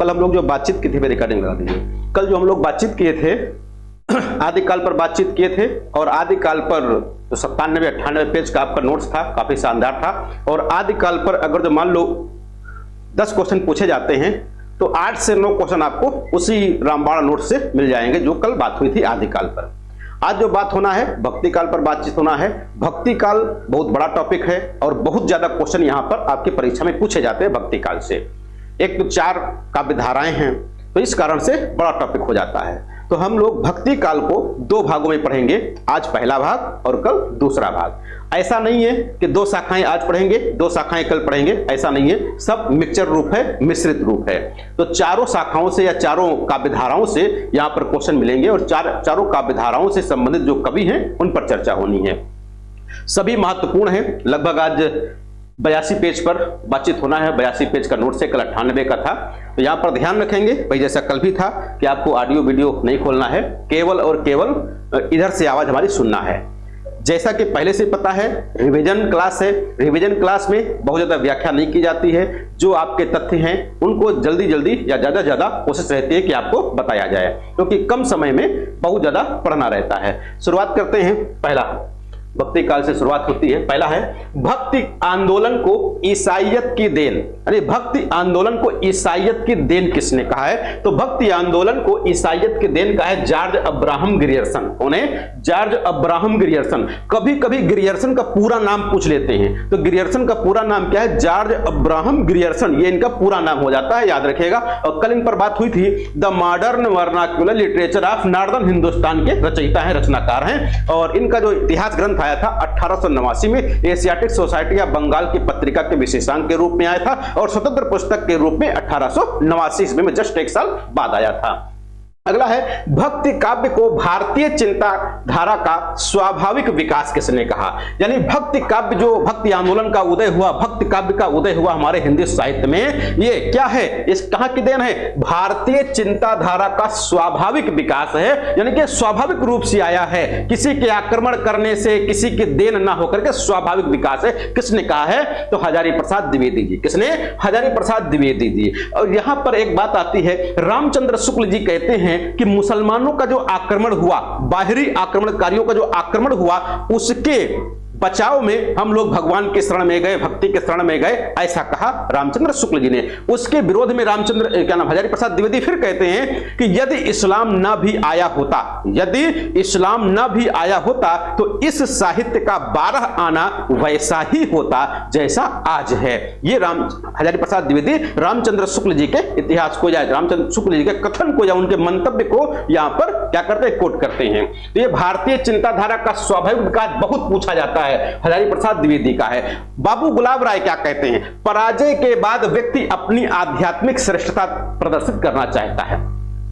कल हम लोग जो बातचीत की थी, मैं रिकॉर्डिंग लगा दीजिए, कल जो हम लोग बातचीत किए थे आदिकाल पर बातचीत किए थे, और आदिकाल पर जो 97-98 पेज का आपका नोट्स था काफी शानदार था। और आदिकाल पर अगर जो मान लो 10 क्वेश्चन पूछे जाते हैं तो 8 से 9 क्वेश्चन आपको उसी रामबाण नोट से मिल जाएंगे जो कल बात हुई थी आदिकाल पर। आज जो बात होना है भक्ति काल पर बातचीत होना है। भक्ति काल बहुत बड़ा टॉपिक है और बहुत ज्यादा क्वेश्चन यहां पर आपकी परीक्षा में पूछे जाते हैं भक्ति काल से। एक तो 4 काव्य धाराएं हैं, तो इस कारण से बड़ा टॉपिक हो जाता है। तो हम लोग भक्ति काल को 2 भागों में पढ़ेंगे, आज पहला भाग और कल दूसरा भाग। ऐसा नहीं है कि 2 शाखाएं आज पढ़ेंगे 2 शाखाएं कल पढ़ेंगे, ऐसा नहीं है, सब मिक्सचर रूप है, मिश्रित रूप है। तो चारों शाखाओं से या चारों काव्य धाराओं से यहां पर क्वेश्चन मिलेंगे और चारों काव्य धाराओं से संबंधित जो कवि हैं उन पर चर्चा होनी है। सभी महत्वपूर्ण है। लगभग आज 82 पेज पर बातचीत होना है। 82 पेज का नोट से कल 98 का था। तो यहां पर ध्यान रखेंगे भाई, जैसा कल भी था कि आपको ऑडियो वीडियो नहीं खोलना है, केवल और केवल इधर से आवाज हमारी सुनना है। जैसा कि पहले से पता है रिवीजन क्लास है, रिवीजन क्लास में बहुत ज्यादा व्याख्या नहीं की जाती है। जो आपके तथ्य हैं उनको जल्दी जल्दी या ज्यादा ज्यादा कोशिश रहती है कि आपको बताया जाए, क्योंकि कम समय में बहुत ज्यादा पढ़ना रहता है। शुरुआत करते हैं। पहला भक्ति काल से शुरुआत होती है। पहला है भक्ति आंदोलन को ईसाइयत की देन। अरे भक्ति आंदोलन को ईसाइयत की देन किसने कहा है? तो भक्ति आंदोलन को ईसाइयत की देन कहा है जॉर्ज अब्राहम ग्रियर्सन। कौन है? George Abraham Grierson. कभी कभी ग्रियर्सन का पूरा नाम पूछ लेते हैं, तो ग्रियर्सन का पूरा नाम क्या है? जॉर्ज अब्राहम ग्रियर्सन, ये इनका पूरा नाम हो जाता है, याद रखिएगा। और कल इन पर बात हुई थी। The modern vernacular literature of northern Hindustan के रचयिता हैं, रचनाकार हैं। और इनका जो इतिहास ग्रंथ आया था 1889 में एशियाटिक सोसाइटी या बंगाल की पत्रिका के विशेषांक के रूप में आया था और स्वतंत्र पुस्तक के रूप में 1889 ईस्वी में जस्ट 1 साल बाद आया था। अगला है भक्ति काव्य को भारतीय चिंताधारा का स्वाभाविक विकास किसने कहा? यानी भक्ति काव्य, जो भक्ति आंदोलन का उदय हुआ, भक्ति काव्य का उदय हुआ हमारे हिंदी साहित्य में, ये क्या है? इस कहां की देन है? भारतीय चिंताधारा का स्वाभाविक विकास है, यानी कि स्वाभाविक रूप से आया है, किसी के आक्रमण करने से, किसी की देन ना होकर के स्वाभाविक विकास है। किसने कहा है? तो हजारी प्रसाद द्विवेदी जी। किसने? हजारी प्रसाद द्विवेदी जी। और यहां पर एक बात आती है, रामचंद्र शुक्ल जी कहते हैं कि मुसलमानों का जो आक्रमण हुआ, बाहरी आक्रमणकारियों का जो आक्रमण हुआ, उसके बचाव में हम लोग भगवान के शरण में गए, भक्ति के शरण में गए, ऐसा कहा रामचंद्र शुक्ल जी ने। उसके विरोध में रामचंद्र क्या नाम हजारी प्रसाद द्विवेदी फिर कहते हैं कि यदि इस्लाम ना भी आया होता, यदि इस्लाम ना भी आया होता तो इस साहित्य का 12 आना वैसा ही होता जैसा आज है। ये हजारी प्रसाद द्विवेदी रामचंद्र शुक्ल जी के इतिहास को या रामचंद्र शुक्ल जी के कथन को या उनके मंतव्य को यहां पर क्या करते हैं? कोट करते हैं। तो ये भारतीय चिंताधारा का स्वाभाविक विकास बहुत पूछा जाता है, हजारी प्रसाद द्विवेदी का है। बाबू गुलाब राय क्या कहते हैं? पराजय के बाद व्यक्ति अपनी आध्यात्मिक श्रेष्ठता प्रदर्शित करना चाहता है।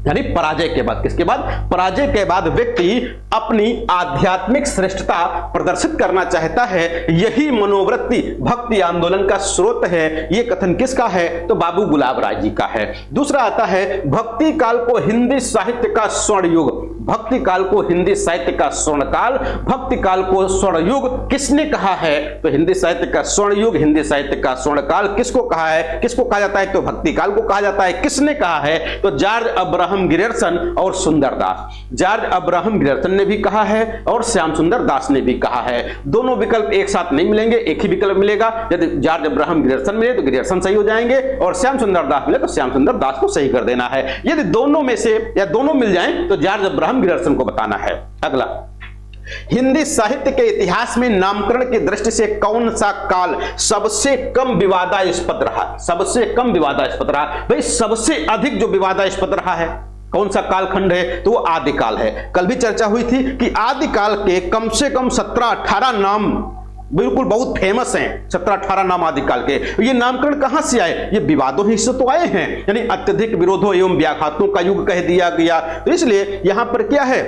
यानी पराजय के बाद, किसके बाद? पराजय के बाद व्यक्ति अपनी आध्यात्मिक श्रेष्ठता प्रदर्शित करना चाहता है, यही मनोवृत्ति भक्ति आंदोलन का स्रोत है। यह कथन किसका है? तो बाबू गुलाब राय जी का है। दूसरा आता है भक्ति काल को हिंदी साहित्य का स्वर्ण युग। भक्ति काल को हिंदी साहित्य का स्वर्ण काल, भक्ति काल को स्वर्ण युग किसने कहा है? तो हिंदी साहित्य का स्वर्ण युग, हिंदी साहित्य का स्वर्ण काल किसको कहा है? किसको कहा जाता है? तो भक्ति काल को कहा जाता है। किसने कहा है? तो जॉर्ज अब्राहम ग्रियर्सन और सुंदरदास। जॉर्ज अब्राहम ग्रियर्सन ने भी कहा है और श्याम सुंदर दास ने भी कहा है। दोनों विकल्प एक साथ नहीं मिलेंगे, एक ही विकल्प मिलेगा। यदि जॉर्ज अब्राहम ग्रियर्सन मिले तो ग्रियर्सन सही हो जाएंगे और श्याम सुंदर दास मिले तो श्याम सुंदर दास को सही कर देना है। यदि दोनों में से या दोनों मिल जाएं तो जॉर्ज अब्राहम ग्रियर्सन को बताना है। अगला, हिंदी साहित्य के इतिहास में नामकरण की दृष्टि से कौन सा काल सबसे कम विवादास्पद रहा? सबसे कम विवादास्पद रहा भाई, सबसे अधिक जो विवादास्पद रहा है कौन सा कालखंड है? तो वो आदिकाल है। कल भी चर्चा हुई थी कि आदिकाल के कम से कम 17-18 नाम बिल्कुल बहुत फेमस हैं। 17-18 नाम आदिकाल के। ये नामकरण कहां से आए? ये विवादों ही से तो आए हैं, यानी अत्यधिक विरोधों एवं व्याघातों का युग कह दिया गया। तो इसलिए यहां पर क्या है?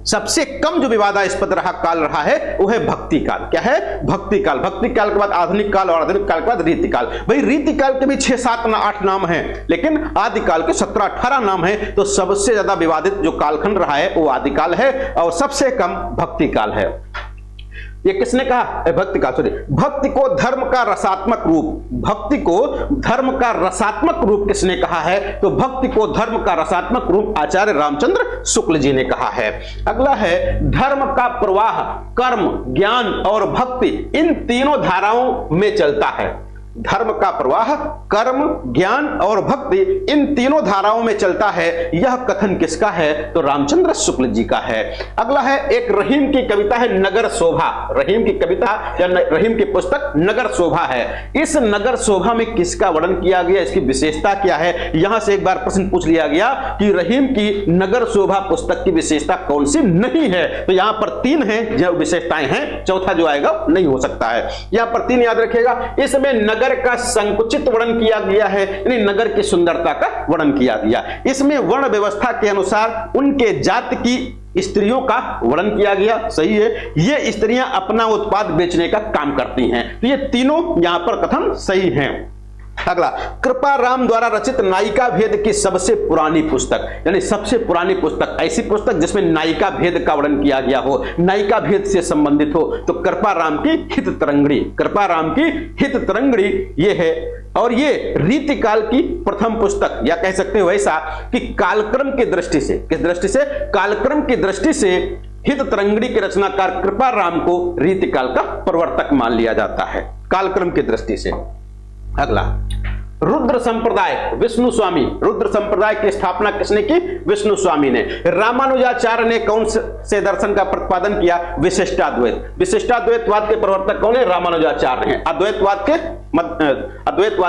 सबसे कम जो विवादास्पद रहा काल रहा है वो है भक्ति काल। क्या है? भक्ति काल। भक्ति काल के बाद आधुनिक काल और आधुनिक काल के बाद रीति काल। भाई रीति काल के भी 6-7-8 नाम हैं, लेकिन आदिकाल के 17-18 नाम हैं। तो सबसे ज्यादा विवादित जो कालखंड रहा है वो आदिकाल है और सबसे कम भक्ति काल है। ये किसने कहा? भक्ति का, सॉरी, भक्ति को धर्म का रसात्मक रूप, भक्ति को धर्म का रसात्मक रूप किसने कहा है? तो भक्ति को धर्म का रसात्मक रूप आचार्य रामचंद्र शुक्ल जी ने कहा है। अगला है धर्म का प्रवाह कर्म, ज्ञान और भक्ति इन तीनों धाराओं में चलता है। धर्म का प्रवाह कर्म, ज्ञान और भक्ति इन तीनों धाराओं में चलता है। यह कथन किसका है? तो रामचंद्र शुक्ल जी का है। अगला है एक रहीम की कविता है नगर शोभा। रहीम की कविता या रहीम की पुस्तक नगर शोभा है। इस नगर शोभा में किसका वर्णन किया गया, इसकी विशेषता क्या है? यहां से एक बार प्रश्न पूछ लिया गया कि रहीम की नगर शोभा पुस्तक की विशेषता कौन सी नहीं है। तो यहां पर 3 हैं जो विशेषताएं हैं, चौथा जो आएगा नहीं हो सकता है। यहां पर 3 याद रखिएगा। इसमें नगर का संकुचित वर्णन किया गया है, यानी नगर की सुंदरता का वर्णन किया गया। इसमें वर्ण व्यवस्था के अनुसार उनके जाति की स्त्रियों का वर्णन किया गया, सही है। ये स्त्रियां अपना उत्पाद बेचने का काम करती हैं। तो ये तीनों यहां पर कथन सही हैं। अगला, कृपा राम द्वारा रचित नायिका भेद की सबसे पुरानी पुस्तक, यानी सबसे पुरानी पुस्तक, ऐसी पुस्तक जिसमें नायिका भेद का वर्णन किया गया हो, नायिका भेद से संबंधित हो, तो कृपा राम की हित तरंगिणी, कृपा राम की हित तरंगिणी ये है। और ये रीतिकाल की प्रथम पुस्तक, या कह सकते हो ऐसा कि कालक्रम की दृष्टि से, किस दृष्टि से? कालक्रम की दृष्टि से हित तरंगिणी के रचनाकार कृपा राम को रीतिकाल का प्रवर्तक मान लिया जाता है, कालक्रम की दृष्टि से। अगला, रुद्र संप्रदाय विष्णु स्वामी, रुद्र संप्रदाय की स्थापना किसने की? विष्णु स्वामी ने। रामानुजाचार्य ने कौन से दर्शन का प्रतिपादन किया? विशिष्टाद्वैत। विशिष्टाद्वैतवाद के प्रवर्तक कौन है? रामानुजाचार्य हैं। अद्वैतवाद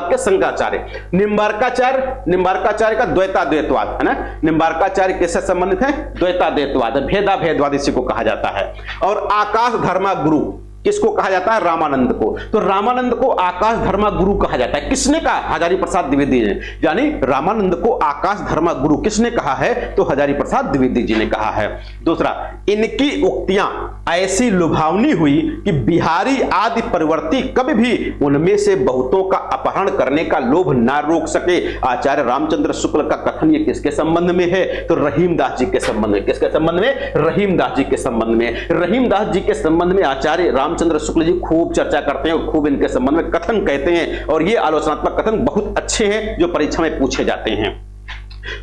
के शंकराचार्य। निम्बार्काचार्य का द्वैताद्वैतवाद है ना। निम्बार्काचार्य किससे संबंधित है? द्वैताद्वैतवाद, भेदाभेदवाद इसी को कहा जाता है। और आकाश धर्मा गुरु किसको कहा जाता है? रामानंद को। तो रामानंद को आकाश धर्मा गुरु कहा जाता है। किसने कहा? हजारी प्रसाद द्विवेदी ने। यानी रामानंद को आकाश धर्मा गुरु किसने कहा है? तो हजारी प्रसाद द्विवेदी जी ने कहा है। दूसरा, इनकी उक्तियां ऐसी लुभावनी हुई कि बिहारी आदि परिवर्ती कभी भी उनमें से बहुतों का अपहरण करने का लोभ ना रोक सके। आचार्य रामचंद्र शुक्ल का कथन ये किसके संबंध में है? तो रहीमदास जी के संबंध में। किसके संबंध में? रहीमदास जी के संबंध में। रहीमदास जी के संबंध में आचार्य रामचंद्र शुक्ल जी खूब चर्चा करते हैं और खूब इनके संबंध में कथन कहते हैं। और ये आलोचनात्मक कथन बहुत अच्छे हैं जो परीक्षा में पूछे जाते हैं।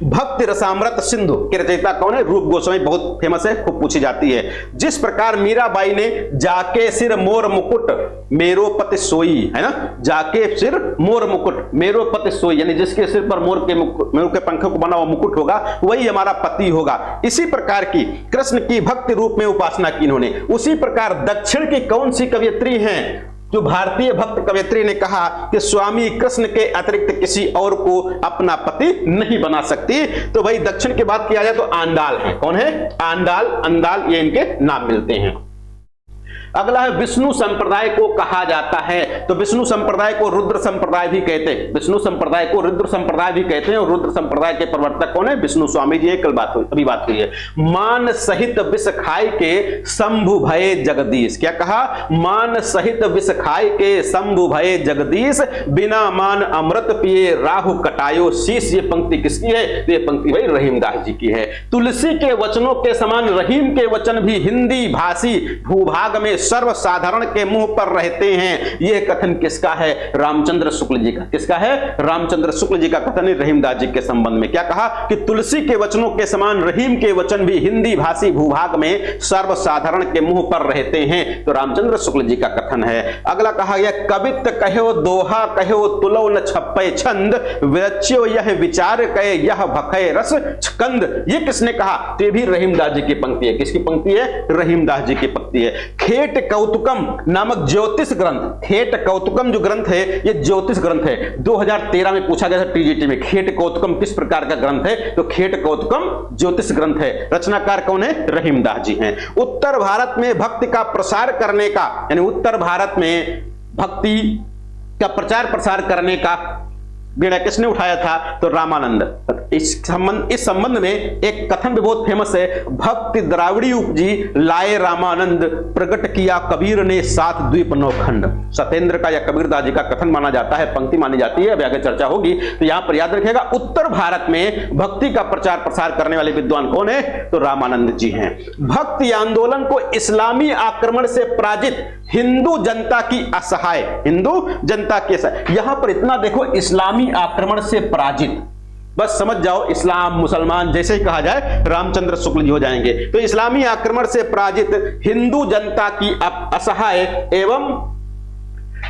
भक्ति रसामृत सिंधु के रचयिता कौन है? रूप गोस्वामी, बहुत फेमस है, खूब पूछी जाती है। जिस प्रकार मीराबाई ने जाके सिर मोर मुकुट मेरो पति सोई, है ना, जाके सिर मोर मुकुट मेरो पति सोई, यानी जिसके सिर पर मोर के पंखों को बना हुआ मुकुट होगा वही हमारा पति होगा। इसी प्रकार की कृष्ण की भक्ति रूप में उपासना की इन्होंने। उसी प्रकार दक्षिण की कौन सी कवयित्री हैं जो भारतीय भक्त कवयित्री ने कहा कि स्वामी कृष्ण के अतिरिक्त किसी और को अपना पति नहीं बना सकती? तो भाई दक्षिण की बात किया जाए तो आंडाल है। कौन है? आंडाल, अंदाल, ये इनके नाम मिलते हैं। अगला है विष्णु संप्रदाय को कहा जाता है। तो विष्णु संप्रदाय को रुद्र संप्रदाय भी कहते हैं। विष्णु संप्रदाय को रुद्र संप्रदाय भी कहते हैं। और रुद्र संप्रदाय के प्रवर्तक कौन है? विष्णु स्वामी जी। कल बात हुई, अभी बात हुई है। मान सहित विष खाए के शंभु भये जगदीश। क्या कहा? मान सहित विष खाए के शंभु भये जगदीश, बिना मान अमृत पिए राहु कटायो शीश। ये पंक्ति किसकी है? ये पंक्ति भाई रहीमदास जी की है। तुलसी के वचनों के समान रहीम के वचन भी हिंदी भाषी भूभाग में सर्वसाधारण के मुंह पर रहते हैं। यह कथन किसका है? रामचंद्र शुक्ल जी का। किसका है? रामचंद्र शुक्ल जी का कथन है रहीमदास जी के संबंध में। क्या कहा? कि तुलसी के वचनों के समान रहीम के वचन भी हिंदी भाषी भूभाग में सर्वसाधारण के मुंह पर रहते हैं। तो रामचंद्र शुक्ल जी का कथन है। अगला कहा गया कवित कहो दोहा कहो तुलो न छप्पे छंद, विरच्यो यह विचार कहे यह भखे रस छकंद। ये किसने कहा? तो भी रहीमदास जी की पंक्ति है। किसकी पंक्ति है? रहीमदास जी की पंक्ति है। खेट कौतुकम नामक ज्योतिष ग्रंथ, खेट कौतुकम जो ग्रंथ है ये ज्योतिष ग्रंथ है। 2013 में पूछा गया था टीजीटी में, खेट कौतुकम किस प्रकार का ग्रंथ है? तो खेट कौतुकम ज्योतिष ग्रंथ है। रचनाकार कौन है? रहीमदास जी हैं। उत्तर भारत में भक्ति का प्रसार करने का, यानी उत्तर भारत में भक्ति का प्रचार प्रसार करने का बीड़ा किसने उठाया था? तो रामानंद। इस संबंध में एक कथन भी बहुत फेमस है, भक्ति द्राविड़ी उपजी लाए रामानंद, प्रकट किया कबीर ने सात द्वीप नौखंड। सत्येंद्र का या कबीरदास जी का कथन माना जाता है, पंक्ति मानी जाती है, अभी आगे चर्चा होगी। तो यहां पर याद रखिएगा, उत्तर भारत में भक्ति का प्रचार प्रसार करने वाले विद्वान कौन है? तो रामानंद जी हैं। भक्ति आंदोलन को इस्लामी आक्रमण से पराजित हिंदू जनता की असहाय, हिंदू जनता की असहाय, यहां पर इतना देखो, इस्लामी आक्रमण से पराजित, बस समझ जाओ, इस्लाम मुसलमान जैसे ही कहा जाए रामचंद्र शुक्ल जी हो जाएंगे। तो इस्लामी आक्रमण से पराजित हिंदू जनता की असहाय एवं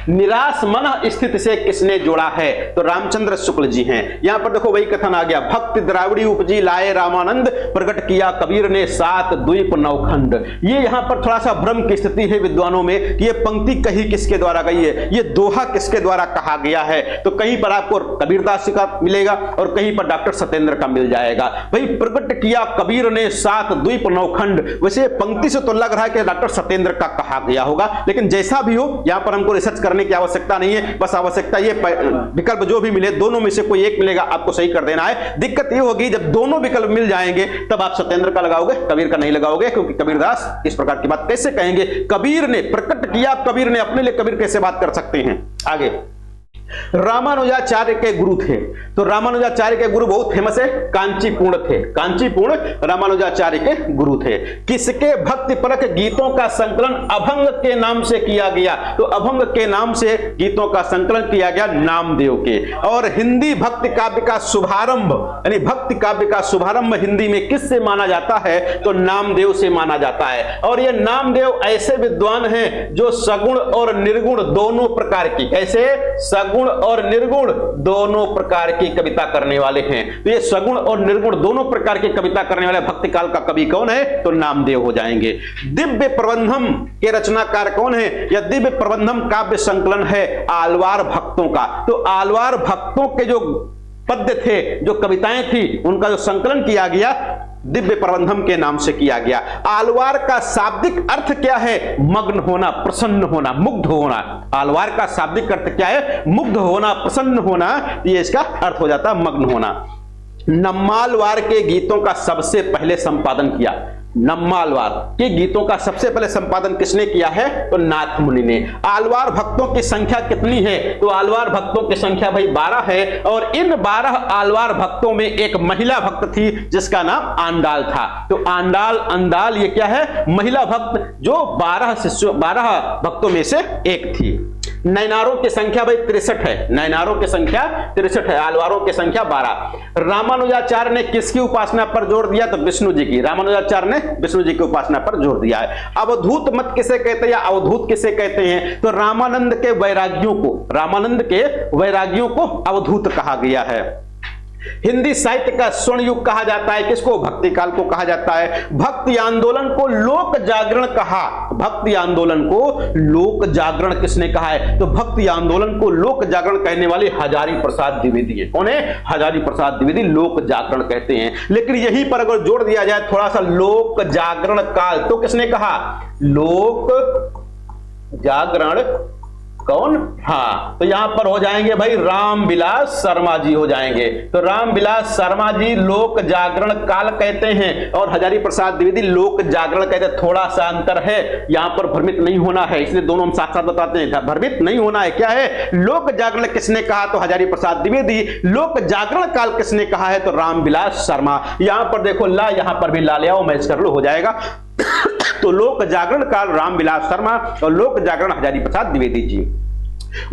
निराश मन स्थिति से किसने जोड़ा है? तो रामचंद्र शुक्ल जी हैं। यहां पर देखो वही कथन आ गया, भक्ति द्राविड़ी उपजी लाए रामानंद, प्रकट किया कबीर ने सात द्वीप नौखंड। ये यहां पर थोड़ा सा भ्रम की स्थिति है विद्वानों में कि ये पंक्ति कही किसके द्वारा गई है, ये दोहा किसके द्वारा कहा गया है। तो कहीं पर आपको कबीरदास जी का मिलेगा और कहीं पर डॉक्टर सत्येंद्र का मिल जाएगा। भाई प्रकट किया कबीर ने सात द्वीप नौखंड, वैसे पंक्ति से तो लग रहा है कि डॉक्टर सत्येंद्र का कहा गया होगा, लेकिन जैसा भी हो यहां पर हमको रिसर्च करने की आवश्यकता नहीं है, बस आवश्यकता ये विकल्प जो भी मिले दोनों में से कोई एक मिलेगा, आपको सही कर देना है। दिक्कत ये होगी जब दोनों विकल्प मिल जाएंगे तब आप सत्येंद्र का लगाओगे, कबीर का नहीं लगाओगे, क्योंकि कबीरदास इस प्रकार की बात कैसे कहेंगे? कबीर ने प्रकट किया, कबीर ने अपने लिए कबीर कैसे बात कर सकते हैं? आगे रामानुजाचार्य के गुरु थे, तो रामानुजाचार्य के गुरु बहुत फेमस है, कांचीपूर्ण थे, कांचीपूर्ण रामानुजाचार्य के गुरु थे। किसके भक्ति परक गीतों का संकलन अभंग के नाम से किया गया? तो अभंग के नाम से गीतों का संकलन किया गया नामदेव के। और हिंदी भक्ति काव्य का शुभारंभ, यानी भक्ति काव्य का शुभारंभ हिंदी में किससे माना जाता है? तो नामदेव से माना जाता है। और ये नामदेव ऐसे विद्वान हैं जो सगुण और निर्गुण दोनों प्रकार की, कैसे? सगुण और निर्गुण दोनों प्रकार की कविता करने वाले हैं। तो ये सगुण और निर्गुण दोनों प्रकार की कविता करने वाले भक्ति काल का कवि कौन है? तो नामदेव हो जाएंगे। दिव्य प्रबंधम के रचनाकार कौन है? या दिव्य प्रबंधम काव्य संकलन है आलवार भक्तों का। तो आलवार भक्तों के जो पद्य थे, जो कविताएं थी, उनका जो संकलन किया गया दिव्य प्रबंधम के नाम से किया गया। आलवार का शाब्दिक अर्थ क्या है? मग्न होना, प्रसन्न होना, मुग्ध होना। आलवार का शाब्दिक अर्थ क्या है? मुग्ध होना, प्रसन्न होना, ये इसका अर्थ हो जाता है मग्न होना। नम्मालवार के गीतों का सबसे पहले संपादन किया, नम्मालवार के गीतों का सबसे पहले संपादन किसने किया है? तो नाथ मुनि ने। आलवार भक्तों की संख्या कितनी है? तो आलवार भक्तों की संख्या भाई 12 है। और इन 12 आलवार भक्तों में एक महिला भक्त थी जिसका नाम आंडाल था। तो आंडाल, अंदाल, ये क्या है? महिला भक्त, जो 12 भक्तों में से एक थी। नैनारों की संख्या भाई 63 है, नैनारों की संख्या 63 है, आलवारों की संख्या 12। रामानुजाचार्य ने किसकी उपासना पर जोर दिया? तो विष्णु जी की। रामानुजाचार्य ने विष्णु जी की उपासना पर जोर दिया है। अवधूत मत किसे कहते हैं या अवधूत किसे कहते हैं? तो रामानंद के वैरागियों को अवधूत कहा गया है। हिंदी साहित्य का स्वर्ण युग कहा जाता है किसको? भक्ति काल को कहा जाता है। भक्ति आंदोलन को लोक जागरण कहा, भक्ति आंदोलन को लोक जागरण किसने कहा है? तो भक्ति आंदोलन को लोक जागरण कहने वाले हजारी प्रसाद द्विवेदी है। कौन है? हजारी प्रसाद द्विवेदी लोक जागरण कहते हैं। लेकिन यहीं पर अगर जोड़ दिया जाए थोड़ा सा, लोक जागरण काल, तो किसने कहा? लोक जागरण कौन? हाँ, तो यहां पर हो जाएंगे भाई रामविलास शर्मा जी हो जाएंगे। तो रामविलास शर्मा जी लोक जागरण काल कहते हैं और हजारी प्रसाद द्विवेदी लोक जागरण कहते हैं। थोड़ा सा अंतर है, यहां पर भ्रमित नहीं होना है, इसलिए दोनों हम साथ साथ बताते हैं, भ्रमित नहीं होना है। क्या है? लोक जागरण किसने कहा? तो हजारी प्रसाद द्विवेदी। लोक जागरण काल किसने कहा है? तो रामविलास शर्मा। यहां पर देखो ला, यहां पर भी ला ले आओ, मैच कर लो, हो जाएगा। तो लोक जागरण काल रामविलास शर्मा और लोक जागरण हजारी प्रसाद द्विवेदी जी।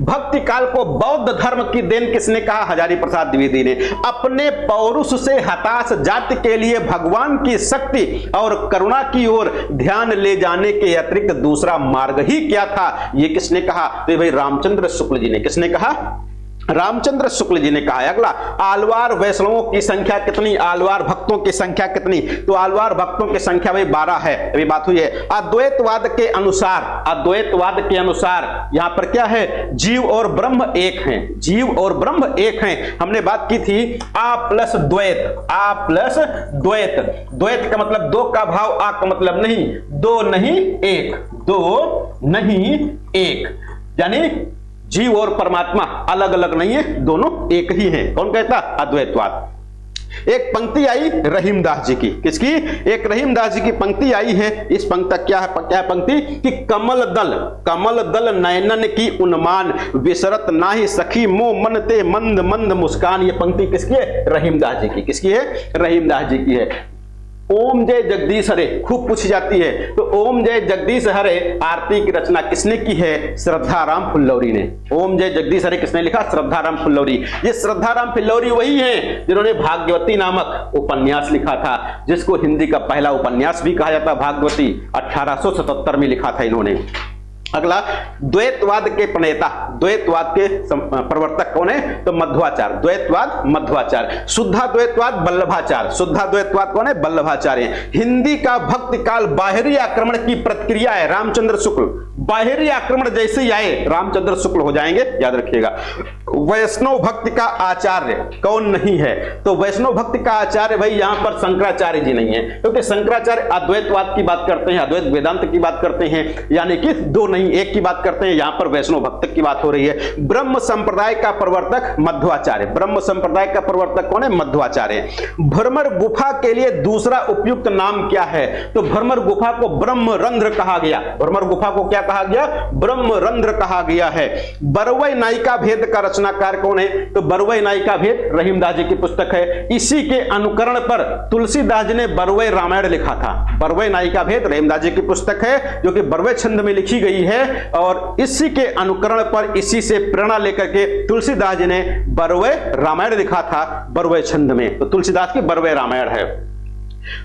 भक्ति काल को बौद्ध धर्म की देन किसने कहा? हजारी प्रसाद द्विवेदी ने। अपने पौरुष से हताश जाति के लिए भगवान की शक्ति और करुणा की ओर ध्यान ले जाने के अतिरिक्त दूसरा मार्ग ही क्या था? ये किसने कहा? तो भाई रामचंद्र शुक्ल जी ने। किसने कहा? रामचंद्र शुक्ल जी ने कहा है। अगला, आलवार वैष्णवों की संख्या कितनी? आलवार भक्तों की संख्या कितनी? तो आलवार भक्तों की संख्या भाई 12 है, अभी बात हुई है। अद्वैतवाद के अनुसार, अद्वैतवाद के अनुसार यहां पर क्या है? जीव और ब्रह्म एक हैं, जीव और ब्रह्म एक हैं। हमने बात की थी आ प्लस द्वैत, आ प्लस द्वैत। द्वैत का मतलब दो का भाव, आ का मतलब नहीं, दो नहीं एक, दो नहीं एक, यानी जीव और परमात्मा अलग अलग नहीं है, दोनों एक ही हैं। कौन कहता? अद्वैतवाद। एक पंक्ति आई रहीमदास जी की, किसकी? एक रहीमदास जी की पंक्ति आई है। इस पंक्ति क्या है पंक्ति कि कमल दल नयनन की उन्मान, विसरत नाहि सखी मोह मन ते मंद मंद मुस्कान। ये पंक्ति किसकी है? रहीमदास जी की। किसकी है? रहीमदास जी की है। ओम जय जगदीश हरे खूब पूछी जाती है, तो ओम जय जगदीश हरे आरती की रचना किसने की है? श्रद्धाराम फुल्लौरी ने। ओम जय जगदीश हरे किसने लिखा? श्रद्धाराम फुल्लौरी। ये श्रद्धाराम फुल्लौरी वही हैं जिन्होंने भाग्यवती नामक उपन्यास लिखा था, जिसको हिंदी का पहला उपन्यास भी कहा जाता। भाग्यवती 1877 में लिखा था इन्होंने। अगला, द्वैतवाद के प्रणेता, द्वैतवाद के प्रवर्तक कौन है? तो मध्वाचार्य। द्वैतवाद मध्वाचार्य। शुद्धा द्वैतवाद वल्लभाचार्य। शुद्धा द्वैतवाद कौन है? वल्लभाचार्य। हिंदी का भक्ति काल बाहरी आक्रमण की प्रतिक्रिया है, रामचंद्र शुक्ल। बाहरी आक्रमण जैसे ही आए रामचंद्र शुक्ल हो जाएंगे, याद रखिएगा। वैष्णव भक्ति का आचार्य कौन नहीं है? तो वैष्णव भक्ति का आचार्य भाई यहां पर शंकराचार्य जी नहीं है, क्योंकि शंकराचार्य अद्वैतवाद की बात करते हैं, अद्वैत वेदांत की बात करते हैं, यानी कि दो नहीं एक की बात करते हैं। यहां पर वैष्णव भक्त की बात हो रही है। ब्रह्म संप्रदाय का प्रवर्तक मध्वाचार्य। ब्रह्म संप्रदाय का प्रवर्तक कौन है? मध्वाचार्य। भ्रमर गुफा के लिए दूसरा उपयुक्त नाम क्या है? तो भ्रमर गुफा को ब्रह्मरंध्र कहा गया। भ्रमर गुफा को क्या कहा गया? ब्रह्मरंध्र कहा गया है। बरवई नायिका भेद का रचनाकार कौन है? तो बरवई नायिका भेद रहीमदास जी की पुस्तक है। इसी के अनुकरण पर तुलसीदास जी ने बरवई रामायण लिखा था। बरवई नायिका भेद रहीमदास जी की पुस्तक है, जो कि बरवई छंद में लिखी गई है, और इसी के अनुकरण पर, इसी से प्रेरणा लेकर के तुलसीदास जी ने बरवई रामायण लिखा था बरवई छंद में। तो तुलसीदास की बरवई रामायण है।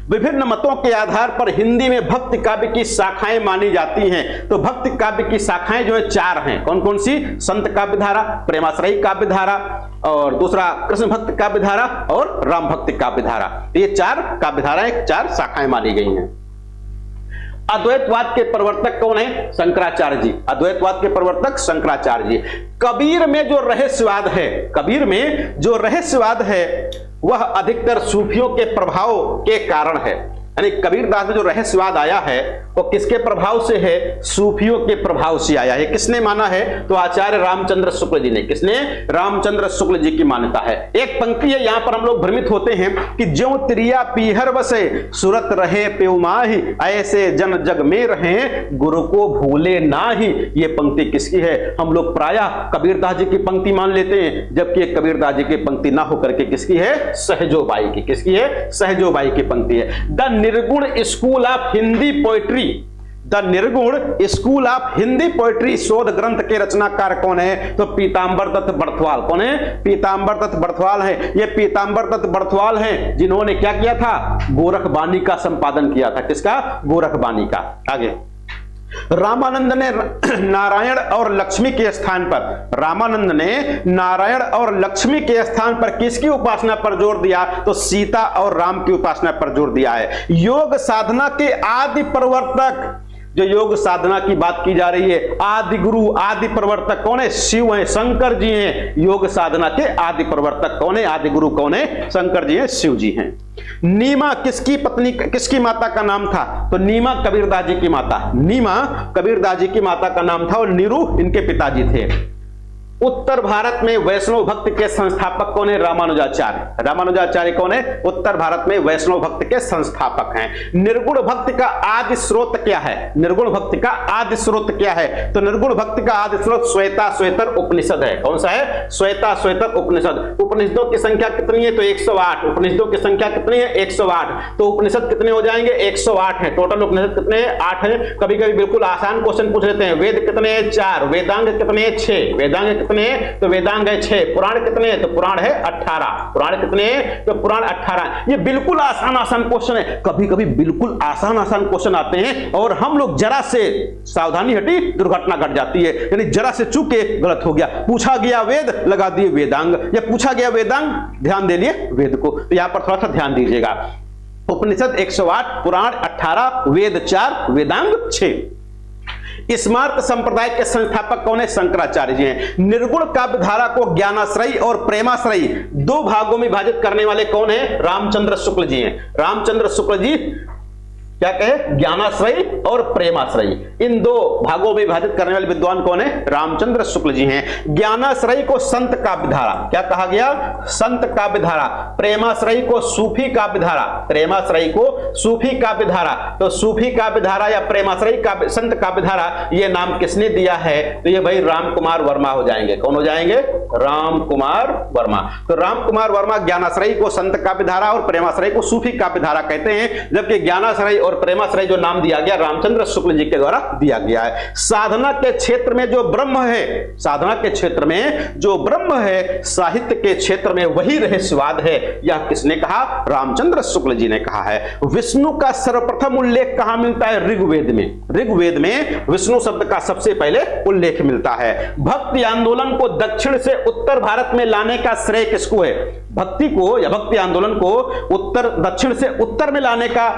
विभिन्न मतों के आधार पर हिंदी में भक्ति काव्य की शाखाएं मानी जाती हैं। तो भक्ति काव्य की शाखाएं जो है 4 हैं। कौन कौन सी? संत काव्य धारा, प्रेमाश्रयी काव्य धारा, और दूसरा कृष्ण भक्त काव्य धारा, और राम भक्ति काव्य धारा। ये 4 काव्य धाराएं, 4 शाखाएं मानी गई हैं। अद्वैतवाद के प्रवर्तक कौन है? शंकराचार्य जी। अद्वैतवाद के प्रवर्तक शंकराचार्य जी। कबीर में जो रहस्यवाद है, कबीर में जो रहस्यवाद है वह अधिकतर सूफियों के प्रभाव के कारण है। यानी कबीरदास में जो रहस्यवाद आया है वो किसके प्रभाव से है? सूफियों के प्रभाव से आया है। किसने माना है? तो आचार्य रामचंद्र शुक्ल जी ने। किसने? रामचंद्र शुक्ल जी की मान्यता है। एक पंक्ति है, यहां पर हम लोग भ्रमित होते हैं कि ज्यों त्रिया पीहर बसे सुरत रहे प्युमाहि, ऐसे जन जग में रहे गुरु को भूले नाही। ये पंक्ति किसकी है? हम लोग प्रायः कबीरदास जी की पंक्ति मान लेते हैं, जबकि कबीरदास जी की पंक्ति ना होकर के किसकी है? सहजोबाई की। किसकी है? सहजोबाई की पंक्ति है। द निर्गुण school of Hindi poetry, the निर्गुण स्कूल ऑफ हिंदी पोएट्री शोध ग्रंथ के रचनाकार कौन है? तो पीतांबर दत्त बर्थवाल। कौन है? पीतांबर दत्त बर्थवाल है। ये पीतांबर दत्त बर्थवाल हैं जिन्होंने क्या किया था? गोरखबानी का संपादन किया था। किसका? गोरखबानी का। आगे, रामानंद ने नारायण और लक्ष्मी के स्थान पर, रामानंद ने नारायण और लक्ष्मी के स्थान पर किसकी उपासना पर जोर दिया? तो सीता और राम की उपासना पर जोर दिया है। योग साधना के आदि प्रवर्तक, जो योग साधना की बात की जा रही है, आदि गुरु आदि प्रवर्तक कौन है? शिव है, शंकर जी हैं। योग साधना के आदि प्रवर्तक कौन है? आदि गुरु कौन है? शंकर जी हैं, शिव जी हैं। नीमा किसकी पत्नी, किसकी माता का नाम था? तो नीमा कबीरदास जी की माता। नीमा कबीरदास जी की माता का नाम था, और नीरू इनके पिताजी थे। उत्तर भारत में वैष्णव भक्त के संस्थापक कौन है? रामानुजाचार्य। रामानुजाचार्य कौन है? उत्तर भारत में वैष्णव भक्त के संस्थापक हैं। निर्गुण भक्ति का आदि स्रोत क्या है? निर्गुण भक्ति का आदि स्रोत क्या है? तो निर्गुण भक्ति का आदि स्रोत श्वेता श्वेतर उपनिषद है। कौन सा है? श्वेता श्वेतर उपनिषद। उपनिषदों की संख्या कितनी है? तो 108। उपनिषदों की संख्या कितनी है? 108। तो उपनिषद कितने हो जाएंगे? 108 है। टोटल उपनिषद कितने हैं? 8 है। कभी कभी बिल्कुल आसान क्वेश्चन पूछ लेते हैं। वेद कितने हैं? 4। वेदांग कितने हैं? 6। वेदांग कितने हैं? तो वेदांग है 6। पुराण कितने हैं? तो पुराण है 18। पुराण कितने हैं? तो पुराण 18। ये बिल्कुल आसान आसान क्वेश्चन है। कभी कभी बिल्कुल आसान आसान क्वेश्चन आते हैं और हम लोग जरा से सावधानी हटी दुर्घटना घट जाती है, यानी जरा से चूके गलत हो गया। पूछा गया वेद, लगा दिए वेदांग, या पूछा गया वेदांग, ध्यान दे लिए वेद को। तो यहां पर थोड़ा सा ध्यान दीजिएगा। उपनिषद 108, पुराण 18, वेद 4, वेदांग 6। स्मार्त संप्रदाय के संस्थापक कौन है? शंकराचार्य जी हैं। निर्गुण काव्य धारा को ज्ञानाश्रयी और प्रेमाश्रयी 2 भागों में विभाजित करने वाले कौन है? रामचंद्र शुक्ल जी हैं। रामचंद्र शुक्ल जी क्या कहे, ज्ञानाश्रयी और प्रेमाश्रयी, इन दो भागों में विभाजित करने वाले विद्वान कौन है, रामचंद्र शुक्ल जी हैं। ज्ञानाश्रयी को संत काव्यधारा, क्या कहा गया, संत काव्यधारा। प्रेमाश्रयी को सूफी काव्यधारा, प्रेमाश्रयी को सूफी काव्यधारा। तो सूफी काव्यधारा या प्रेमाश्रयी संत काव्यधारा, ये नाम किसने दिया है, तो ये भाई राम कुमार वर्मा हो जाएंगे। कौन हो जाएंगे, राम कुमार वर्मा। तो राम कुमार वर्मा ज्ञानाश्रयी को संत काव्यधारा और प्रेमाश्रयी को सूफी काव्यधारा कहते हैं, जबकि ज्ञानाश्रयी और प्रेमाश्रयी जो नाम दिया गया रामचंद्र शुक्ल जी के द्वारा दिया गया है। साधना के क्षेत्र में जो ब्रह्म है, साधना के क्षेत्र में जो ब्रह्म है, साहित्य के क्षेत्र में वही रहस्यवाद है, यह किसने कहा, रामचंद्र शुक्ल जी ने कहा है। विष्णु का सर्वप्रथम उल्लेख कहां मिलता है, ऋग्वेद में। ऋग्वेद में विष्णु शब्द का सबसे पहले उल्लेख मिलता है। भक्ति आंदोलन को दक्षिण से उत्तर भारत में लाने का श्रेय किसको है, भक्ति को या भक्ति आंदोलन को उत्तर दक्षिण से उत्तर में लाने का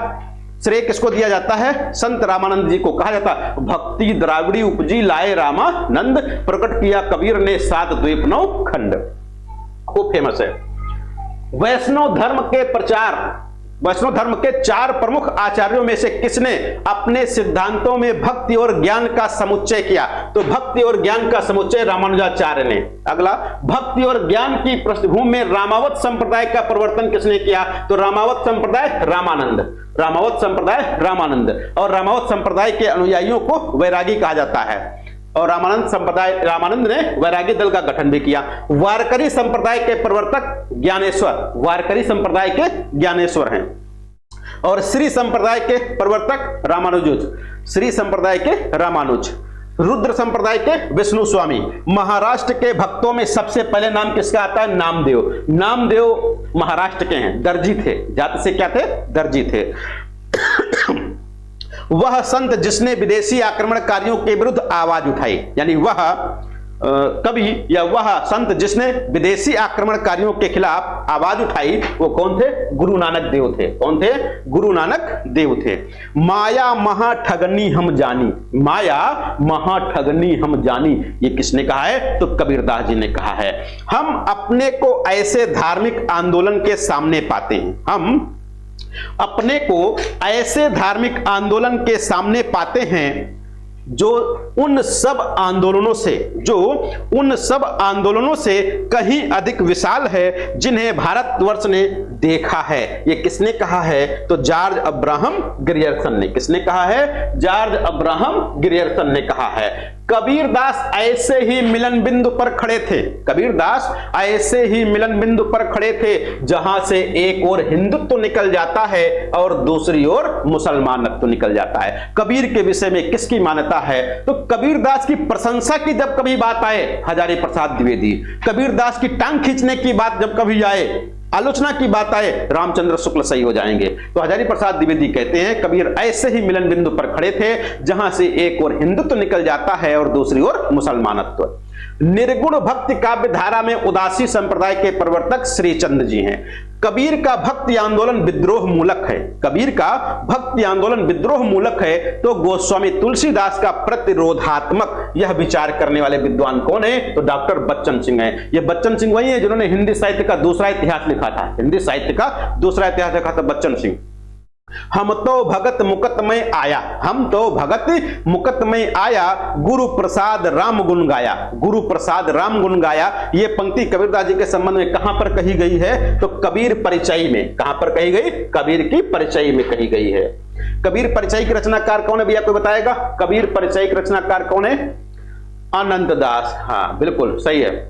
श्रेय किसको दिया जाता है, संत रामानंद जी को कहा जाता है। भक्ति द्राविड़ी उपजी लाए रामानंद, प्रकट किया कबीर ने 7 द्वीप 9 खंड, खूब फेमस है। वैष्णव धर्म के प्रचार, वैष्णव धर्म के 4 प्रमुख आचार्यों में से किसने अपने सिद्धांतों में भक्ति और ज्ञान का समुच्चय किया, तो भक्ति और ज्ञान का समुच्चय रामानुजाचार्य ने। अगला, भक्ति और ज्ञान की पृष्ठभूमि में रामावत संप्रदाय का प्रवर्तन किसने किया, तो रामावत संप्रदाय रामानंद, रामावत संप्रदाय रामानंद। और रामावत संप्रदाय के अनुयायियों को वैरागी कहा जाता है, और रामानंद संप्रदाय, रामानंद ने वैरागी दल का गठन भी किया। वारकरी संप्रदाय के प्रवर्तक ज्ञानेश्वर, वारकरी संप्रदाय के ज्ञानेश्वर हैं। और श्री संप्रदाय के प्रवर्तक रामानुज, श्री संप्रदाय के रामानुज। रुद्र संप्रदाय के विष्णु स्वामी। महाराष्ट्र के भक्तों में सबसे पहले नाम किसका आता है, नामदेव। नामदेव महाराष्ट्र के हैं, दर्जी थे, जाति से क्या थे, दर्जी थे। वह संत जिसने विदेशी आक्रमणकारियों के विरुद्ध आवाज उठाई, यानी वह कवि या वह संत जिसने विदेशी आक्रमणकारियों के खिलाफ आवाज उठाई, वो कौन थे, गुरु नानक देव थे। कौन थे, गुरु नानक देव थे। माया महाठगनी हम जानी, माया महाठगनी हम जानी, ये किसने कहा है, तो कबीरदास जी ने कहा है। हम अपने को ऐसे धार्मिक आंदोलन के सामने पाते हैं, हम अपने को ऐसे धार्मिक आंदोलन के सामने पाते हैं जो उन सब आंदोलनों से कहीं अधिक विशाल है जिन्हें भारतवर्ष ने देखा है। ये किसने कहा है, तो जॉर्ज अब्राहम ग्रियर्सन ने। किसने कहा है, जॉर्ज अब्राहम ग्रियर्सन ने कहा है। कबीरदास ऐसे ही मिलन बिंदु पर खड़े थे, कबीरदास ऐसे ही मिलन बिंदु पर खड़े थे जहां से एक ओर हिंदुत्व निकल जाता है और दूसरी ओर मुसलमानत्व निकल जाता है। कबीर के विषय में किसकी मान्यता है, तो कबीरदास की प्रशंसा की जब कभी बात आए, हजारी प्रसाद द्विवेदी। कबीरदास की टांग खींचने की बात जब कभी आए, आलोचना की बात आए, रामचंद्र शुक्ल सही हो जाएंगे। तो हजारी प्रसाद द्विवेदी कहते हैं कबीर ऐसे ही मिलन बिंदु पर खड़े थे जहां से एक ओर हिंदुत्व निकल जाता है और दूसरी ओर मुसलमानत्व। निर्गुण भक्ति काव्य धारा में उदासी संप्रदाय के प्रवर्तक श्रीचंद जी हैं। कबीर का भक्ति आंदोलन विद्रोह मूलक है, कबीर का भक्ति आंदोलन विद्रोह मूलक है, तो गोस्वामी तुलसीदास का प्रतिरोधात्मक यह विचार करने वाले विद्वान कौन है, तो डॉक्टर बच्चन सिंह हैं। ये बच्चन सिंह वही है जिन्होंने हिंदी साहित्य का दूसरा इतिहास लिखा था, हिंदी साहित्य का दूसरा इतिहास लिखा था बच्चन सिंह। हम तो भगत मुकत में आया, हम तो भगत मुकत में आया, गुरु प्रसाद राम गुण गाया, गुरु प्रसाद राम गुण गाया। ये पंक्ति कबीरदास जी के संबंध में कहां पर कही गई है, तो कबीर परिचय में। कहां पर कही गई, कबीर की परिचय में कही गई है। कबीर परिचय की रचनाकार कौन है भैया, कोई बताएगा, कबीर परिचय की रचनाकार कौन है, अनंत दास। हाँ बिल्कुल सही है।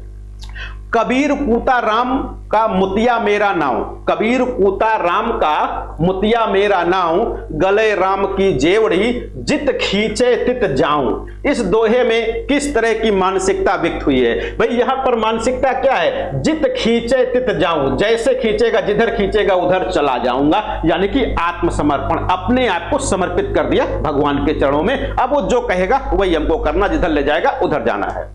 कबीर पूता राम का मुतिया मेरा नाव, कबीर पूता राम का मुतिया मेरा नाव, गले राम की जेवड़ी जित खींचे तित जाऊं। इस दोहे में किस तरह की मानसिकता व्यक्त हुई है, भाई यहां पर मानसिकता क्या है, जित खींचे तित जाऊं, जैसे खींचेगा जिधर खींचेगा उधर चला जाऊंगा, यानी कि आत्मसमर्पण, अपने आप को समर्पित कर दिया भगवान के चरणों में। अब वो जो कहेगा वही हमको करना, जिधर ले जाएगा उधर जाना है।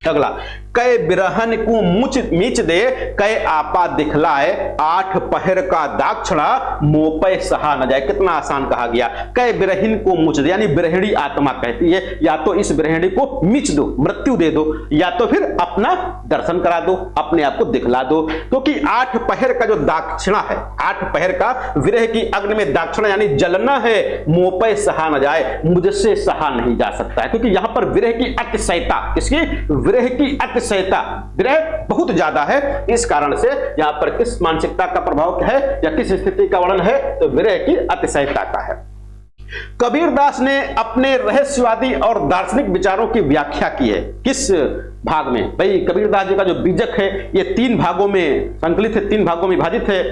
अगला, कै बिरहन को मुच मीच दे, कै आपा दिखलाए, 8 पहर का दाक्षिणा, मोपे सहा न जाए। कितना आसान कहा गया। कै बिरहिन को मुच दे, यानी बिरहिणी आत्मा कहती है या तो इस बिरहिणी को मीच दो, मृत्यु दे दो, या तो फिर अपना दर्शन करा दो, अपने आप को दिखला दो। क्योंकि 8 पहर का जो दाक्षिणा है, 8 पहर का विरह की अग्नि में दाक्षिणा यानी जलना है, मोपे सहा न जाए, मुझसे सहा नहीं जा सकता है। क्योंकि यहां पर विरह की अतिशयता, इसकी विरह की अतिशयता, विरह बहुत ज्यादा है, इस कारण से यहां पर किस मानसिकता का प्रभाव है या किस स्थिति का वर्णन है, तो विरह की अतिशयता का है। कबीरदास ने अपने रहस्यवादी और दार्शनिक विचारों की व्याख्या की है। किस भाग में? भाई कबीरदास जी का जो बीजक है ये 3 भागों में संकलित है, 3 भागों में विभाजित है,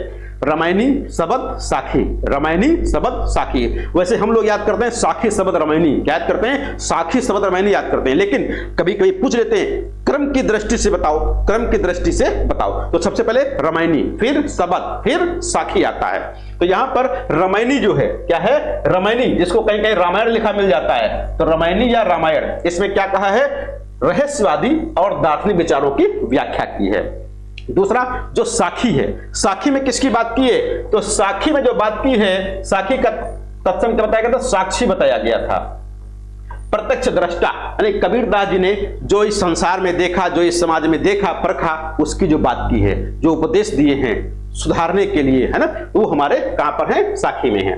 रामायणी, शबद, साखी। रामायणी, शबद, साखी। वैसे हम लोग याद करते हैं साखी, शबद, रामायणी, याद करते हैं साखी, शबद, रामायणी याद करते हैं, लेकिन कभी कभी पूछ लेते हैं क्रम की दृष्टि से बताओ, क्रम की दृष्टि से बताओ। तो सबसे पहले रामायणी, फिर शबद, फिर साखी आता है। तो यहां पर रामायणी जो है, क्या है? रामायणी, जिसको कहीं कहीं रामायण लिखा मिल जाता है, तो रामायणी या रामायण, इसमें क्या कहा है? रहस्यवादी और दार्शनिक विचारों की व्याख्या की है। दूसरा जो साखी है, साखी में किसकी बात की है? तो साखी में जो बात की है, साखी का तत्सम क्या बताया गया था? साक्षी बताया गया था, प्रत्यक्ष दृष्टा, यानी कबीरदास जी ने जो इस संसार में देखा, जो इस समाज में देखा, परखा, उसकी जो बात की है, जो उपदेश दिए हैं सुधारने के लिए, है ना, वो हमारे कहां पर है? साखी में है।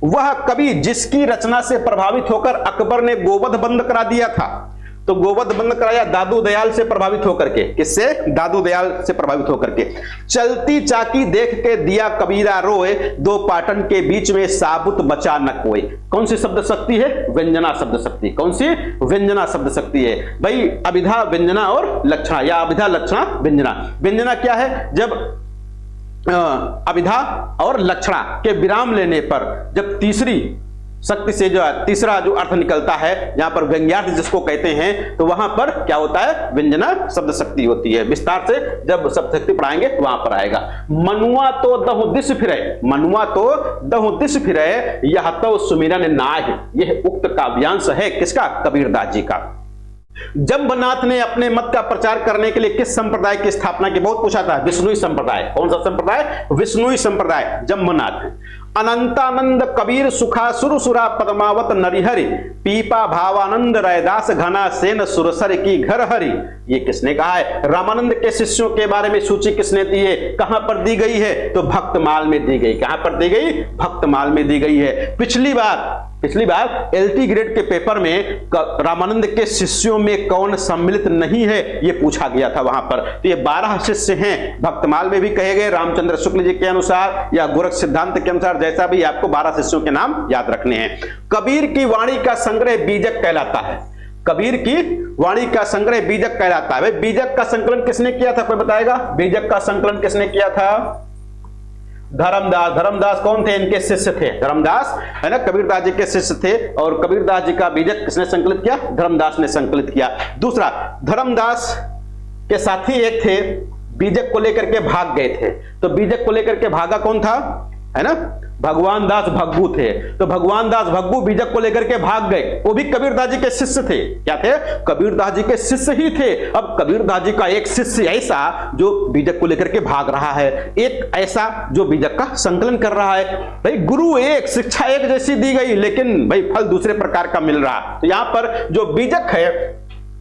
वह कवि जिसकी रचना से प्रभावित होकर अकबर ने गोवध बंद करा दिया था, तो गोवध बंद कराया दादू दयाल से प्रभावित होकर के। किससे? दादू दयाल से प्रभावित होकर के। चलती चाकी देख के दिया कबीरा रोए, 2 पाटन के बीच में साबुत बचा न कोई। कौन सी शब्द शक्ति है? व्यंजना शब्द शक्ति। कौन सी? व्यंजना शब्द शक्ति है भाई। अभिधा, व्यंजना और लक्षणा, या अभिधा, लक्षणा, व्यंजना। व्यंजना क्या है? जब अभिधा और लक्षणा के विराम लेने पर जब तीसरी शक्ति से जो तीसरा जो अर्थ निकलता है, यहां पर व्यंग्यार्थ जिसको कहते हैं, तो वहां पर क्या होता है? व्यंजना शब्द शक्ति होती है। विस्तार से जब शब्द शक्ति पढ़ाएंगे तो वहां पर आएगा। मनुआ तो दहु दिस फिरे, मनुआ तो दहु दिस फिरे, यह तो सुमिरन नाह। यह उक्त काव्यांश है किसका? कबीरदास जी का। जम्बनाथ ने अपने मत का प्रचार करने के लिए किस संप्रदाय की स्थापना की? बहुत पूछा था। विष्णुई संप्रदाय। कौन सा संप्रदाय? विष्णुई संप्रदाय, जम्बनाथ। अनंतानंद कबीर सुखा सुरसुरा पद्मावत नरिहरि, पीपा भावानंद रैदास घना सेन सुरसर की घर हरि। ये किसने कहा है? रामानंद के शिष्यों के बारे में सूची किसने दी है? कहां पर दी गई है? तो भक्तमाल में दी गई। कहां पर दी गई? भक्तमाल में दी गई है। पिछली बार एलटी ग्रेड के पेपर में रामानंद के शिष्यों में कौन सम्मिलित नहीं है, यह पूछा गया था वहां पर। तो ये 12 शिष्य हैं, भक्तमाल में भी कहे गए रामचंद्र शुक्ल जी के अनुसार या गोरख सिद्धांत के अनुसार, जैसा भी आपको 12 शिष्यों के नाम याद रखने हैं। कबीर की वाणी का संग्रह बीजक कहलाता है। कबीर की वाणी का संग्रह बीजक कहलाता है। बीजक का संकलन किसने किया था? कोई बताएगा? बीजक का संकलन किसने किया था? धर्मदास। धर्मदास कौन थे? इनके शिष्य थे। धर्मदास, है ना, कबीरदास जी के शिष्य थे। और कबीरदास जी का बीजक किसने संकलित किया? धर्मदास ने संकलित किया। दूसरा, धर्मदास के साथी एक थे, बीजक को लेकर के भाग गए थे। तो बीजक को लेकर के भागा कौन था? है ना, भगवान दास भग्गू थे। तो भगवान दास भग्गू बीजक को लेकर के भाग गए। वो भी कबीरदास जी के शिष्य थे। क्या थे? कबीरदास जी के शिष्य ही थे। अब कबीरदास जी का एक शिष्य ऐसा जो बीजक को लेकर के भाग रहा है, एक ऐसा जो बीजक का संकलन कर रहा है। भाई गुरु एक, शिक्षा एक जैसी दी गई, लेकिन भाई फल दूसरे प्रकार का मिल रहा। तो यहां पर जो बीजक है,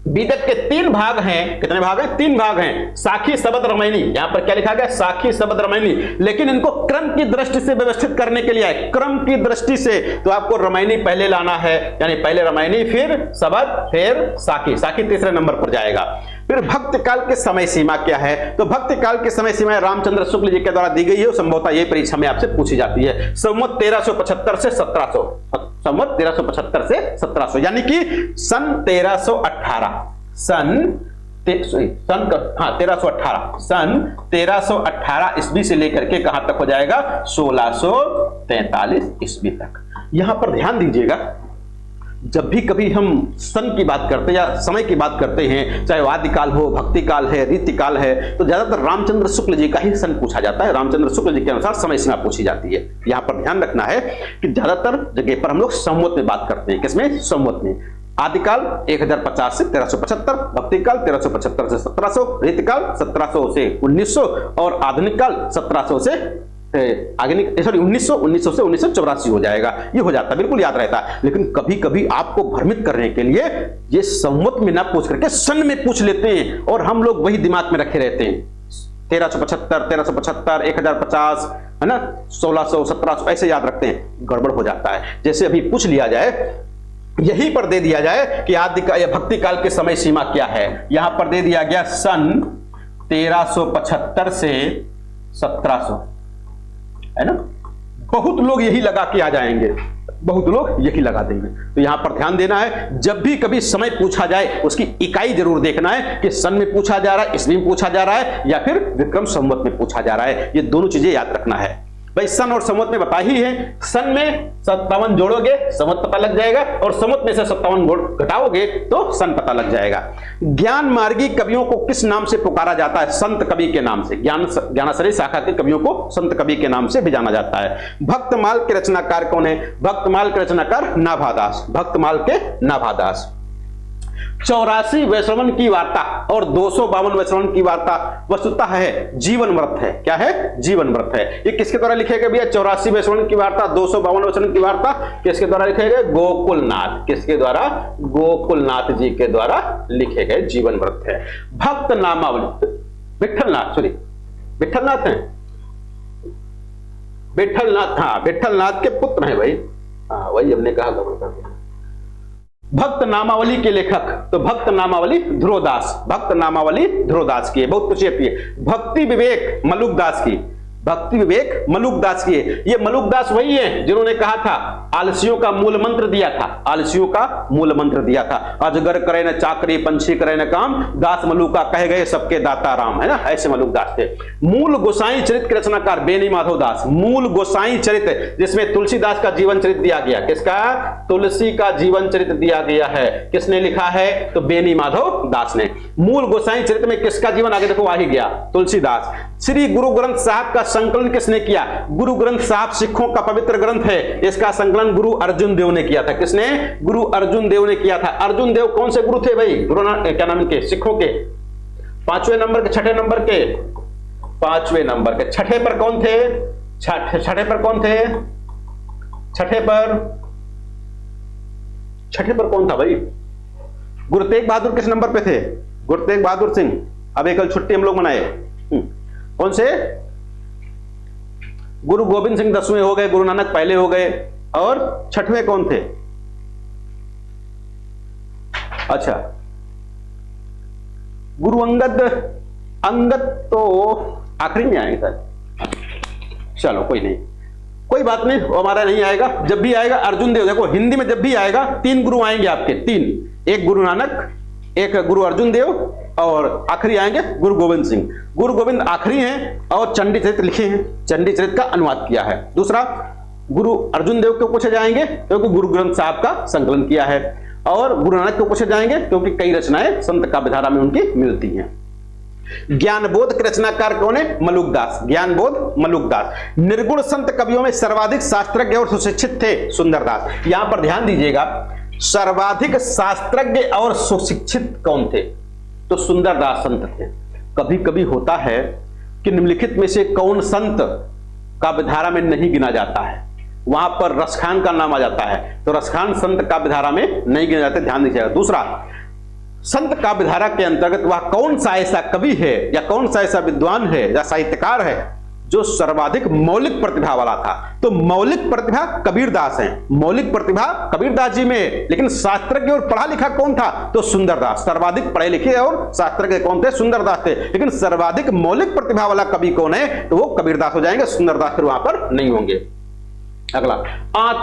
बीजक के 3 भाग हैं। कितने भाग हैं? 3 भाग हैं। साखी, शबद, रामायणी। यहां पर क्या लिखा गया? साखी, शबद, रामायणी। लेकिन इनको क्रम की दृष्टि से व्यवस्थित करने के लिए आए, क्रम की दृष्टि से। तो आपको रामायणी पहले लाना है, यानी पहले रामायणी, फिर शबद, फिर साखी। साखी तीसरे नंबर पर जाएगा। फिर भक्ति काल के समय सीमा क्या है? तो भक्ति काल की समय सीमा रामचंद्र शुक्ल जी के द्वारा दी गई है। संभवतः यह परीक्षा में आपसे पूछी जाती है। संवत 1375 से 1700, संवत 1375 से 1700, यानी कि सन 1318, सन 1318 ईस्वी से लेकर के कहां तक हो जाएगा? 1643 ईस्वी तक। यहां पर ध्यान दीजिएगा, जब भी कभी हम सन की बात करते हैं या समय की बात करते हैं, चाहे आदिकाल हो, भक्ति काल है, रीति काल है, तो ज्यादातर रामचंद्र शुक्ल जी का ही सन पूछा जाता है। रामचंद्र शुक्ल जी के अनुसार समय सीमा पूछी जाती है। यहां पर ध्यान रखना है कि ज्यादातर जगह पर हम लोग संवत में बात करते हैं। किसमें? संवत में। आदिकाल 1050 से 1375, भक्ति काल 1375 से 1700, रीतिकाल 1700 से 1900 और आधुनिक काल 1700 से सॉरी 1900 से 1984 हो जाएगा। ये हो जाता है, बिल्कुल याद रहता है। लेकिन कभी कभी आपको भ्रमित करने के लिए ये संवत में ना पूछ करके सन में पूछ लेते हैं और हम लोग वही दिमाग में रखे रहते हैं। 1375, 1050, है ना, 1600, 1700 ऐसे याद रखते हैं, गड़बड़ हो जाता है। जैसे अभी पूछ लिया जाए, यहीं पर दे दिया जाए कि आदि का या भक्ति काल की समय सीमा क्या है, यहां पर दे दिया गया सन 1375 से 1700, है ना। बहुत लोग यही लगा के आ जाएंगे, बहुत लोग यही लगा देंगे। तो यहां पर ध्यान देना है, जब भी कभी समय पूछा जाए उसकी इकाई जरूर देखना है कि सन में पूछा जा रहा है, ईस्वी में पूछा जा रहा है या फिर विक्रम संवत में पूछा जा रहा है। ये दोनों चीजें याद रखना है भाई। सन और संवत में बता ही है, सन में 57 जोड़ोगे संवत पता लग जाएगा और संवत में से 57 घटाओगे तो सन पता लग जाएगा। ज्ञान मार्गी कवियों को किस नाम से पुकारा जाता है? संत कवि के नाम से। ज्ञानाश्रय शाखा के कवियों को संत कवि के नाम से भी जाना जाता है। भक्तमाल के रचनाकार कौन है? भक्तमाल के रचनाकार नाभादास, भक्तमाल के नाभादास। 84 वैश्रवण की वार्ता और 252 वैश्रवण की वार्ता वस्तुतः है जीवन व्रत है। क्या है? जीवन व्रत है। ये किसके द्वारा लिखे गए भैया? 84 वैश्रवण की वार्ता, 252 वैश्रवण की वार्ता किसके द्वारा लिखे गए? गोकुलनाथ। किसके द्वारा? गोकुलनाथ जी के द्वारा लिखे गए जीवन व्रत है। भक्त नामावली, विठलनाथ, सॉरी विठलनाथ है, विठलनाथ, हाँ विठलनाथ के पुत्र हैं भाई, हाँ वही हमने कहा। भक्त नामावली के लेखक, तो भक्त नामावली ध्रुवदास, भक्त नामावली ध्रुवदास की है। बहुत कुछ है। भक्ति विवेक मलुकदास की, भक्ति विवेक मलुकदास की है। ये मलुकदास वही है जिन्होंने कहा था, आलसियों का मूल मंत्र दिया था, आलसियों का मूल मंत्र दिया था, अजगर करे न चाकरी पंछी करे न काम, दास मलुका कह गए सबके दाता राम, है ना, ऐसे मलुकदास थे। मूल गोसाई चरित्र के रचनाकार बेनी माधव दास, मूल गोसाई चरित्र जिसमें तुलसीदास का जीवन चरित्र दिया गया। किसका? तुलसी का जीवन चरित्र दिया गया है। किसने लिखा है? तो बेनी माधव दास ने। मूल गोसाई चरित्र में किसका जीवन? आगे देखो आ ही गया, तुलसीदास। श्री गुरु ग्रंथ साहब का संकलन किसने किया? गुरु ग्रंथ साहब सिखों का पवित्र ग्रंथ है, इसका संकलन गुरु अर्जुन देव ने किया था। किसने? गुरु अर्जुन देव ने किया था। अर्जुन देव कौन से गुरु थे भाई? गुरु क्या नाम के? सिखों के 5वें नंबर के, 6ठे नंबर के, 5वें नंबर के। छठे पर कौन थे? छठे पर कौन थे? छठे पर कौन था भाई? गुरु तेग बहादुर किस नंबर पे थे? गुरु तेग बहादुर सिंह। अब एक कल छुट्टी हम लोग मनाए, कौन से? गुरु गोविंद सिंह 10वें हो गए, गुरु नानक पहले हो गए, और 6ठवें कौन थे? अच्छा गुरु अंगद, अंगद तो आखिरी में आएंगे सर। चलो कोई नहीं, कोई बात नहीं, हमारा नहीं आएगा, जब भी आएगा अर्जुन देव। देखो हिंदी में जब भी आएगा 3 गुरु आएंगे आपके, 3, एक गुरु नानक, एक गुरु अर्जुन देव और आखिरी आएंगे गुरु गोविंद सिंह। गुरु गोविंद आखिरी हैं और चंडी चरित्र लिखे हैं, चंडी चरित्र का अनुवाद किया है। दूसरा गुरु अर्जुन देव को पूछे जाएंगे क्योंकि गुरु ग्रंथ साहब का संकलन किया है, और गुरु नानक को पूछे जाएंगे क्योंकि कई रचनाएं संत काव्यधारा में उनकी मिलती हैं। ज्ञानबोध के रचनाकार कौन है? मलुकदास, ज्ञानबोध मलुकदास। निर्गुण संत कवियों में सर्वाधिक शास्त्रज्ञ और सुशिक्षित थे सुंदरदास। यहां पर ध्यान दीजिएगा, सर्वाधिक शास्त्रज्ञ और सुशिक्षित कौन थे? तो सुंदरदास संत थे। कभी कभी होता है कि निम्नलिखित में से कौन संत काव्यधारा में नहीं गिना जाता है, वहां पर रसखान का नाम आ जाता है, तो रसखान संत काव्यधारा में नहीं गिना जाते, ध्यान दीजिएगा। दूसरा, संत काव्यधारा के अंतर्गत वह कौन सा ऐसा कवि है या कौन सा ऐसा विद्वान है या साहित्यकार है जो सर्वाधिक मौलिक प्रतिभा वाला था? तो मौलिक प्रतिभा कबीरदास हैं, मौलिक प्रतिभा कबीरदास जी में, लेकिन शास्त्रज्ञ और पढ़ा लिखा कौन था? तो सुंदरदास। सर्वाधिक पढ़े लिखे और शास्त्रज्ञ कौन थे? सुंदरदास थे। लेकिन सर्वाधिक मौलिक प्रतिभा वाला कवि कौन है? तो वो कबीरदास हो जाएंगे, सुंदरदास फिर वहां पर नहीं होंगे। अगला,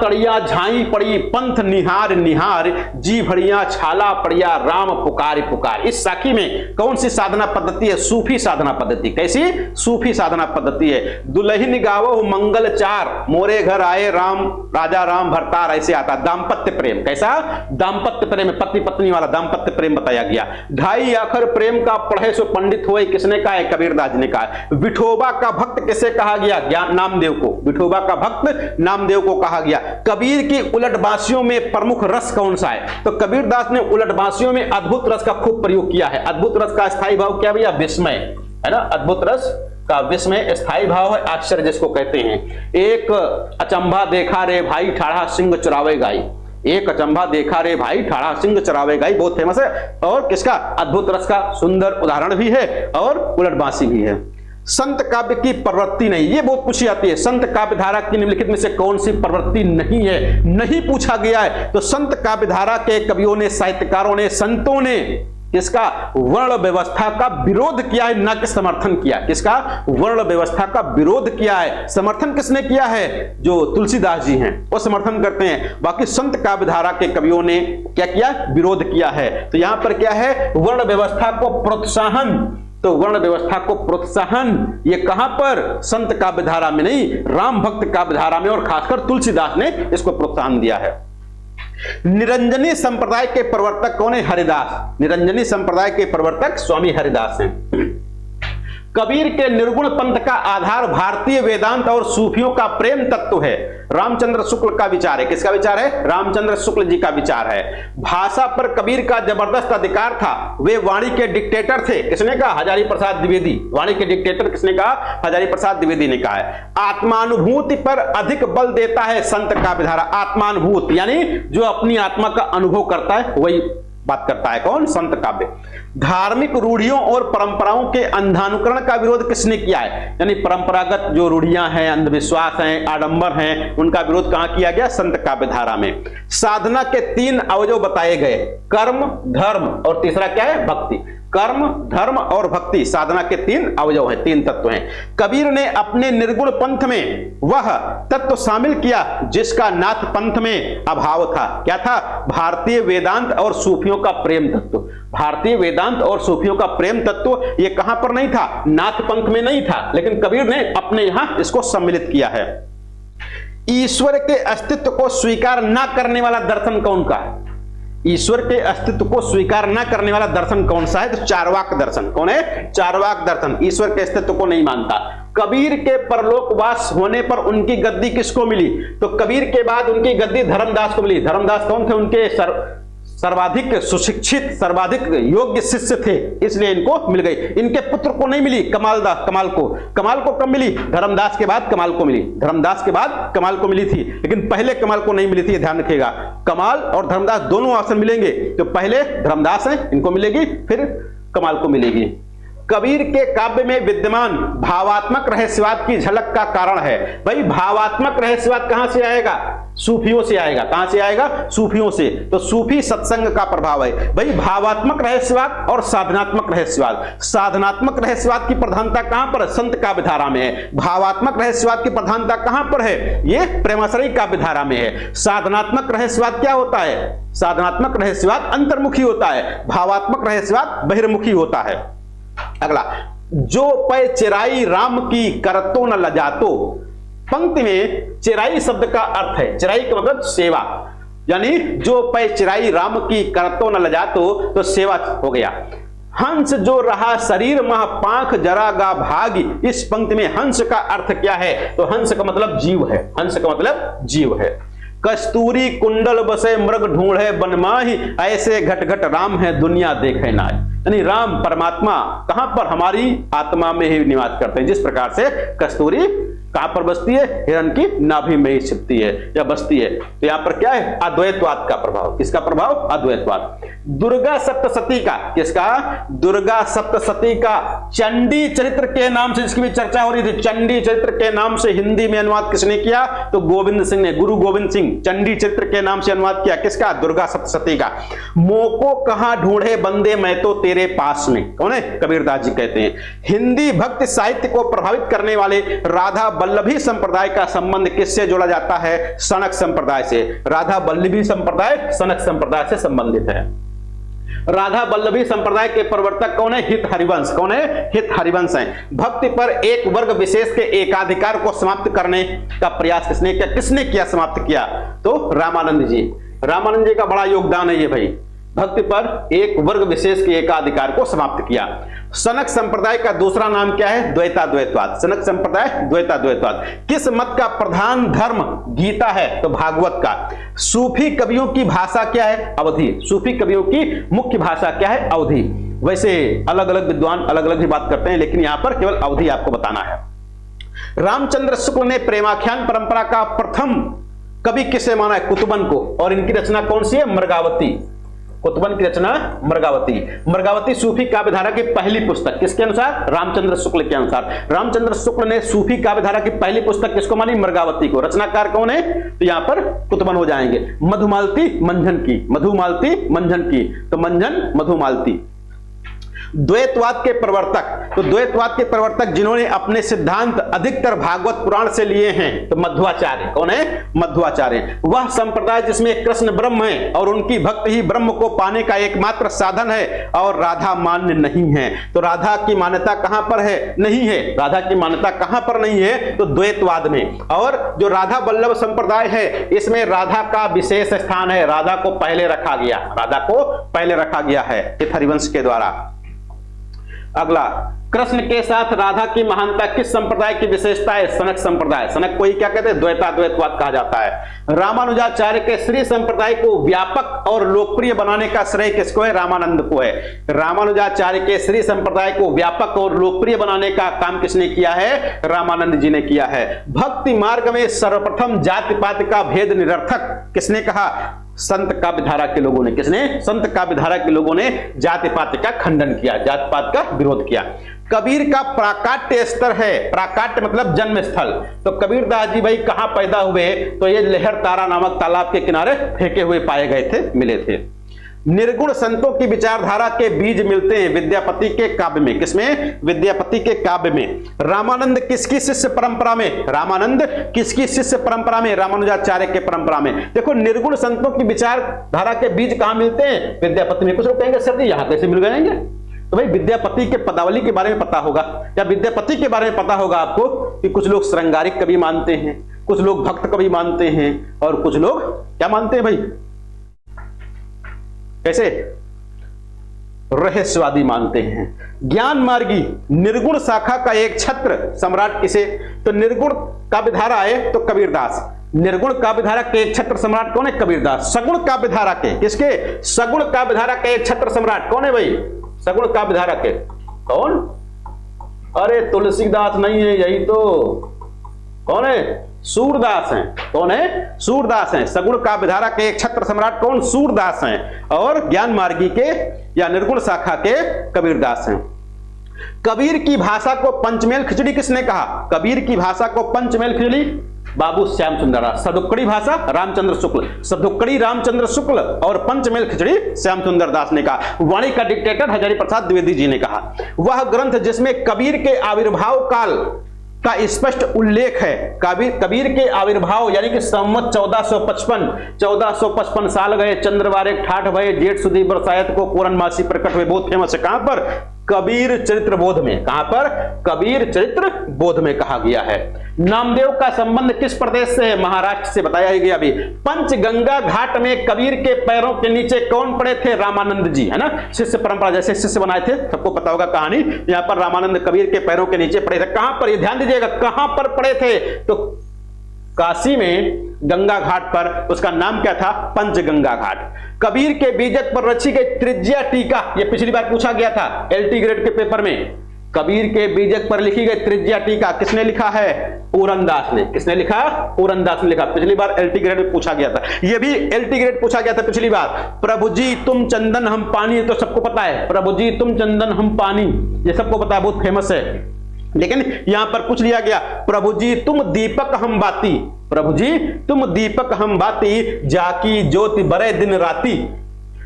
तड़िया झाई पड़ी पंथ निहार निहार, जी भड़िया छाला पड़िया राम पुकार पुकार। इस साखी में कौन सी साधना पद्धति है? सूफी साधना पद्धति। कैसी? सूफी साधना पद्धति है। दुल्हन गावो मंगल चार, मोरे घर आए राम राजा राम भरतार, ऐसे आता। दाम्पत्य प्रेम, कैसा? दाम्पत्य प्रेम, पति पत्नी वाला दाम्पत्य प्रेम बताया गया। ढाई आखर प्रेम का पढ़े सो पंडित होए, किसने कहा है? कबीरदास जी ने कहा। विठोबा का भक्त किसे कहा गया? ज्ञान नामदेव को। विठोबा का भक्त नामदेव को कहा गया। कबीर की उलटबासियों में प्रमुख रस कौन सा है? तो कबीरदास ने उलटबासियों में अद्भुत रस का खूब प्रयोग किया है। अद्भुत रस का स्थायी भाव क्या भैया? विस्मय, है ना। अद्भुत रस का विस्मय स्थायी भाव है, आश्चर्य जिसको कहते हैं। एक अचंभा देखा रे भाई, ठाढ़ा सिंह चुरावे गाई। एक अचंभा देखा रे भाई, ठाढ़ा सिंह चुरावे गाई, बहुत फेमस है। और किसका? अद्भुत रस का सुंदर उदाहरण भी है और उलटबांसी भी है। संत काव्य की प्रवृत्ति नहीं, ये बहुत पूछी जाती है। संत काव्य धारा की निम्नलिखित में से कौन सी प्रवृत्ति नहीं है? नहीं पूछा गया है। तो संत काव्य धारा के कवियों ने, साहित्यकारों ने, संतों ने किसका? वर्ण व्यवस्था का विरोध किया है, न कि समर्थन किया। किसका? वर्ण व्यवस्था का विरोध किया है। समर्थन किसने किया है? जो तुलसीदास जी हैं वो समर्थन करते हैं। बाकी संत काव्य धारा के कवियों ने क्या किया? विरोध किया है। तो यहां पर क्या है? वर्ण व्यवस्था को प्रोत्साहन। तो वर्ण व्यवस्था को प्रोत्साहन ये कहां पर? संत काव्य धारा में नहीं, राम भक्त काव्य धारा में, और खासकर तुलसीदास ने इसको प्रोत्साहन दिया है। निरंजनी संप्रदाय के प्रवर्तक कौन है? हरिदास। निरंजनी संप्रदाय के प्रवर्तक स्वामी हरिदास हैं। कबीर के निर्गुण पंथ का आधार भारतीय वेदांत और सूफियों का प्रेम तत्व है। रामचंद्र शुक्ल का विचार है। किसका विचार है? रामचंद्र शुक्ल जी का विचार है। भाषा पर कबीर का जबरदस्त अधिकार था। वे वाणी के डिक्टेटर थे। किसने कहा? हजारी प्रसाद द्विवेदी। वाणी के डिक्टेटर किसने कहा? हजारी प्रसाद द्विवेदी ने कहा है। आत्मानुभूति पर अधिक बल देता है संत काव्य धारा। आत्मानुभूति यानी जो अपनी आत्मा का अनुभव करता है वही बात करता है। कौन? संत काव्य। धार्मिक रूढ़ियों और परंपराओं के अंधानुकरण का विरोध किसने किया है? यानी परंपरागत जो रूढ़ियां हैं, अंधविश्वास हैं, आडंबर हैं, उनका विरोध कहां किया गया? संत काव्य धारा में। साधना के 3 अवयव बताए गए, कर्म, धर्म और तीसरा क्या है? भक्ति। कर्म, धर्म और भक्ति साधना के 3 अवयव हैं, 3 तत्व हैं। कबीर ने अपने निर्गुण पंथ में वह तत्व शामिल किया जिसका नाथ पंथ में अभाव था। क्या था? भारतीय वेदांत और सूफियों का प्रेम तत्व। भारतीय वेदांत और सूफियों का प्रेम तत्व ये कहां पर नहीं था? नाथ पंथ में नहीं था, लेकिन कबीर ने अपने यहां इसको सम्मिलित किया है। ईश्वर के अस्तित्व को स्वीकार न करने वाला दर्शन कौन का है? ईश्वर के अस्तित्व को स्वीकार न करने वाला दर्शन कौन सा है? तो चार्वाक दर्शन। कौन है? चार्वाक दर्शन। ईश्वर के अस्तित्व को नहीं मानता। कबीर के परलोकवास होने पर उनकी गद्दी किसको मिली? तो कबीर के बाद उनकी गद्दी धर्मदास को मिली। धर्मदास कौन थे? उनके सर्वाधिक सुशिक्षित, सर्वाधिक योग्य शिष्य थे, इसलिए इनको मिल गई। इनके पुत्र को नहीं मिली। कमाल को कब मिली? धर्मदास के बाद कमाल को मिली। धर्मदास के बाद कमाल को मिली थी, लेकिन पहले कमाल को नहीं मिली थी। ध्यान रखिएगा, कमाल और धर्मदास दोनों ऑप्शन मिलेंगे। तो पहले धर्मदास है, इनको मिलेगी, फिर कमाल को मिलेगी। कबीर के काव्य में विद्यमान भावात्मक रहस्यवाद की झलक का कारण है। भाई भावात्मक रहस्यवाद कहां से आएगा? सूफियों से आएगा। कहां से आएगा? सूफियों से। तो सूफी सत्संग का प्रभाव है। भाई भावात्मक रहस्यवाद और साधनात्मक रहस्यवाद। साधनात्मक रहस्यवाद की प्रधानता कहां पर? संत काव्य धारा में है। भावात्मक रहस्यवाद की प्रधानता कहां पर है? ये प्रेमाश्रयी काव्य धारा में है। साधनात्मक रहस्यवाद क्या होता है? साधनात्मक रहस्यवाद अंतर्मुखी होता है, भावात्मक रहस्यवाद बहिर्मुखी होता है। अगला, जो पै चिराई राम की करतो न लजातो। पंक्ति में चिराई शब्द का अर्थ है, चिराई का मतलब सेवा, यानी जो पै चिराई राम की करतो न लजातो, तो सेवा हो गया। हंस जो रहा शरीर मह पांख जरा गा भागी। इस पंक्ति में हंस का अर्थ क्या है? तो हंस का मतलब जीव है। हंस का मतलब जीव है। कस्तूरी कुंडल बसे मृग ढूंढे बनमाही, ऐसे घट घट राम है दुनिया देखे नाई। यानी राम परमात्मा कहां पर? हमारी आत्मा में ही निवास करते हैं। जिस प्रकार से कस्तूरी कहां पर बसती है? हिरण की नाभि में ही छिपती है या बसती है। तो यहां पर क्या है? अद्वैतवाद का प्रभाव। किसका प्रभाव? अद्वैतवाद। दुर्गा सप्तशती का, किसका? दुर्गा सप्तशती का चंडी चरित्र के नाम से जिसकी भी चर्चा हो रही थी, चंडी चरित्र के नाम से हिंदी में अनुवाद किसने किया? तो गोविंद सिंह ने, गुरु गोविंद सिंह चंडी चरित्र के नाम से अनुवाद किया। किसका? दुर्गा सप्तशती का। मोको कहां ढूंढे बंदे मैं तो तेरे पास में। कौन है? कबीरदास जी कहते हैं। हिंदी भक्ति साहित्य को प्रभावित करने वाले राधा वल्लभी संप्रदाय का संबंध किससे जोड़ा जाता है? सनक संप्रदाय से। राधा वल्लभी संप्रदाय सनक संप्रदाय से संबंधित है। राधा वल्लभी संप्रदाय के प्रवर्तक कौन है? हित हरिवंश। कौन है? हित हरिवंश है। भक्ति पर एक वर्ग विशेष के एकाधिकार को समाप्त करने का प्रयास किसने किया? किसने किया? समाप्त किया तो रामानंद जी। रामानंद जी का बड़ा योगदान है ये भाई। भक्ति पर एक वर्ग विशेष के एकाधिकार को समाप्त किया। सनक संप्रदाय का दूसरा नाम क्या है? द्वैताद्वैतवाद। सनक संप्रदाय द्वैताद्वैतवाद। किस मत का प्रधान धर्म गीता है? तो भागवत का। सूफी कवियों की भाषा क्या है? अवधी। सूफी कवियों की मुख्य भाषा क्या है? अवधी। वैसे अलग अलग विद्वान अलग अलग भी बात करते हैं, लेकिन यहां पर केवल अवधी आपको बताना है। रामचंद्र शुक्ल ने प्रेमाख्यान परंपरा का प्रथम कवि किसे माना है? कुतुबन को। और इनकी रचना कौन सी है? मृगावती। कुतुबन की रचना मृगावती। मृगावती सूफी काव्यधारा की पहली पुस्तक किसके अनुसार? रामचंद्र शुक्ल के अनुसार। रामचंद्र शुक्ल ने सूफी काव्यधारा की पहली पुस्तक किसको मानी? मृगावती को। रचनाकार कौन है? तो यहां पर कुतुबन हो जाएंगे। मधुमालती मंझन की। मधुमालती मंझन की, तो मंझन मधुमालती। द्वैतवाद के प्रवर्तक, तो द्वैतवाद के प्रवर्तक जिन्होंने अपने सिद्धांत अधिकतर भागवत पुराण से लिए हैं, तो मध्वाचार्य। कौन है? मध्वाचार्य। वह संप्रदाय जिसमें कृष्ण ब्रह्म है और उनकी भक्ति ही ब्रह्म को पाने का एकमात्र साधन है और राधा मान्य नहीं है। तो राधा की मान्यता कहां पर है? नहीं है। राधा की मान्यता कहां पर नहीं है? तो द्वैतवाद में। और जो राधा वल्लभ संप्रदाय है, इसमें राधा का विशेष स्थान है। राधा को पहले रखा गया, राधा को पहले रखा गया है हरिवंश के द्वारा। अगला, कृष्ण के साथ राधा की महानता किस संप्रदाय की विशेषता है? सनक संप्रदाय। सनक को ही क्या कहते हैं? द्वैताद्वैतवाद कहा जाता है। रामानुजाचार्य के श्री संप्रदाय को व्यापक और लोकप्रिय बनाने का श्रेय किसको है? रामानंद को है। रामानुजाचार्य के श्री संप्रदाय को व्यापक और लोकप्रिय बनाने का काम किसने किया है? रामानंद जी ने किया है। भक्ति मार्ग में सर्वप्रथम जाति पाति का भेद निरर्थक किसने कहा? संत काव्यधारा के लोगों ने। किसने? संत काव्यधारा के लोगों ने जाति पाति का खंडन किया, जाति पात का विरोध किया। कबीर का प्राकाट्य स्तर है। प्राकाट्य मतलब जन्म स्थल। तो कबीरदास जी भाई कहां पैदा हुए? तो ये लहर तारा नामक तालाब के किनारे फेंके हुए पाए गए थे, मिले थे। निर्गुण संतों की विचारधारा के बीज मिलते हैं विद्यापति के काव्य में। किसमें? विद्यापति के काव्य में। रामानंद किसकी शिष्य परंपरा में? रामानंद किसकी शिष्य परंपरा में? रामानुजाचार्य के परंपरा में। देखो, निर्गुण संतों की विचारधारा के बीज कहां मिलते हैं? विद्यापति में। कुछ लोग कहेंगे सर जी यहां कैसे मिल जाएंगे? तो भाई विद्यापति के पदावली के बारे में पता होगा, या विद्यापति के बारे में पता होगा आपको कि कुछ लोग श्रृंगारिक कवि मानते हैं, कुछ लोग भक्त कवि मानते हैं, और कुछ लोग क्या मानते हैं भाई? कैसे? रहस्यवादी मानते हैं। ज्ञान मार्गी निर्गुण शाखा का एक छत्र सम्राट किसे? तो निर्गुण काव्यधारा है तो कबीरदास। निर्गुण काव्यधारा के एक छत्र सम्राट कौन है? कबीरदास। सगुण काव्यधारा के, किसके? सगुण काव्यधारा के एक छत्र सम्राट कौन है भाई? सगुण काव्यधारा के कौन? अरे तुलसीदास नहीं है, यही तो। कौन है? सूरदास हैं। कौन है? सूरदास हैं। सगुण काव्यधारा के एक छत्र सम्राट कौन? सूरदास हैं। और ज्ञान मार्गी के या निर्गुण शाखा के कबीरदास हैं। कबीर की भाषा को पंचमेल खिचड़ी किसने कहा? कबीर की भाषा को पंचमेल खिचड़ी बाबू श्याम सुंदर दास। सदुक्कड़ी भाषा रामचंद्र शुक्ल, सदुक्कड़ी रामचंद्र शुक्ल, और पंचमेल खिचड़ी श्याम सुंदर दास ने कहा। वाणी का डिक्टेटर हजारी प्रसाद द्विवेदी जी ने कहा। वह ग्रंथ जिसमें कबीर के आविर्भाव काल का स्पष्ट उल्लेख है। कबीर के आविर्भाव यानी कि संवत 1455 साल गए, चंद्रवारे ठाठ भये, जेठ सुदी बरसायत को पूर्णमासी प्रकट हुए। बहुत फेमस है। कहां पर? कबीर चरित्र बोध में। कहां पर? कबीर चरित्र बोध में कहा गया है। नामदेव का संबंध किस प्रदेश से है? महाराष्ट्र से। बताया ही गया अभी। पंचगंगा घाट में कबीर के पैरों के नीचे कौन पड़े थे? रामानंद जी, है ना। शिष्य परंपरा जैसे शिष्य बनाए थे, सबको पता होगा कहानी। यहां पर रामानंद कबीर के पैरों के नीचे पड़े थे। कहां पर? ये ध्यान दीजिएगा, कहां पर पड़े थे? तो काशी में गंगा घाट पर। उसका नाम क्या था? पंचगंगा घाट। कबीर के बीजक पर रची गई त्रिज्या टीका, यह पिछली बार पूछा गया था एलटी ग्रेड के पेपर में। कबीर के बीजक पर लिखी गई त्रिज्या टीका किसने लिखा है? पूरनदास ने। किसने लिखा? पूरनदास ने लिखा। पिछली बार एलटी ग्रेड में पूछा गया था, यह भी एलटी ग्रेड पूछा गया था पिछली बार। प्रभु जी तुम चंदन हम पानी, तो सबको पता है। प्रभु जी तुम चंदन हम पानी, ये सबको पता है, बहुत फेमस है। लेकिन यहां पर पूछ लिया गया, प्रभु जी तुम दीपक हम बाती, प्रभु जी तुम दीपक हम बाती, जाकी ज्योति बरे दिन राती।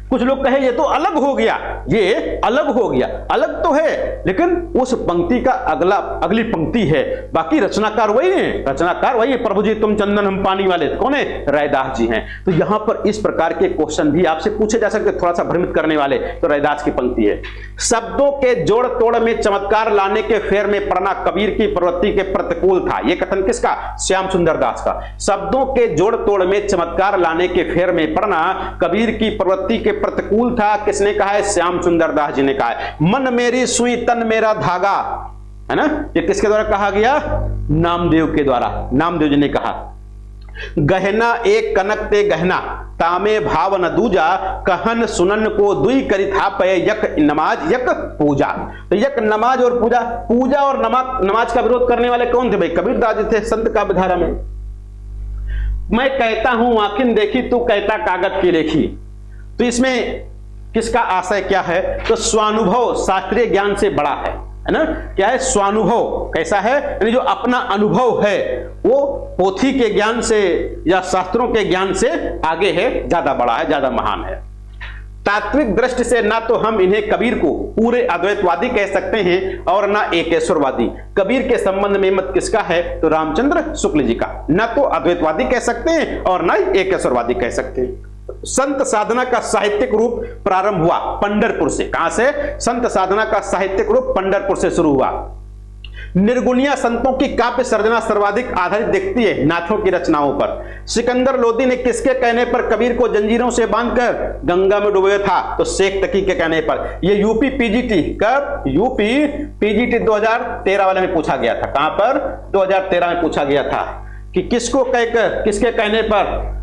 कुछ लोग कहे ये तो अलग हो गया, ये अलग हो गया। अलग तो है, लेकिन उस पंक्ति का अगली पंक्ति है, बाकी रचनाकार वही है। रचनाकार वही है। प्रभु जी तुम चंदन हम पानी वाले कौन है? रैदास जी हैं। तो यहां पर इस प्रकार के क्वेश्चन भी आपसे पूछे जा सकते, थोड़ा सा भ्रमित करने वाले। तो रैदास की पंक्ति है, शब्दों के जोड़ तोड़ में चमत्कार लाने के फेर में पड़ना कबीर की प्रवृत्ति के प्रतिकूल था। यह कथन किसका? श्याम सुंदर दास का। शब्दों के जोड़ तोड़ में चमत्कार लाने के फेर में पड़ना कबीर की प्रवृत्ति के प्रतिकूल था, किसने कहा है? श्याम सुंदर दास जी ने कहा है। मन मेरी सुई तन मेरा धागा, है ना, ये किसके द्वारा कहा गया? नामदेव के द्वारा। नामदेव जी ने कहा गहना एक कनक ते गहना तामे भाव न दूजा कहन सुनन को दुई करी था पे यक नमाज यक पूजा। तो यक नमाज और पूजा, पूजा और नमाज का विरोध करने वाले कौन थे भाई? कबीरदास जी थे संत काव्य धारा में। मैं कहता हूं आखिन देखी तू कहता कागज की लेखी। तो इसमें किसका आशय क्या है? तो स्वानुभव शास्त्रीय ज्ञान से बड़ा है ना। क्या है? स्वानुभव कैसा है? यानी जो अपना अनुभव है वो पोथी के ज्ञान से या शास्त्रों के ज्ञान से आगे है, ज्यादा बड़ा है, ज्यादा महान है। तात्विक दृष्टि से ना तो हम इन्हें कबीर को पूरे अद्वैतवादी कह सकते हैं और ना एकेश्वरवादी। कबीर के संबंध में मत किसका है? तो रामचंद्र शुक्ल जी का। ना तो अद्वैतवादी कह सकते हैं और ना एकेश्वरवादी कह सकते हैं। संत साधना का साहित्यिक रूप प्रारंभ हुआ पंढरपुर से। कहां से? संत साधना का साहित्यिक रूप पंढरपुर से शुरू हुआ। निर्गुणिया संतों की काव्य सर्जना सर्वाधिक आधारित दिखती है नाथों की रचनाओं पर। सिकंदर लोदी ने किसके कहने पर कबीर को जंजीरों से बांधकर गंगा में डुबोया था? तो शेख तकी के कहने पर। यह यूपी पीजीटी कब? यूपी पीजीटी 2013 वाले में पूछा गया था। कहां पर? 2013 में पूछा गया था कि किसको कहकर, किसके कहने पर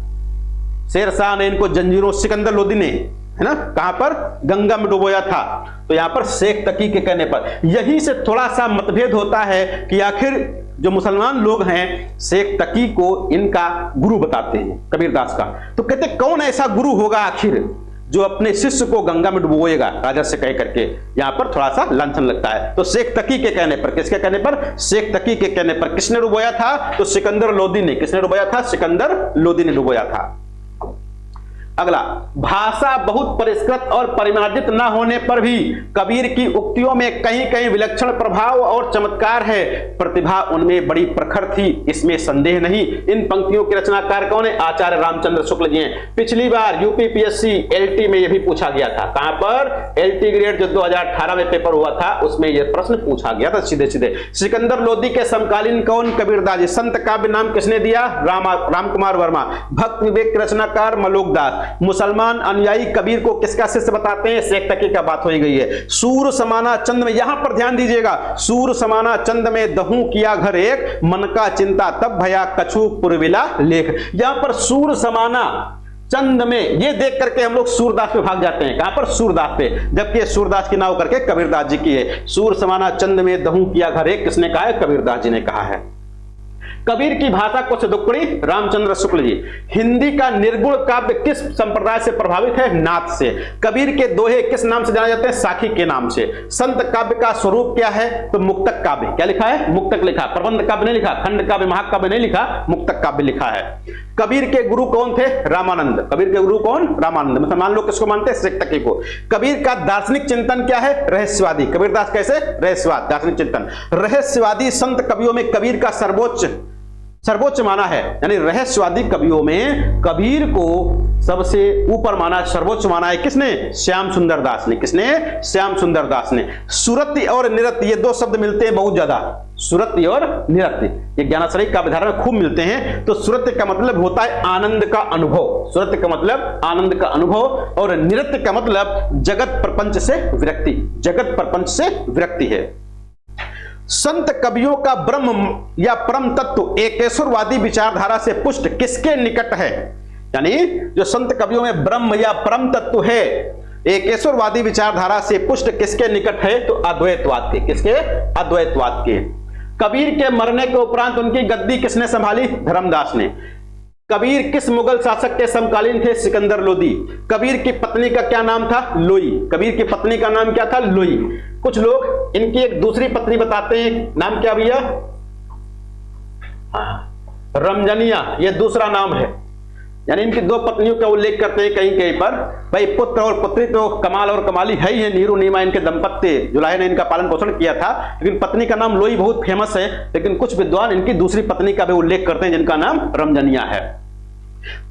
शेरशाह ने इनको जंजीरों, सिकंदर लोदी ने, है ना, कहां पर? गंगा में डुबोया था। तो यहां पर शेख तकी के कहने पर। यहीं से थोड़ा सा मतभेद होता है कि आखिर जो मुसलमान लोग हैं शेख तकी को इनका गुरु बताते हैं कबीरदास का। तो कहते कौन ऐसा गुरु होगा आखिर जो अपने शिष्य को गंगा में डुबोएगा राजा से कह करके। यहां पर थोड़ा सा लांछन लगता है। तो शेख तकी के कहने पर, किसके कहने पर? शेख तकी के कहने पर। किसने डुबोया था? तो सिकंदर लोदी ने। किसने डुबोया था? सिकंदर लोदी ने डुबोया था। अगला, भाषा बहुत परिष्कृत और परिमार्जित न होने पर भी कबीर की उक्तियों में कहीं कहीं विलक्षण प्रभाव और चमत्कार है। प्रतिभा उनमें बड़ी प्रखर थी, इसमें संदेह नहीं। इन पंक्तियों के रचनाकार कौन है? आचार्य रामचंद्र शुक्ल जी हैं। पिछली बार यूपीपीएससी एलटी में यह भी पूछा गया था। कहां पर? एलटी ग्रेड जो 2018 में पेपर हुआ था उसमें यह प्रश्न पूछा गया था सीधे सीधे। सिकंदर लोदी के समकालीन कौन? कबीरदास जी। संत काव्य नाम किसने दिया? राम कुमार वर्मा। भक्त विवेक के रचनाकार मलोकदास। मुसलमान अनुयायी कबीर को किसका शिष्य बताते हैं? शेख तकी का बात हो गई है। सूर समाना चंद में, यहां पर ध्यान दीजिएगा, सूर समाना चंद में दहू किया घर एक, मन का चिंता तब भया कछु पुरविला लेख। यहां पर सूर समाना चंद में, ये देख करके हम लोग सूरदास पे भाग जाते हैं। कहां पर? सूरदास पे, जबकि सूरदास की नाव करके कबीरदास जी की है। सूर समाना चंद में दहू किया घर एक, किसने कहा है? कबीरदास जी ने कहा है। कबीर की भाषा को सदुक्कड़ी रामचंद्र शुक्ल जी। हिंदी का निर्गुण काव्य किस संप्रदाय से प्रभावित है? नाथ से। कबीर के दोहे किस नाम से जाने जाते हैं? साखी के नाम से। संत काव्य का स्वरूप क्या है? तो मुक्तक काव्य। क्या लिखा है? मुक्तक लिखा। प्रबंध काव्य नहीं लिखा, खंड काव्य महाकाव्य नहीं लिखा, मुक्तक काव्य लिखा है। कबीर के गुरु कौन थे? रामानंद। कबीर के गुरु कौन? रामानंद। मुसलमान लोग किसको मानते हैं? शेख तकी को। कबीर का दार्शनिक चिंतन क्या है? रहस्यवादी। कबीरदास कैसे? रहस्यवाद, दार्शनिक चिंतन। रहस्यवादी संत कवियों में कबीर का सर्वोच्च माना है। यानी रहस्यवादी कवियों में कबीर को सबसे ऊपर माना, सर्वोच्च माना है। किसने? श्याम सुंदर दास ने। किसने? श्याम सुंदर दास ने। सुरति और निरति, ये दो शब्द मिलते हैं बहुत ज्यादा। सुरति और निरति ये ज्ञानाश्रयी काव्य धारा में खूब मिलते हैं। तो सुरति का मतलब होता है आनंद का अनुभव। सुरति का मतलब आनंद का अनुभव और निरति का मतलब जगत प्रपंच से विरक्ति। जगत प्रपंच से विरक्ति है। संत कवियों का ब्रह्म या परम तत्व एकेश्वरवादी विचारधारा से पुष्ट किसके निकट है? यानी जो संत कवियों में ब्रह्म या परम तत्व है एकेश्वरवादी विचारधारा से पुष्ट किसके निकट है? तो अद्वैतवाद के। किसके? अद्वैतवाद के। कबीर के मरने के उपरांत उनकी गद्दी किसने संभाली? धर्मदास ने। कबीर किस मुगल शासक के समकालीन थे? सिकंदर लोदी। कबीर की पत्नी का क्या नाम था? लोई। कबीर की पत्नी का नाम क्या था? लोई। कुछ लोग इनकी एक दूसरी पत्नी बताते हैं, नाम क्या भैया? रमजनिया, ये दूसरा नाम है। यानी इनकी दो पत्नियों का उल्लेख करते हैं कहीं कहीं पर। भाई पुत्र और पुत्री तो कमाल और कमाली है ही है। नीरू नीमा इनके दंपत्ति, जुलाहे ने इनका पालन पोषण किया था, लेकिन पत्नी का नाम लोई बहुत फेमस है। लेकिन कुछ विद्वान इनकी दूसरी पत्नी का भी उल्लेख करते हैं जिनका नाम रमजनिया है।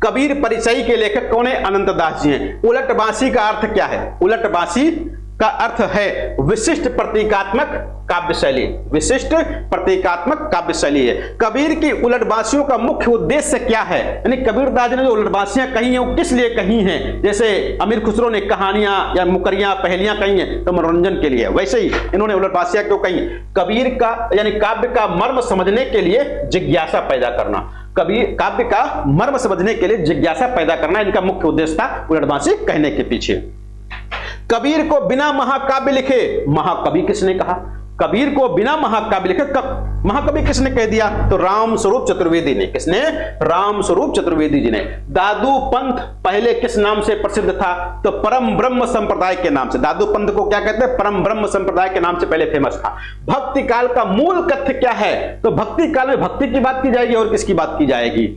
कबीर परिचय के लेखक कौन है? अनंत दास जी हैं। उलट बांसी का अर्थ क्या है? उलट बांसी का अर्थ है विशिष्ट प्रतीकात्मक काव्य शैली। विशिष्ट प्रतीकात्मक काव्य शैली है। कबीर की उलटबासियों का मुख्य उद्देश्य क्या है, यानी कबीरदास जी ने जो उलटबासियां कही हैं वो किस लिए कही हैं। जैसे अमीर खुसरो ने कहानियां या मुकरियां पहेलियां कही हैं तो मनोरंजन के लिए, वैसे ही इन्होंने उलटबासियां क्यों कही? कबीर का यानी काव्य का मर्म समझने के लिए जिज्ञासा पैदा करना। कबीर काव्य का मर्म समझने के लिए जिज्ञासा पैदा करना इनका मुख्य उद्देश्य था उलटबासी कहने के पीछे। कबीर को बिना महाकाव्य लिखे महाकवि किसने कहा? कबीर को बिना महाकाव्य लिखे महाकवि किसने कह दिया? तो राम स्वरूप चतुर्वेदी ने। किसने? राम स्वरूप चतुर्वेदी जी ने। दादू पंथ पहले किस नाम से प्रसिद्ध था? तो परम ब्रह्म संप्रदाय के नाम से। दादू पंथ को क्या कहते हैं? परम ब्रह्म संप्रदाय के नाम से पहले फेमस था। भक्ति काल का मूल कथ्य क्या है? तो भक्ति काल में भक्ति की बात की जाएगी और किसकी बात की जाएगी?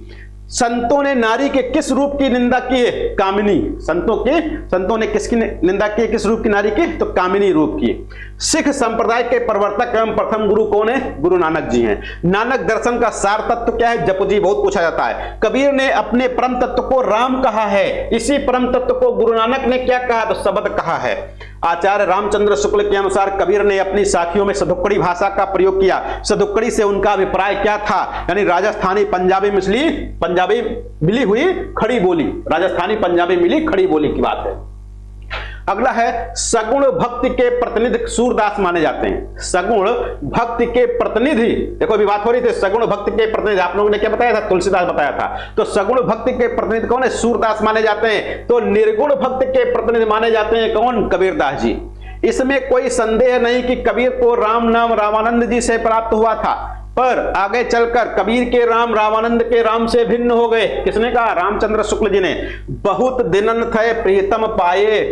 संतों ने नारी के किस रूप की निंदा की है? कामिनी। संतों ने किसकी निंदा की है? किस रूप की नारी की? तो कामिनी रूप की। सिख संप्रदाय के प्रवर्तक एवं प्रथम गुरु कौन है? गुरु नानक जी हैं। नानक दर्शन का सार तत्व क्या है? जपजी बहुत पूछा जाता है। कबीर ने अपने परम तत्व को राम कहा है, इसी परम तत्व को गुरु नानक ने क्या कहा? तो शब्द कहा है। आचार्य रामचंद्र शुक्ल के अनुसार कबीर ने अपनी साखियों में सदुक्कड़ी भाषा का प्रयोग किया। सदुक्कड़ी से उनका अभिप्राय क्या था? यानी राजस्थानी पंजाबी मिली हुई खड़ी बोली। राजस्थानी पंजाबी मिली खड़ी बोली की बात है। अगला है सगुण भक्ति के प्रतिनिधि सूरदास माने जाते हैं। सगुण भक्ति के प्रतिनिधि, देखो अभी बात हो रही थी सगुण भक्ति के प्रतिनिधि, आप लोगों ने क्या बताया था? तुलसीदास बताया था। तो सगुण भक्ति के प्रतिनिधि कौन है? सूरदास माने जाते हैं। तो निर्गुण भक्ति के प्रतिनिधि माने जाते हैं कौन? कबीरदास जी। इसमें कोई संदेह नहीं कि कबीर को राम नाम रामानंद जी से प्राप्त हुआ था, पर आगे चलकर कबीर के राम रामानंद के राम से भिन्न हो गए। किसने कहा? रामचंद्र शुक्ल जी ने। बहुत दिनन थे प्रीतम पाए,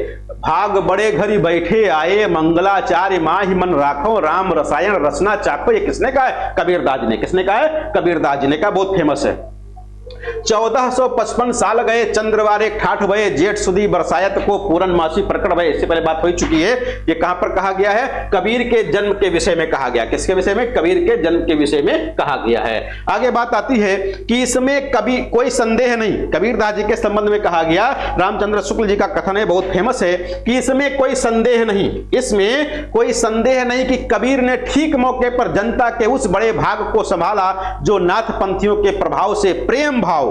भाग बड़े घरी बैठे आए, मंगलाचार्य माहि मन राखो, राम रसायन रसना चाखो। ये किसने कहा है? कबीरदास जी ने। किसने कहा है? कबीरदास जी ने कहा। बहुत फेमस है। 1455 साल गए चंद्रवारे ठाठ भये, जेठ सुदी बरसायत को पूरन मासी प्रकट भये। इससे पहले बात हो चुकी है। ये कहां पर कहा गया है? कबीर के जन्म के विषय में कहा गया। किसके विषय में? कबीर के जन्म के विषय में कहा गया है। आगे बात आती है कि इसमें कभी कोई संदेह नहीं, कबीरदास जी के संबंध में कहा गया। रामचंद्र शुक्ल जी का कथन है, बहुत फेमस है, कि इसमें कोई संदेह नहीं, इसमें कोई संदेह नहीं कि कबीर ने ठीक मौके पर जनता के उस बड़े भाग को संभाला जो नाथ पंथियों के प्रभाव से प्रेम भाव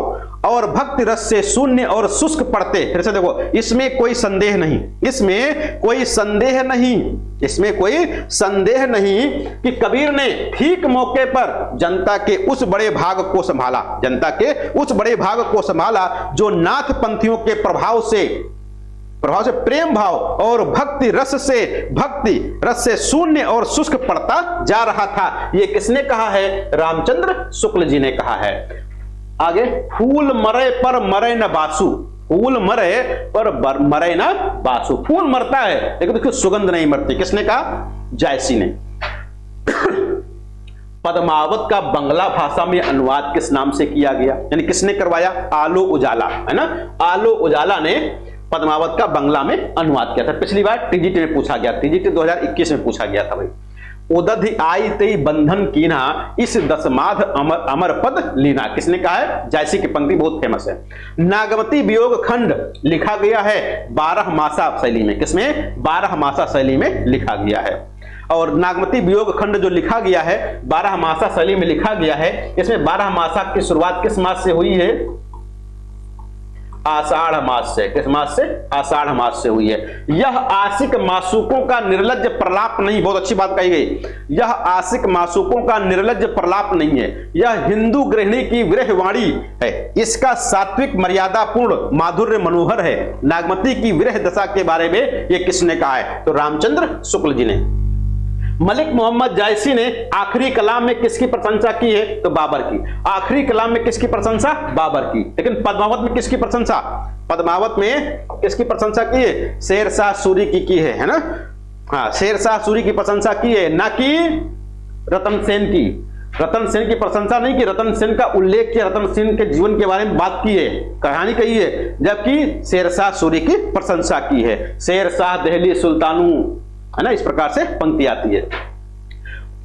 और भक्ति रस से शून्य और शुष्क पड़ते। फिर से देखो, इसमें कोई संदेह नहीं, इसमें कोई संदेह नहीं, इसमें कोई संदेह नहीं कि कबीर ने ठीक मौके पर जनता के उस बड़े भाग को संभाला, जनता के उस बड़े भाग को संभाला जो नाथ पंथियों के प्रभाव से प्रेम भाव और भक्ति रस से शून्य और शुष्क पड़ता जा रहा था। यह किसने कहा है? रामचंद्र शुक्ल जी ने कहा है। आगे, फूल मरे पर मरे न बासु, फूल मरे पर मरे न बासु। फूल मरता है लेकिन उसकी सुगंध नहीं मरती। किसने कहा? जायसी ने। पद्मावत का बंगला भाषा में अनुवाद किस नाम से किया गया? यानी किसने करवाया? आलो उजाला, है ना। आलो उजाला ने पद्मावत का बंगला में अनुवाद किया था। पिछली बार टीजीटी में पूछा गया, टीजीटी 2021 में पूछा गया था भाई। उदधि आई तेई बंधन कीना, इस दसमाध अमर पद लीना। किसने कहा है? जायसी की पंक्ति बहुत फेमस है। नागमती वियोग खंड लिखा गया है 12 मासा शैली में। किसमें? 12 मासा शैली में लिखा गया है। और नागमती वियोग खंड जो लिखा गया है 12 मासा शैली में लिखा गया है, इसमें 12 मासा की शुरुआत किस मास से हुई है? आषाढ़ मास से। किस मास से? आषाढ़ मास से हुई है। यह आशिक मासूकों का निर्लज्ज प्रलाप नहीं, बहुत अच्छी बात कही गई। यह आशिक मासूकों का निर्लज्ज प्रलाप नहीं है, यह हिंदू गृहिणी की विरहवाणी है। इसका सात्विक मर्यादापूर्ण माधुर्य मनोहर है। नागमती की विरह दशा के बारे में यह किसने कहा है? तो रामचंद्र शुक्ल जी ने। मलिक मोहम्मद जायसी ने आखिरी कलाम में किसकी प्रशंसा की है? तो बाबर की। आखिरी कलाम में किसकी प्रशंसा? बाबर की। लेकिन पद्मावत में किसकी प्रशंसा? पद्मावत में किसकी प्रशंसा की है? शेरशाह सूरी की है ना। हाँ, शेरशाह सूरी की प्रशंसा की है, ना कि रतन सेन की। रतन सेन की प्रशंसा नहीं की, रतन सेन का उल्लेख किया, रतन सेन के जीवन के बारे में बात की है, कहानी कही है, जबकि शेरशाह सूरी की प्रशंसा की है। शेरशाह दहली सुल्तानू, है ना, इस प्रकार से पंक्ति आती है।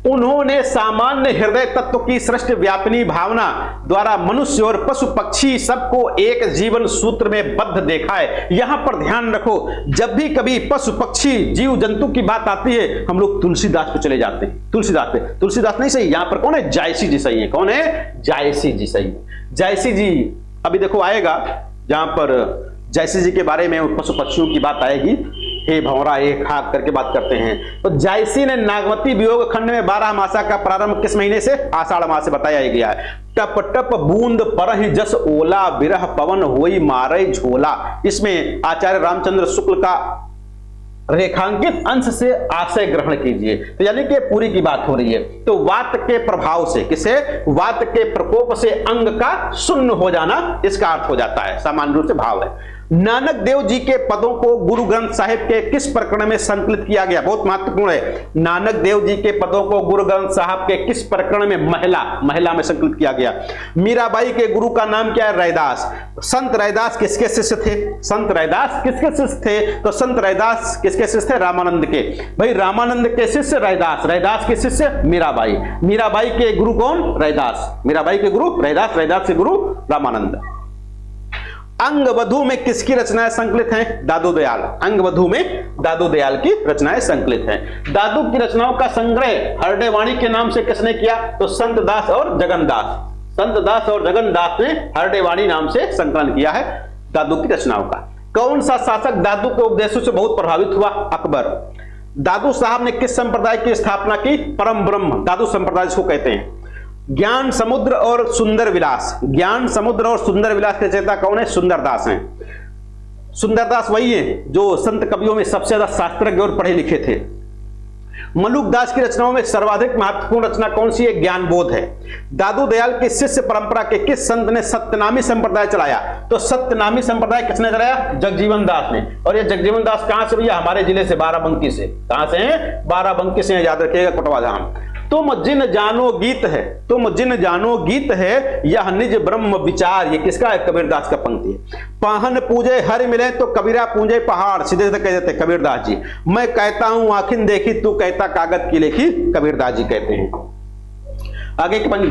उन्होंने सामान्य हृदय तत्व की सृष्टि व्यापिनी भावना द्वारा मनुष्य और पशु पक्षी सबको एक जीवन सूत्र में बद्ध देखा है। यहां पर ध्यान रखो, जब भी कभी पशु पक्षी जीव जंतु की बात आती है हम लोग तुलसीदास पे चले जाते हैं। तुलसीदास पे, तुलसीदास नहीं सही, यहां पर कौन है? जायसी जी सही है। कौन है? जायसी जी सही है। जायसी जी अभी देखो आएगा, जहां पर जायसी जी के बारे में पशु पक्षियों की बात आएगी, हे भंवरा हे खाक करके बात करते हैं। तो जायसी ने नागवती वियोग खंड में 12 मासा का प्रारंभ किस महीने से? आषाढ़ मास से बताया गया है। टप टप बूंद परहि जस ओला, विरह पवन होई मारे झोला। इसमें आचार्य रामचंद्र शुक्ल का रेखांकित अंश से आशय ग्रहण कीजिए। तो यानी कि पूरी की बात हो रही है। तो वात के प्रभाव से, किसे? वात के प्रकोप से अंग का सुन्न हो जाना, इसका अर्थ हो जाता है, सामान्य रूप से भाव है। नानक देव जी के पदों को गुरु ग्रंथ साहिब के किस प्रकरण में संकलित किया गया? बहुत महत्वपूर्ण है। नानक देव जी के पदों को गुरु ग्रंथ साहब के किस प्रकरण में? महिला में संकलित किया गया। मीराबाई के गुरु का नाम क्या है? रैदास। संत रैदास किसके शिष्य थे? संत रैदास किसके शिष्य थे? तो संत रैदास किसके शिष्य थे? रामानंद के। भाई रामानंद के शिष्य रैदास, रैदास के शिष्य मीराबाई। मीराबाई के गुरु कौन? रैदास। मीराबाई के गुरु रैदास, रैदास के गुरु रामानंद। अंगवधू में किसकी रचनाएं संकलित हैं? दादू दयाल। अंगवधू में दादू दयाल की रचनाएं संकलित हैं। दादू की रचनाओं का संग्रह हरडेवाणी के नाम से किसने किया? तो संत दास और जगन्दास। संत दास और जगन्दास ने हरडेवाणी नाम से संकलन किया है दादू की रचनाओं का। कौन सा शासक दादू के उपदेशों से बहुत प्रभावित हुआ? अकबर। दादू साहब ने किस संप्रदाय की स्थापना की? परम ब्रह्म दादू संप्रदाय जिसको कहते हैं। ज्ञान समुद्र और सुंदर विलास, ज्ञान समुद्र और सुंदर विलास के रचयिता कौन है? सुंदरदास हैं। सुंदरदास वही है जो संत कवियों में सबसे ज्यादा शास्त्रज्ञ और पढ़े लिखे थे। मलुकदास की रचनाओं में सर्वाधिक महत्वपूर्ण रचना कौन सी है? ज्ञानबोध है। दादू दयाल की शिष्य परंपरा के किस संत ने सत्यनामी संप्रदाय चलाया? तो सत्यनामी संप्रदाय किसने चलाया? जगजीवन दास ने। और ये जगजीवन दास कहां से? भैया हमारे जिले से, बाराबंकी से। कहां से हैं? बाराबंकी से, याद रखिएगा, कोटवा धाम। तुम जिन जानो गीत है, तुम जिन जानो गीत है, यह निज ब्रह्म विचार। ये किसका है? कबीरदास का पंक्ति है। पाहन पूजे हर मिले तो कबीरा पूजे पहाड़, सीधे सीधे कह देते कबीरदास जी। मैं कहता हूं आखिन देखी, तू कहता कागज की लेखी, कबीरदास जी कहते हैं। आगे की पंक्ति,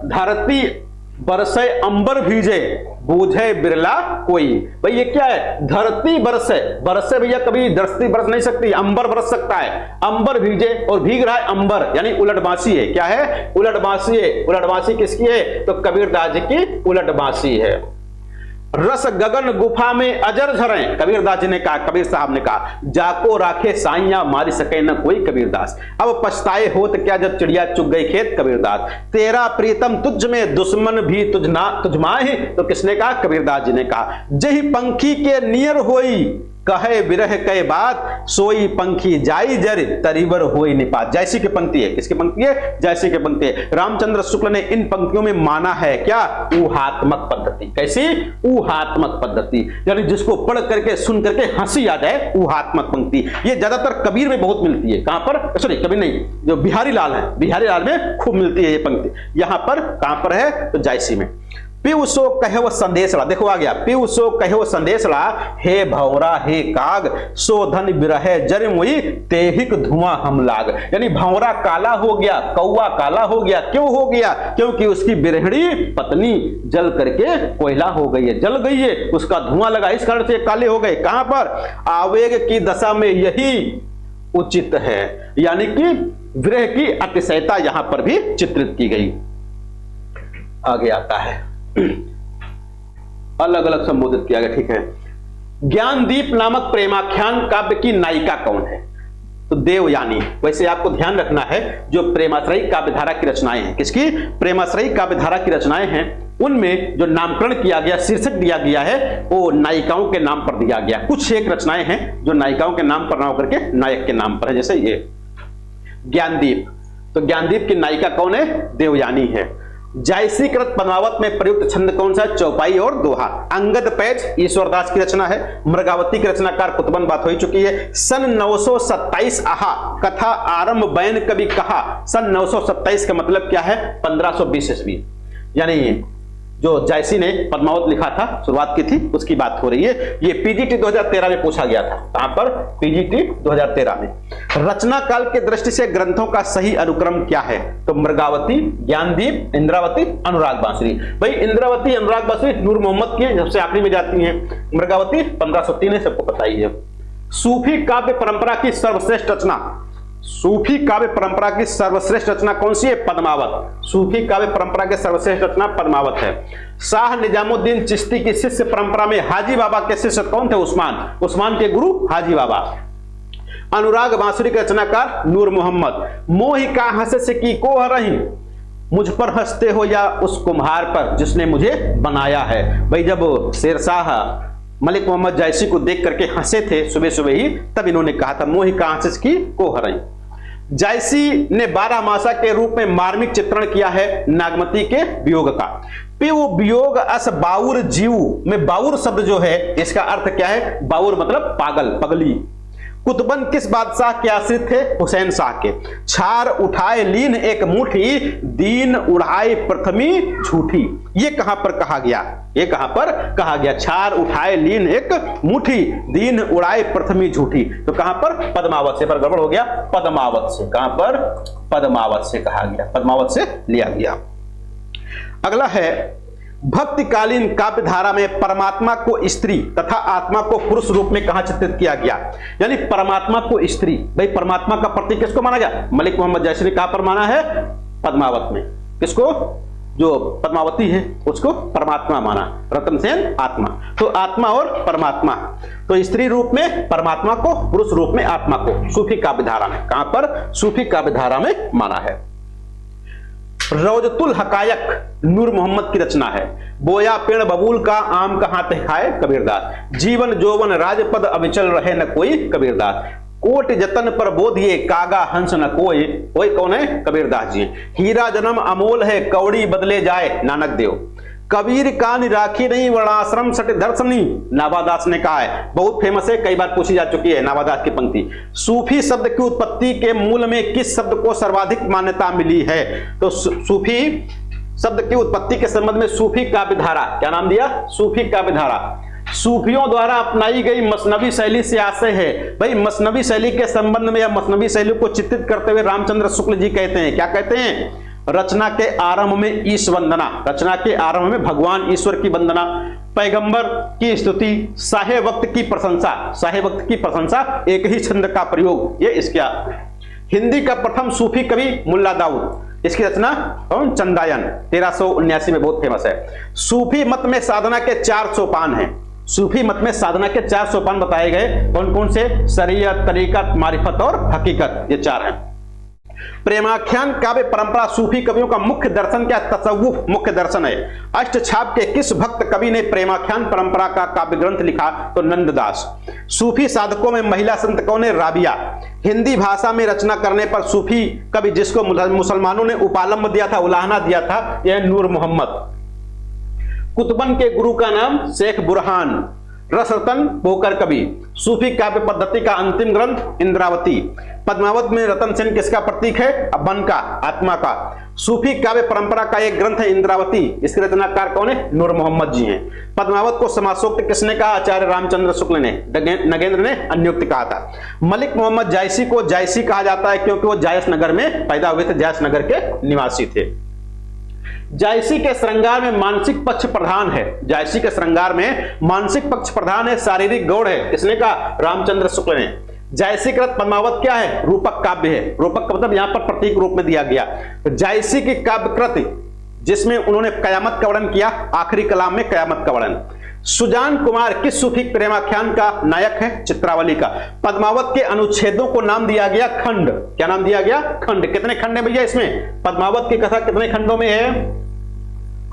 धरती बरसे अंबर भीजे, बूझे बिरला कोई। भाई ये क्या है? धरती बरसे, बरसे भैया कभी धरती बरस नहीं सकती, अंबर बरस सकता है। अंबर भीजे, और भीग रहा है अंबर, यानी उलटबांसी है। क्या है? उलटबांसी है। उलटबांसी किसकी है? तो कबीरदास जी की उलटबांसी है। रस गगन गुफा में अजर झरे, कबीरदास जी ने कहा, कबीर साहब ने कहा, जाको राखे साइया मारी सके न कोई, कबीरदास। अब पछताए होत क्या जब चिड़िया चुग गई खेत, कबीरदास। तेरा प्रीतम तुझ में दुश्मन भी तुझ माहे, तो किसने कहा? कबीरदास जी ने कहा। जही पंखी के नियर होई कहे विरह कहे बात, सोई पंखी जाई जर तरीबर होई निपात। जैसी की पंक्ति है। किसकी पंक्ति है? जैसी की पंक्ति है। रामचंद्र शुक्ल ने इन पंक्तियों में माना है क्या? ऊहात्मक पद्धति। कैसी? ऊहात्मक पद्धति, यानी जिसको पढ़ करके सुन करके हंसी आ जाए, ऊहात्मक पंक्ति। ये ज्यादातर कबीर में बहुत मिलती है। कहां पर? सॉरी कबीर नहीं, जो बिहारी लाल है, बिहारी लाल में खूब मिलती है ये पंक्ति। यहां पर कहां पर है? तो जायसी में। पीयूषो कहो संदेशला, देखो आ गया, पीयूषो कहो संदेशला, हे भंवरा हे काग, सो धन बिरहे जरमुई तेहिक धुआं हम लाग। यानी भंवरा काला हो गया, कौवा काला हो गया। क्यों हो गया? क्योंकि उसकी बिरहड़ी पत्नी जल करके कोयला हो गई है, जल गई है, उसका धुआं लगा, इस कारण से काले हो गए। कहां पर? आवेग की दशा में यही उचित है, यानी कि विरह की अतिशयता यहां पर भी चित्रित की गई। आगे आता है, अलग अलग संबोधित किया गया। ठीक है। ज्ञानदीप नामक प्रेमाख्यान काव्य की नायिका कौन है? तो देवयानी। वैसे आपको ध्यान रखना है, जो प्रेमाश्रयी काव्यधारा की रचनाएं हैं, किसकी? प्रेमाश्रयी काव्यधारा की रचनाएं हैं, उनमें जो नामकरण किया गया, शीर्षक दिया गया है, वो नायिकाओं के नाम पर दिया गया। कुछ एक रचनाएं हैं जो नायिकाओं के नाम पर ना होकर के नायक के नाम पर है, जैसे ये ज्ञानदीप। तो ज्ञानदीप की नायिका कौन है? देवयानी है। जायसीकृत पद्मावत में प्रयुक्त छंद कौन सा? चौपाई और दोहा। अंगद पैज ईश्वरदास की रचना है। मृगावती की रचनाकार कुतुबन बात हो चुकी है। सन 927 आहा, कथा आरंभ बैन कभी कहा। सन 927 का मतलब क्या है? 1520 ईस्वी, यानी जो जायसी ने पद्मावत लिखा था, शुरुआत की थी, उसकी बात हो रही है। ये पीजीटी 2013 में पूछा गया था। कहां पर? पीजीटी 2013 में। रचना काल के दृष्टि से ग्रंथों का सही अनुक्रम क्या है? तो मृगावती, ज्ञानदीप, इंद्रावती, अनुराग बांसुरी। भाई इंद्रावती, अनुराग बांसुरी नूर मोहम्मद की सबसे आखिरी में जाती है। मृगावती 1503 है, सबको पता ही है। सूफी काव्य परंपरा की सर्वश्रेष्ठ रचना, सूफी काव्य परंपरा की सर्वश्रेष्ठ रचना कौन सी है? पद्मावत। सूफी काव्य परंपरा की सर्वश्रेष्ठ रचना पद्मावत है। शाह निजामुद्दीन चिश्ती की शिष्य परंपरा में हाजी बाबा के शिष्य कौन थे? उस्मान। उस्मान के गुरु हाजी बाबा। अनुराग बांसुरी के रचनाकार नूर मोहम्मद। मोहि का हंसे से की को रही, मुझ पर हंसते हो या उस कुम्हार पर जिसने मुझे बनाया है। भाई जब शेरशाह मलिक मोहम्मद जायसी को देख करके हंसे थे सुबह सुबह ही, तब इन्होंने कहा था मोहि का हंसे से की को हरई। जायसी ने 12 मासा के रूप में मार्मिक चित्रण किया है नागमती के वियोग का। पे वो वियोग अस बाउर जीव में बाउर शब्द जो है इसका अर्थ क्या है? बाउर मतलब पागल, पगली। कुतुबन किस बादशाह के आश्रित थे? हुसैन शाह के। छार उठाए लीन एक मुट्ठी, दीन उड़ाए प्रथमी झूठी। ये कहां पर कहा गया? ये कहां पर कहा गया? छार उठाए लीन एक मुट्ठी, दीन उड़ाए प्रथमी झूठी। तो कहां पर? पद्मावत से। पर गड़बड़ हो गया, पद्मावत से। कहां पर? पद्मावत से कहा गया, पद्मावत से लिया गया। अगला है भक्तिकालीन काव्य धारा में परमात्मा को स्त्री तथा आत्मा को पुरुष रूप में कहां चित्रित किया गया? यानी परमात्मा को स्त्री, भाई परमात्मा का प्रतीक किसको माना गया? मलिक मोहम्मद जायसी ने कहां पर माना है? पद्मावत में। किसको? जो पद्मावती है उसको परमात्मा माना, रतन सेन आत्मा। तो आत्मा और परमात्मा, तो स्त्री रूप में परमात्मा को, पुरुष रूप में आत्मा को सूफी काव्य धारा में, कहां पर? सूफी काव्य धारा में माना है। रौजतुल हकायक नूर मोहम्मद की रचना है। बोया पेड़ बबूल का, आम कहां ते खाए कबीरदास। जीवन जोवन राजपद अविचल रहे न कोई कबीरदास। कोट जतन पर बोध ये, कागा हंस न कोई। कोई कौन है? कबीरदास जी। हीरा जन्म अमोल है, कौड़ी बदले जाए नानक देव। कबीर कान राखी नहीं, वर्णाश्रम सट दर्शनी। नाभादास ने कहा है, बहुत फेमस है, कई बार पूछी जा चुकी है नाभादास की पंक्ति। सूफी शब्द की उत्पत्ति के मूल में किस शब्द को सर्वाधिक मान्यता मिली है? तो सूफी शब्द की उत्पत्ति के संबंध में सूफी काव्य धारा, क्या नाम दिया? सूफी काव्य धारा। सूफियों द्वारा अपनाई गई मसनवी शैली से आशय है। भाई मसनवी शैली के संबंध में या मसनवी शैली को चित्रित करते हुए रामचंद्र शुक्ल जी कहते हैं, क्या कहते हैं? रचना के आरंभ में ईश वंदना, रचना के आरंभ में भगवान ईश्वर की वंदना, पैगंबर की स्तुति, साहे वक्त की प्रशंसा, साहे वक्त की प्रशंसा, एक ही छंद का प्रयोग, ये इसका। हिंदी का प्रथम सूफी कवि मुल्ला दाऊद, इसकी रचना कौन? चंदायन, 1379 में, बहुत फेमस है। सूफी मत में साधना के 4 सोपान हैं। सूफी मत में साधना के 4 सोपान बताए गए, कौन कौन से? शरीयत, तरीकत, मारिफत और हकीकत, ये 4 हैं। प्रेमाख्यान काव्य परंपरा सूफी कवियों का मुख्य दर्शन क्या? तसव्वुफ मुख्य दर्शन है। अष्टछाप के किस भक्त कवि ने प्रेमाख्यान परंपरा का काव्य ग्रंथ लिखा? तो नंददास। सूफी साधकों में महिला संत कौन है? राबिया। हिंदी भाषा में रचना करने पर सूफी कवि जिसको मुसलमानों ने उपालंब दिया था, उलाहना दिया था, यह नूर मोहम्मद। कुतुबन के गुरु का नाम शेख बुरहान। रसरतन पोकर कवि। सूफी काव्य पद्धति का अंतिम ग्रंथ इंद्रावती। पद्मावत में रतन सेन किसका प्रतीक है? मन का, आत्मा का। सूफी काव्य परंपरा का एक ग्रंथ है इंद्रावती, इसके रचनाकार कौन है? नूर मोहम्मद जी हैं। पद्मावत को समासोक्त किसने कहा? आचार्य रामचंद्र शुक्ल ने, नगेंद्र ने अन्युक्त कहा था। मलिक मोहम्मद जायसी को जायसी कहा जाता है क्योंकि वो जायस नगर में पैदा हुए थे, जायस नगर के निवासी थे। जायसी के श्रृंगार में मानसिक पक्ष प्रधान है। जायसी के श्रृंगार में मानसिक पक्ष प्रधान है, शारीरिक गौड़ है, किसने कहा? रामचंद्र शुक्ल ने। जायसी कृत पद्मावत क्या है? रूपक काव्य है। रूपक का मतलब यहां पर प्रतीक रूप में दिया गया। जायसी की काव्य कृति जिसमें उन्होंने कयामत का वर्णन किया, आखिरी कलाम में कयामत का वर्णन। सुजान कुमार किस सूफी प्रेमाख्यान का नायक है? चित्रावली का। पद्मावत के अनुच्छेदों को नाम दिया गया खंड। क्या नाम दिया गया? खंड। कितने खंड है भैया इसमें? पद्मावत की कथा कितने खंडों में है?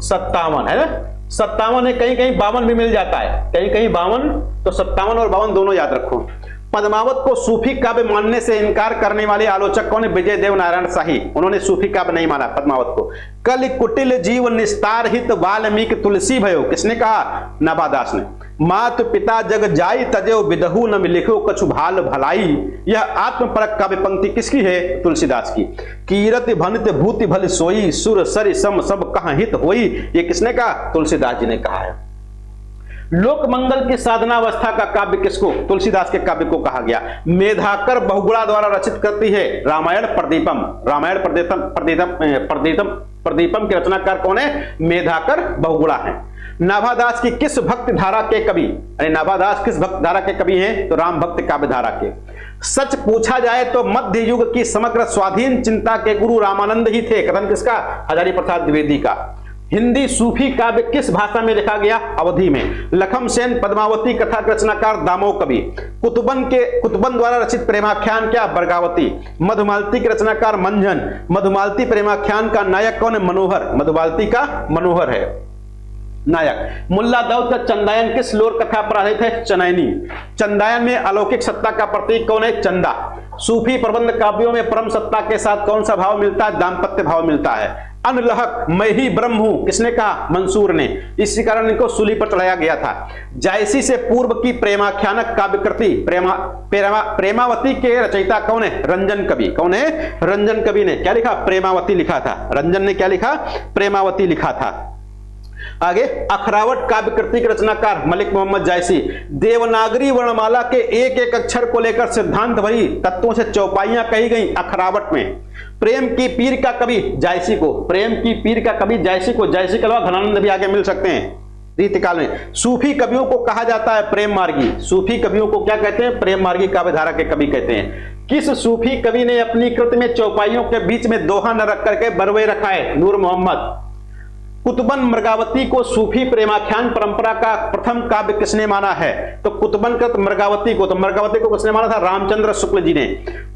57 है ना? 57 है, कहीं कहीं 52 भी मिल जाता है, कहीं कहीं 52, तो 57 और 52 दोनों याद रखो। पद्मावत को सूफी काव्य मानने से इनकार करने वाले आलोचक कौन है? विजय देव नारायण शाही। उन्होंने सूफी काव्य नहीं माना पद्मावत को। कल कुटिल जीव निस्तार हित वाल्मीकि तुलसी भयो, किसने कहा? नाभादास ने। मात पिता जग जाई तजेव विदहु न मिलिखो कछु भाल भलाई। यह आत्मपरक काव्य पंक्ति किसकी है? तुलसीदास की। कीरति भनित भूति भल सोई सुर सरि सम सब कहाँ हित होई। ये किसने कहा? तुलसीदास जी ने कहा है। लोक मंगल की साधनावस्था का काव्य किसको? तुलसीदास के काव्य को कहा गया। मेधाकर बहुगुणा द्वारा रचित करती है रामायण प्रदीपम। रामायण प्रदीपम के रचनाकार कौन है? मेधाकर बहुगुणा है। नाभादास की किस भक्ति धारा के कवि? नाभादास किस भक्ति धारा के कवि हैं? तो राम भक्त काव्य धारा के। सच पूछा जाए तो मध्य युग की समग्र स्वाधीन चिंता के गुरु रामानंद ही थे। कथन किसका? हजारी प्रसाद द्विवेदी का। हिंदी सूफी काव्य किस भाषा में लिखा गया? अवधी में। लखम सेन पद्मावती कथा के रचनाकार दामोह कवि। कुतुबन द्वारा रचित प्रेमाख्यान क्या? बरगावती। मधुमालती के रचनाकार मंझन। मधुमालती प्रेमाख्यान का नायक कौन है? मनोहर। मधुमालती का मनोहर है नायक। मुल्ला दाऊद का चंदायन किस लोर कथा पर आधारित है? चनैनी। चंदायन में अलौकिक सत्ता का प्रतीक कौन है? चंदा। सूफी प्रबंध काव्यों में परम सत्ता के साथ कौन सा भाव मिलता है? दाम्पत्य भाव मिलता है। अनलहक मैं ही ब्रह्म हूं किसने कहा? मंसूर ने। इसी कारण इनको सूली पर चढ़ाया गया था। जायसी से पूर्व की प्रेमाख्यानक काव्यकृति प्रेमावती के रचयिता कौन है? रंजन कवि। कौन है? रंजन कवि ने क्या लिखा? प्रेमावती लिखा था। रंजन ने क्या लिखा? प्रेमावती लिखा था। आगे अखरावट काव्य कृति के रचनाकार मलिक मोहम्मद जायसी। देवनागरी वर्णमाला के एक एक अक्षर को लेकर सिद्धांत भरी तत्वों से चौपाइयां कही गई अखरावट में। प्रेम की पीर का कवि जायसी को। प्रेम की पीर का कवि जायसी को। जायसी के अलावा घनानंद भी आगे मिल सकते हैं रीतिकाल में। सूफी कवियों को कहा जाता है प्रेम मार्गी। सूफी कवियों को क्या कहते हैं? प्रेम मार्गी काव्य धारा के कवि कहते हैं। किस सूफी कवि ने अपनी कृति में चौपाइयों के बीच में दोहा न रख करके बरवे रखा है? नूर मोहम्मद। कुतुबन मृगावती को सूफी प्रेमाख्यान परंपरा का प्रथम काव्य किसने माना है? तो कुतुबन कृत मृगावती को। तो मृगावती को किसने माना था? रामचंद्र शुक्ल जी ने।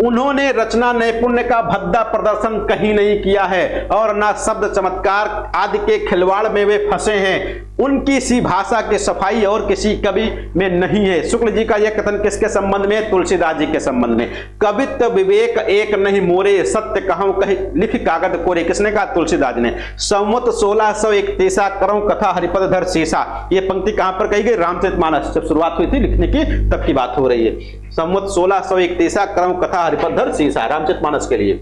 उन्होंने रचना नैपुण्य का भद्दा प्रदर्शन कहीं नहीं किया है और ना शब्द चमत्कार आदि के खिलवाड़ में वे फंसे हैं। उनकी सी भाषा की सफाई और किसी कवि में नहीं है। शुक्ल जी का यह कथन किसके संबंध में? तुलसीदास जी के संबंध में। कवित्व विवेक एक नहीं मोरे सत्य कहूं कही लिख कागज कोरे किसने कहा? तुलसीदास जी ने। संवत 1631 करऊं कथा हरिपद धर शीशा। यह पंक्ति कहां पर कही गई? रामचरितमानस जब शुरुआत हुई थी लिखने की तब की बात हो रही है। संवत 1631 करऊं कथा हरिपद धर शीशा रामचरितमानस के लिए।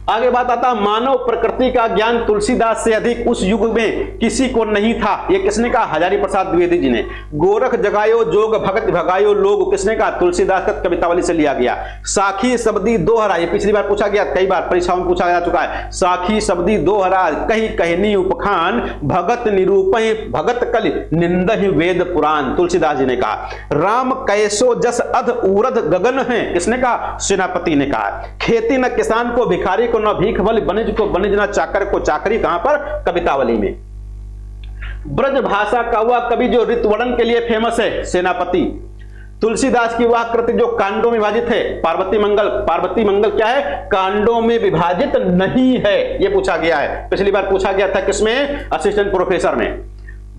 आगे बात आता मानव प्रकृति का ज्ञान तुलसीदास से अधिक उस युग में किसी को नहीं था। ये किसने कहा? हजारी प्रसाद द्विवेदी जी ने। गोरख जगायो जोग भगत भगायो लोग किसने कहा? तुलसीदास का कवितावली से लिया गया। साखी शब्दी दोहरा, ये पिछली बार पूछा गया, कई बार परीक्षाओं में पूछा जा चुका है। साखी शब्दी दोहरा कही कहनी उपखान भगत निरूपय भगत कलि निंदहि वेद पुराण। तुलसीदास जी ने कहा। राम कैसो जस अध उरध गगन है किसने कहा? सेनापति ने कहा। खेती न किसान को भिखारी को न भीख बल बनिज को बनिज न चाकर को चाकरी। कहां पर? कवितावली में। ब्रज भाषा का वह कवि जो ऋतुवर्णन के लिए फेमस है? सेनापति। तुलसीदास की वह कृति जो कांडों में विभाजित है? पार्वती मंगल। पार्वती मंगल क्या है? कांडों में विभाजित नहीं है, यह पूछा गया है। पिछली बार पूछा गया था किसमें? असिस्टेंट प्रोफेसर में।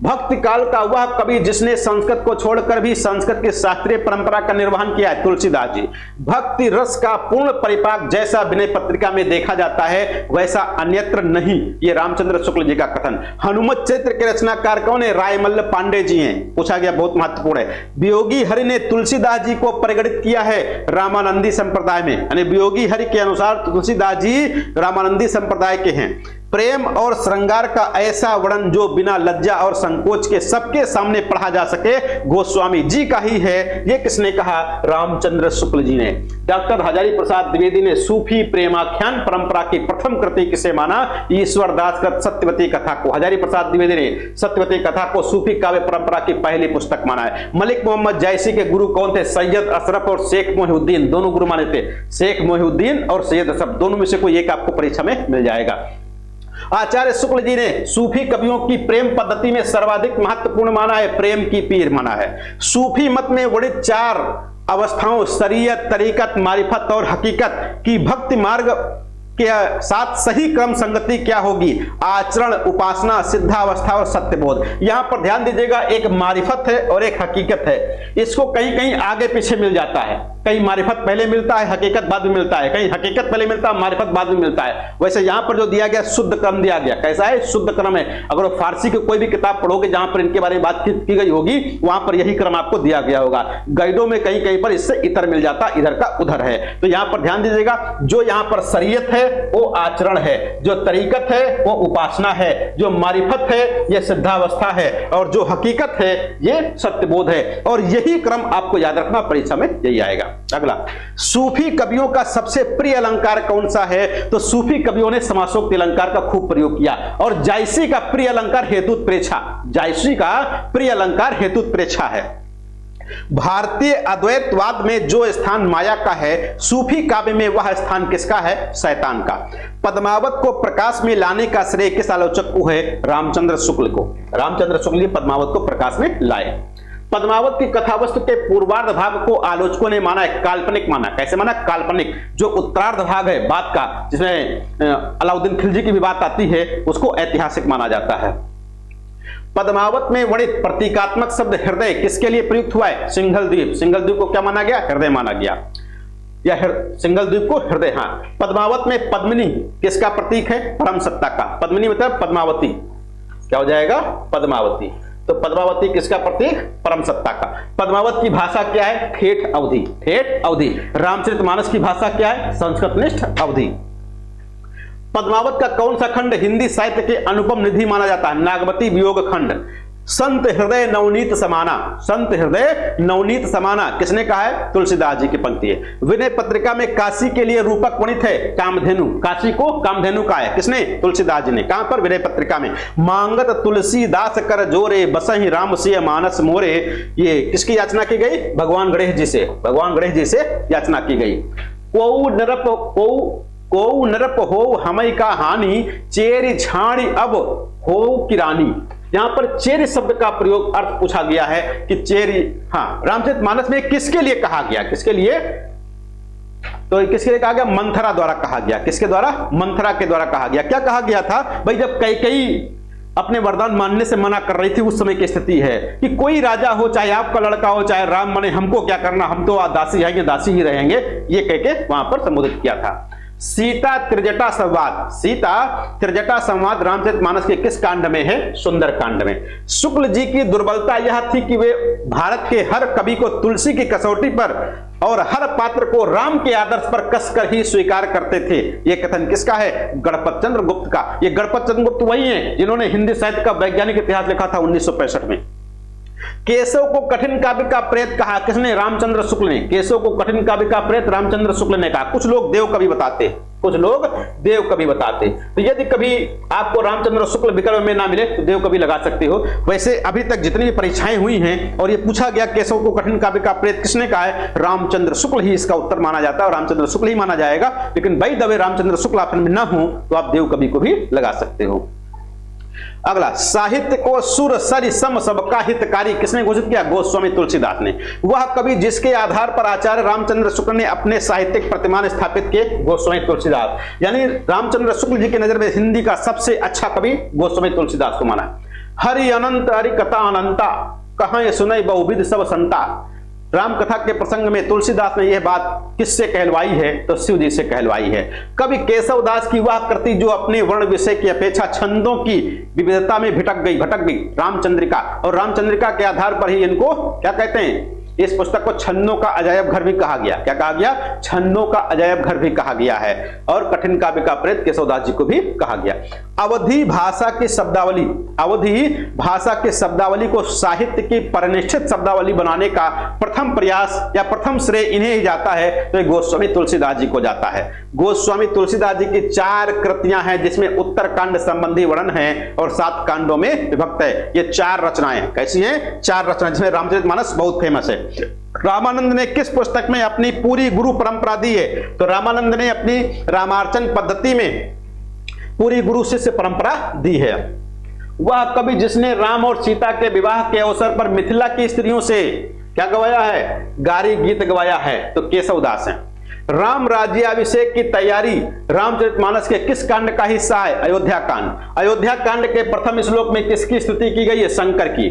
भक्ति काल का वह कवि जिसने संस्कृत को छोड़कर भी संस्कृत की शास्त्रीय परंपरा का निर्वहन किया है? तुलसीदास जी। भक्ति रस का पूर्ण परिपाक जैसा विनय पत्रिका में देखा जाता है वैसा अन्यत्र नहीं, ये रामचंद्र शुक्ल जी का कथन। हनुमत चरित्र के रचनाकार कौन है? रायमल्ल पांडे जी हैं। पूछा गया, बहुत महत्वपूर्ण है। वियोगी हरि ने तुलसीदास जी को परिगणित किया है रामानंदी संप्रदाय में, यानी वियोगी हरि के अनुसार तुलसीदास जी रामानंदी संप्रदाय के हैं। प्रेम और श्रृंगार का ऐसा वर्णन जो बिना लज्जा और संकोच के सबके सामने पढ़ा जा सके गोस्वामी जी का ही है। यह किसने कहा? रामचंद्र शुक्ल जी ने। डॉक्टर हजारी प्रसाद द्विवेदी ने सूफी प्रेमाख्यान परंपरा की प्रथम कृति किसे माना? ईश्वर दास का सत्यवती कथा को। हजारी प्रसाद द्विवेदी ने सत्यवती कथा को सूफी काव्य परंपरा की पहली पुस्तक माना है। मलिक मोहम्मद जायसी के गुरु कौन थे? सैयद अशरफ और शेख मोहिउद्दीन, दोनों गुरु माने थे। शेख मोहिउद्दीन और सैयद अशरफ, दोनों में से कोई एक आपको परीक्षा में मिल जाएगा। आचार्य शुक्ल जी ने सूफी कवियों की प्रेम पद्धति में सर्वाधिक महत्वपूर्ण माना है प्रेम की पीर माना है। सूफी मत में वर्णित 4 अवस्थाओं शरीयत, तरीकत, मारिफत और हकीकत की भक्ति मार्ग के साथ सही क्रम संगति क्या होगी? आचरण, उपासना, सिद्धावस्था और सत्यबोध। यहां पर ध्यान दीजिएगा, एक मारिफत है और एक हकीकत है। इसको कहीं कहीं आगे पीछे मिल जाता है, कहीं मारिफत पहले मिलता है, हकीकत बाद में मिलता है, कहीं हकीकत पहले मिलता है, मारिफत बाद में मिलता है। वैसे यहां पर जो दिया गया शुद्ध क्रम दिया गया, कैसा है? शुद्ध क्रम है। अगर फारसी की कोई भी किताब पढ़ोगे जहां पर इनके बारे में बात की गई होगी, वहां पर यही क्रम आपको दिया गया होगा। गाइडों में कहीं कहीं पर इससे इतर मिल जाता, इधर का उधर है। तो यहां पर ध्यान दीजिएगा, जो यहां पर शरीयत है वो आचरण है, जो तरीकत है वो उपासना है, जो मारिफत है ये सिद्धावस्था है, और जो हकीकत है ये सत्यबोध है। और यही क्रम आपको याद रखना, परीक्षा में यही आएगा। अगला, सूफी कवियों का सबसे प्रिय अलंकार कौन सा है? तो सूफी कवियों ने समासोक्ति अलंकार का खूब प्रयोग किया। और जायसी का प्रिय अलंकार हेतुत्प्रेक्षा, जायसी का प्रिय अलंकार हेतुत्प्रेक्षा है। भारतीय अद्वैतवाद में जो स्थान माया का है, सूफी काव्य में वह स्थान किसका है? शैतान का। पद्मावत को प्रकाश में लाने का श्रेय किस आलोचक को है? रामचंद्र शुक्ल को। रामचंद्र शुक्ल पद्मावत को प्रकाश में लाए। पद्मावत की कथावस्तु के पूर्वार्ध भाग को आलोचकों ने माना है काल्पनिक माना। कैसे माना? काल्पनिक। जो उत्तरार्ध भाग है बात का, जिसमें अलाउद्दीन खिलजी की भी बात आती है, उसको ऐतिहासिक माना जाता है। पद्मावत में वर्णित प्रतीकात्मक शब्द हृदय किसके लिए प्रयुक्त हुआ है? सिंघल द्वीप। सिंघल द्वीप को क्या माना गया? हृदय माना गया, या सिंघल द्वीप को हृदय। हाँ, पद्मावत में पद्मिनी किसका प्रतीक है? परम सत्ता का। पद्मिनी मतलब पद्मावती, क्या हो जाएगा? पद्मावती। तो पद्मावती किसका प्रतीक? परम सत्ता का। पद्मावत की भाषा क्या है? ठेठ अवधि। ठेठ अवधि। रामचरितमानस की भाषा क्या है? संस्कृतनिष्ठ अवधि। पद्मावत का कौन सा खंड हिंदी साहित्य के अनुपम निधि माना जाता है? नागवती वियोग खंड। संत हृदय नवनीत समाना, संत हृदय नवनीत समाना किसने कहा है? तुलसीदास जी की पंक्ति है। विनय पत्रिका में काशी के लिए रूपक वर्णित है कामधेनु। काशी को कामधेनु कहा है, किसने? तुलसीदास जी ने। कहां पर? विनय पत्रिका में। मांगत तुलसीदास कर जोरे, बसहि राम सिय मानस मोरे। ये किसकी याचना की गई? भगवान गणेश जी से। भगवान गणेश जी से याचना की गई। को नरप हो हमई का हानि, चेरी छाणी अब हो किरानी। यहां पर चेरी शब्द का प्रयोग अर्थ पूछा गया है कि चेरी। हाँ, रामचरितमानस में किसके लिए कहा गया? किसके लिए? तो किसके लिए कहा गया? मंथरा द्वारा कहा गया। किसके द्वारा? मंथरा के द्वारा कहा गया। क्या कहा गया था भाई? जब कैकेयी अपने वरदान मानने से मना कर रही थी, उस समय की स्थिति है कि कोई राजा हो, चाहे आपका लड़का हो, चाहे राम माने, हमको क्या करना, हम तो दासी रहेंगे, दासी ही रहेंगे, ये कह के वहां पर संबोधित किया था। सीता त्रिजटा संवाद, सीता त्रिजटा संवाद रामचरितमानस के किस कांड में है? सुंदर कांड में। शुक्ल जी की दुर्बलता यह थी कि वे भारत के हर कवि को तुलसी की कसौटी पर और हर पात्र को राम के आदर्श पर कसकर ही स्वीकार करते थे। यह कथन किसका है? गणपत चंद्र गुप्त का। ये गणपत चंद्र गुप्त वही है जिन्होंने हिंदी साहित्य का वैज्ञानिक इतिहास लिखा था 1965 में। केशव को कठिन काव्य का प्रेत कहा, किसने? रामचंद्र शुक्ल ने। केशव को कठिन काव्य का प्रेत रामचंद्र शुक्ल ने कहा। कुछ लोग देव कवि बताते, कुछ लोग देव कवि बताते। तो यदि कभी आपको रामचंद्र शुक्ल विकल्प में ना मिले तो देव कवि लगा सकते हो। वैसे अभी तक जितनी भी परीक्षाएं हुई हैं और ये पूछा गया केशव को कठिन काव्य का प्रेत किसने कहा है? रामचंद्र शुक्ल ही इसका उत्तर माना जाता है और रामचंद्र शुक्ल ही माना जाएगा। लेकिन by the way Ramchandra Shukla आप में ना हो तो आप देव कवि को भी लगा सकते हो। अगला, साहित्य को सुर सरि सम सबका हितकारी किसने घोषित किया? गोस्वामी तुलसीदास ने। वह कवि जिसके आधार पर आचार्य रामचंद्र शुक्ल ने अपने साहित्यिक प्रतिमान स्थापित किए, गोस्वामी तुलसीदास। यानी रामचंद्र शुक्ल जी की नजर में हिंदी का सबसे अच्छा कवि गोस्वामी तुलसीदास को माना। हरि अनंत हरि कथा अनंता, कहां सुनई बहुविध सब संता। राम कथा के प्रसंग में तुलसीदास ने यह बात किससे कहलवाई है? तो शिव जी से कहलवाई है। कवि केशवदास की वह कृति जो अपने वर्ण विषय की अपेक्षा छंदों की विविधता में भटक गई रामचंद्रिका। और रामचंद्रिका के आधार पर ही इनको क्या कहते हैं? इस पुस्तक को छन्नों का अजायब घर भी कहा गया। क्या कहा गया? छन्नों का अजायब घर भी कहा गया है। और कठिन काव्य का प्रेत केशवदास जी को भी कहा गया। अवधि भाषा की शब्दावली, अवधि भाषा की शब्दावली को साहित्य की परिनिष्ठित शब्दावली बनाने का प्रथम प्रयास या प्रथम श्रेय इन्हें ही जाता है, तो गोस्वामी तुलसीदास जी को जाता है। गोस्वामी तुलसीदास जी की 4 कृतियां हैं जिसमें उत्तर कांड संबंधी वर्णन है और 7 कांडों में विभक्त है। ये 4 रचनाएं कैसी हैं? 4 रचनाएं, जिसमें रामचरितमानस बहुत फेमस है। रामानंद ने किस पुस्तक में अपनी पूरी गुरु परंपरा दी है? तो रामानंद ने अपनी रामार्चन पद्धति में पूरी गुरु शिष्य परंपरा दी है। वह कवि जिसने राम और सीता के विवाह के अवसर पर मिथिला की स्त्रियों से क्या गवाया है? गारी गीत गवाया है, तो केशवदास है। राम राज्याभिषेक की तैयारी रामचरितमानस के किस कांड का हिस्सा है? अयोध्या कांड। अयोध्या कांड के प्रथम श्लोक में किसकी स्तुति की गई है? शंकर की।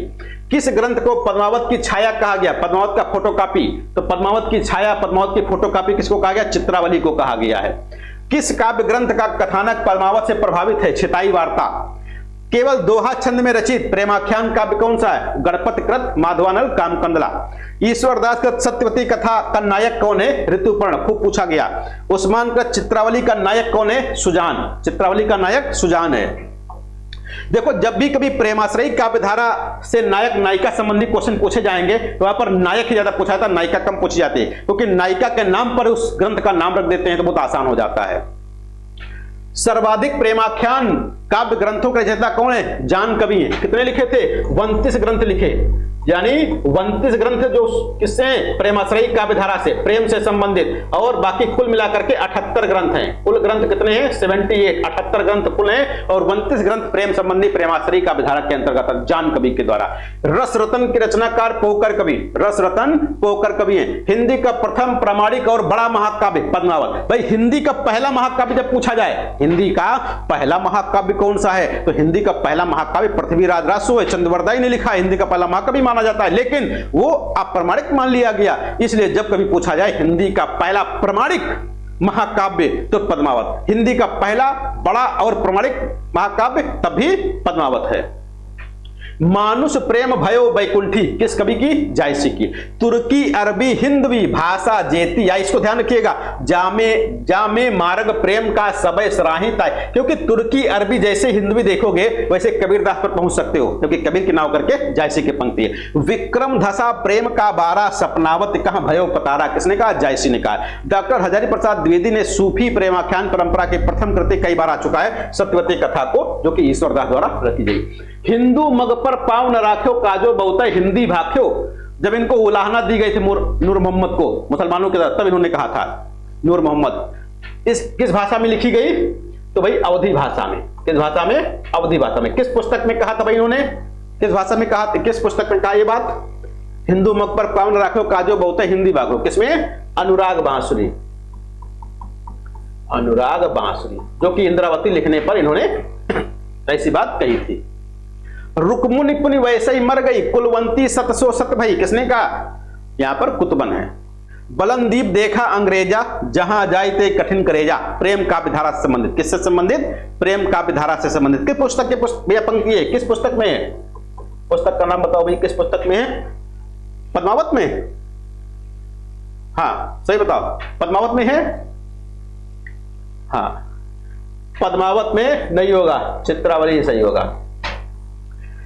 किस ग्रंथ को पद्मावत की छाया कहा गया? पद्मावत का फोटोकॉपी। तो पद्मावत की छाया, पद्मावत की फोटोकॉपी किसको कहा गया? चित्रावली को कहा गया है। किस काव्य ग्रंथ का कथानक पद्मावत से प्रभावित है? छिताई वार्ता। केवल दोहा छंद में रचित प्रेमाख्यान काव्य कौन सा है? गणपति कृत, माधवानल, कामकंदला। ईश्वरदास कृत सत्यवती कथा का नायक कौन है? ऋतुपर्ण, खूब पूछा गया। उस्मान कृत चित्रावली का नायक कौन है? सुजान। चित्रावली का नायक सुजान है। देखो, जब भी कभी प्रेमाश्रयी काव्यधारा से नायक नायिका संबंधी क्वेश्चन पूछे जाएंगे तो वहां पर नायक ही ज्यादा पूछा जाता है, नायिका कम पूछी जाती है, क्योंकि नायिका के नाम पर उस ग्रंथ का नाम रख देते हैं तो बहुत आसान हो जाता है। सर्वाधिक प्रेमाख्यान काव्य ग्रंथों के रचयिता कौन है? जान कवि हैं। कितने लिखे थे? 29 ग्रंथ लिखे, यानी 29 ग्रंथ जो किससे? प्रेमाश्रयी काव्यधारा से, प्रेम से संबंधित, और बाकी कुल मिलाकर के 78 ग्रंथ हैं। कुल ग्रंथ कितने हैं? 78, 78 ग्रंथ कुल हैं, और 29 ग्रंथ प्रेम संबंधी प्रेमाश्रयी काव्यधारा के अंतर्गत जान कवि के द्वारा। रस रतन के रचनाकार पोकर कवि, रस रतन पोकर कवि हैं। हिंदी का प्रथम प्रामाणिक और बड़ा महाकाव्य पद्मावत। भाई, हिंदी का पहला महाकाव्य जब पूछा जाए, हिंदी का पहला महाकाव्य कौन सा है, तो हिंदी का पहला महाकाव्य पृथ्वीराज रासो है, चंद्रवरदाई ने लिखा। हिंदी का पहला महाकाव्य माना जाता है, लेकिन वो अप्रमाणिक मान लिया गया। इसलिए जब कभी पूछा जाए हिंदी का पहला प्रमाणिक महाकाव्य तो पद्मावत। हिंदी का पहला बड़ा और प्रमाणिक महाकाव्य तब भी पद्मावत है। मानुष प्रेम भयो बैकुंठी किस कवि की? जायसी की। तुर्की अरबी हिंदवी भाषा जेती, या इसको ध्यान रखिएगा, जामे जामे मार्ग प्रेम का सबय सराहित है, क्योंकि तुर्की अरबी जैसे हिंदवी देखोगे वैसे कबीरदास पर पहुंच सकते हो, क्योंकि कबीर के नाम करके जायसी की पंक्ति है। विक्रम धसा प्रेम का बारा सपनावत कहां भयो पतारा, किसने कहा? जायसी ने कहा। डॉक्टर हजारी प्रसाद द्विवेदी ने सूफी प्रेमाख्यान परंपरा की प्रथम कृति कई बार आ चुका है, सत्यवती कथा को, जो कि ईश्वरदास द्वारा रखी गई। हिंदू मग पर पांव न राख्यो काजो बहुत हिंदी भाख्यो, जब इनको उलाहना दी गई थी नूर मोहम्मद को मुसलमानों के साथ, तब इन्होंने कहा था नूर मोहम्मद। इस किस भाषा में लिखी गई? तो भाई अवधी भाषा में। किस भाषा में? अवधी भाषा में। किस पुस्तक में कहा था भाई इन्होंने? किस भाषा में कहा? किस पुस्तक में कहा ये बात? हिंदू मग पर पांव न राख्यो काजो बहुत हिंदी भाख्यो। किसमें? अनुराग बांसुरी। अनुराग बांसुरी, जो कि इंद्रावती लिखने पर इन्होंने ऐसी बात कही थी। रुक्मुनि पुनि वैसे ही मर गई कुलवंती सतसो सत भई, किसने कहा? यहां पर कुतुबन है। बलनदीप देखा अंग्रेजा जहां जायते कठिन करेजा, प्रेम काव्यधारा से संबंधित। किससे संबंधित? प्रेम काव्यधारा से संबंधित। किस पुस्तक के भैया पंक्ति है? किस पुस्तक में है? पुस्तक का नाम बताओ भाई, किस पुस्तक में है? पद्मावत में? हाँ सही बताओ, पद्मावत में है? हाँ, पद्मावत में नहीं होगा, चित्रावली ही सही होगा।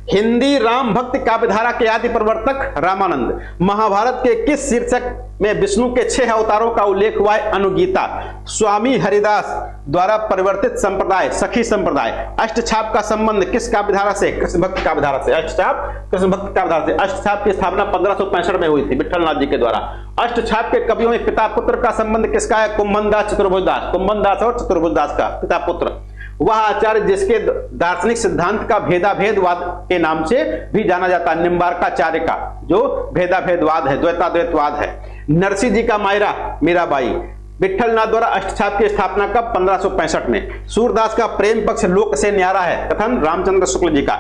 हिंदी राम भक्ति काव्यधारा के आदि प्रवर्तक रामानंद। महाभारत के किस शीर्षक में विष्णु के 6 अवतारों का उल्लेख हुआ है? अनुगीता। स्वामी हरिदास द्वारा परिवर्तित संप्रदाय सखी संप्रदाय। अष्टछाप का संबंध किस काव्यधारा से? कृष्ण भक्ति काव्यधारा से। अष्टछाप कृष्ण भक्ति काव्यधारा से। अष्टछाप की स्थापना 1565 में हुई थी विठलनाथ जी के द्वारा। अष्टछाप के कवियों में पिता पुत्र का संबंध किसका है? कुंभनदास चतुर्भुजदास। कुंभनदास और चतुर्भुजदास का पिता पुत्र। वह आचार्य जिसके दार्शनिक सिद्धांत का भेदाभेदवाद के नाम से भी जाना जाता है, निम्बार्काचार्य का जो भेदाभेदवाद है, द्वैताद्वैतवाद है। नरसिंह जी का मायरा मीराबाई। विठलनाथ द्वारा अष्टछाप की स्थापना कब? 1565 में। सूरदास का प्रेम पक्ष लोक से न्यारा है, कथन रामचंद्र शुक्ल जी का।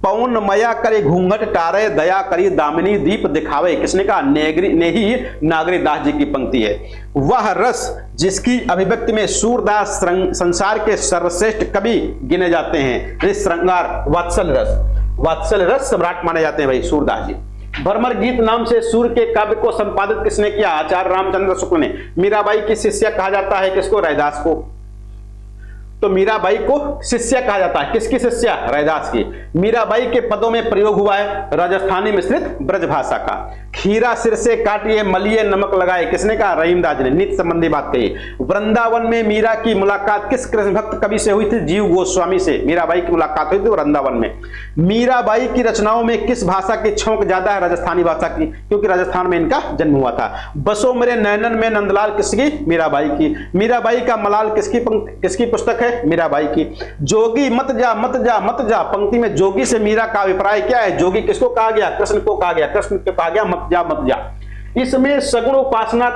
पौन मया करे घूंघट टारे दया करी दामिनी दीप दिखावे, किसने कहा? नेही नागरी दास जी की पंक्ति है। वह रस जिसकी अभिव्यक्ति में सूरदास संसार के सर्वश्रेष्ठ कवि गिने जाते हैं, श्रृंगार वात्सल रस सम्राट माने जाते हैं भाई सूरदास जी। भरमर गीत नाम से सूर्य के काव्य को संपादित किसने किया? आचार्य रामचंद्र शुक्ल ने। मीराबाई की शिष्या कहा जाता है किसको? रैदास को। तो मीराबाई को शिष्या कहा जाता है, किसकी शिष्या? रैदास की। मीराबाई के पदों में प्रयोग हुआ है राजस्थानी मिश्रित ब्रज भाषा का। खीरा सिर से काटिए मलिए नमक लगाए, किसने कहा? रहीमदास जी ने नीति संबंधी बात कही। वृंदावन में मीरा की मुलाकात किस कृष्ण भक्त कवि से हुई थी? जीव गोस्वामी से मीराबाई की मुलाकात हुई थी वृंदावन में। मीराबाई की रचनाओं में किस भाषा की छौंक ज्यादा है? राजस्थानी भाषा की, क्योंकि राजस्थान में इनका जन्म हुआ था। बसो मेरे नैनन में नंदलाल किसकी? मीराबाई की। मीराबाई का मलाल किसकी पुस्तक है? मीराबाई की। जोगी मत जा मत जा मत जा, पंक्ति में जोगी से मीरा का अभिप्राय क्या है? जोगी किसको कहा गया? कृष्ण को कहा गया। कृष्ण को कहा गया मत जा मत जा। इसमें सगुण उपासना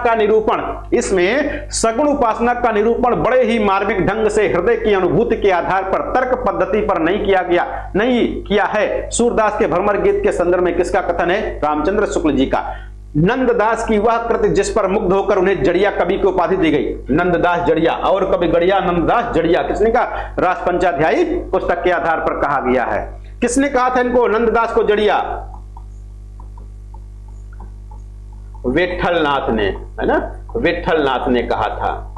का निरूपण बड़े ही मार्मिक ढंग से हृदय की अनुभूति के आधार पर तर्क पद्धति पर नहीं किया है। सूरदास के भ्रमर गीत के संदर्भ में किसका कथन है? रामचंद्र शुक्ल जी का। नंददास की वह कृति जिस पर मुग्ध होकर उन्हें जड़िया कवि की उपाधि दी गई, नंददास जड़िया, और कवि गड़िया, नंददास जड़िया, किसने कहा? रास पंचाध्यायी पुस्तक के आधार पर कहा गया है। किसने कहा था इनको, नंददास को जड़िया? विठलनाथ ने, है ना, विठलनाथ ने कहा था।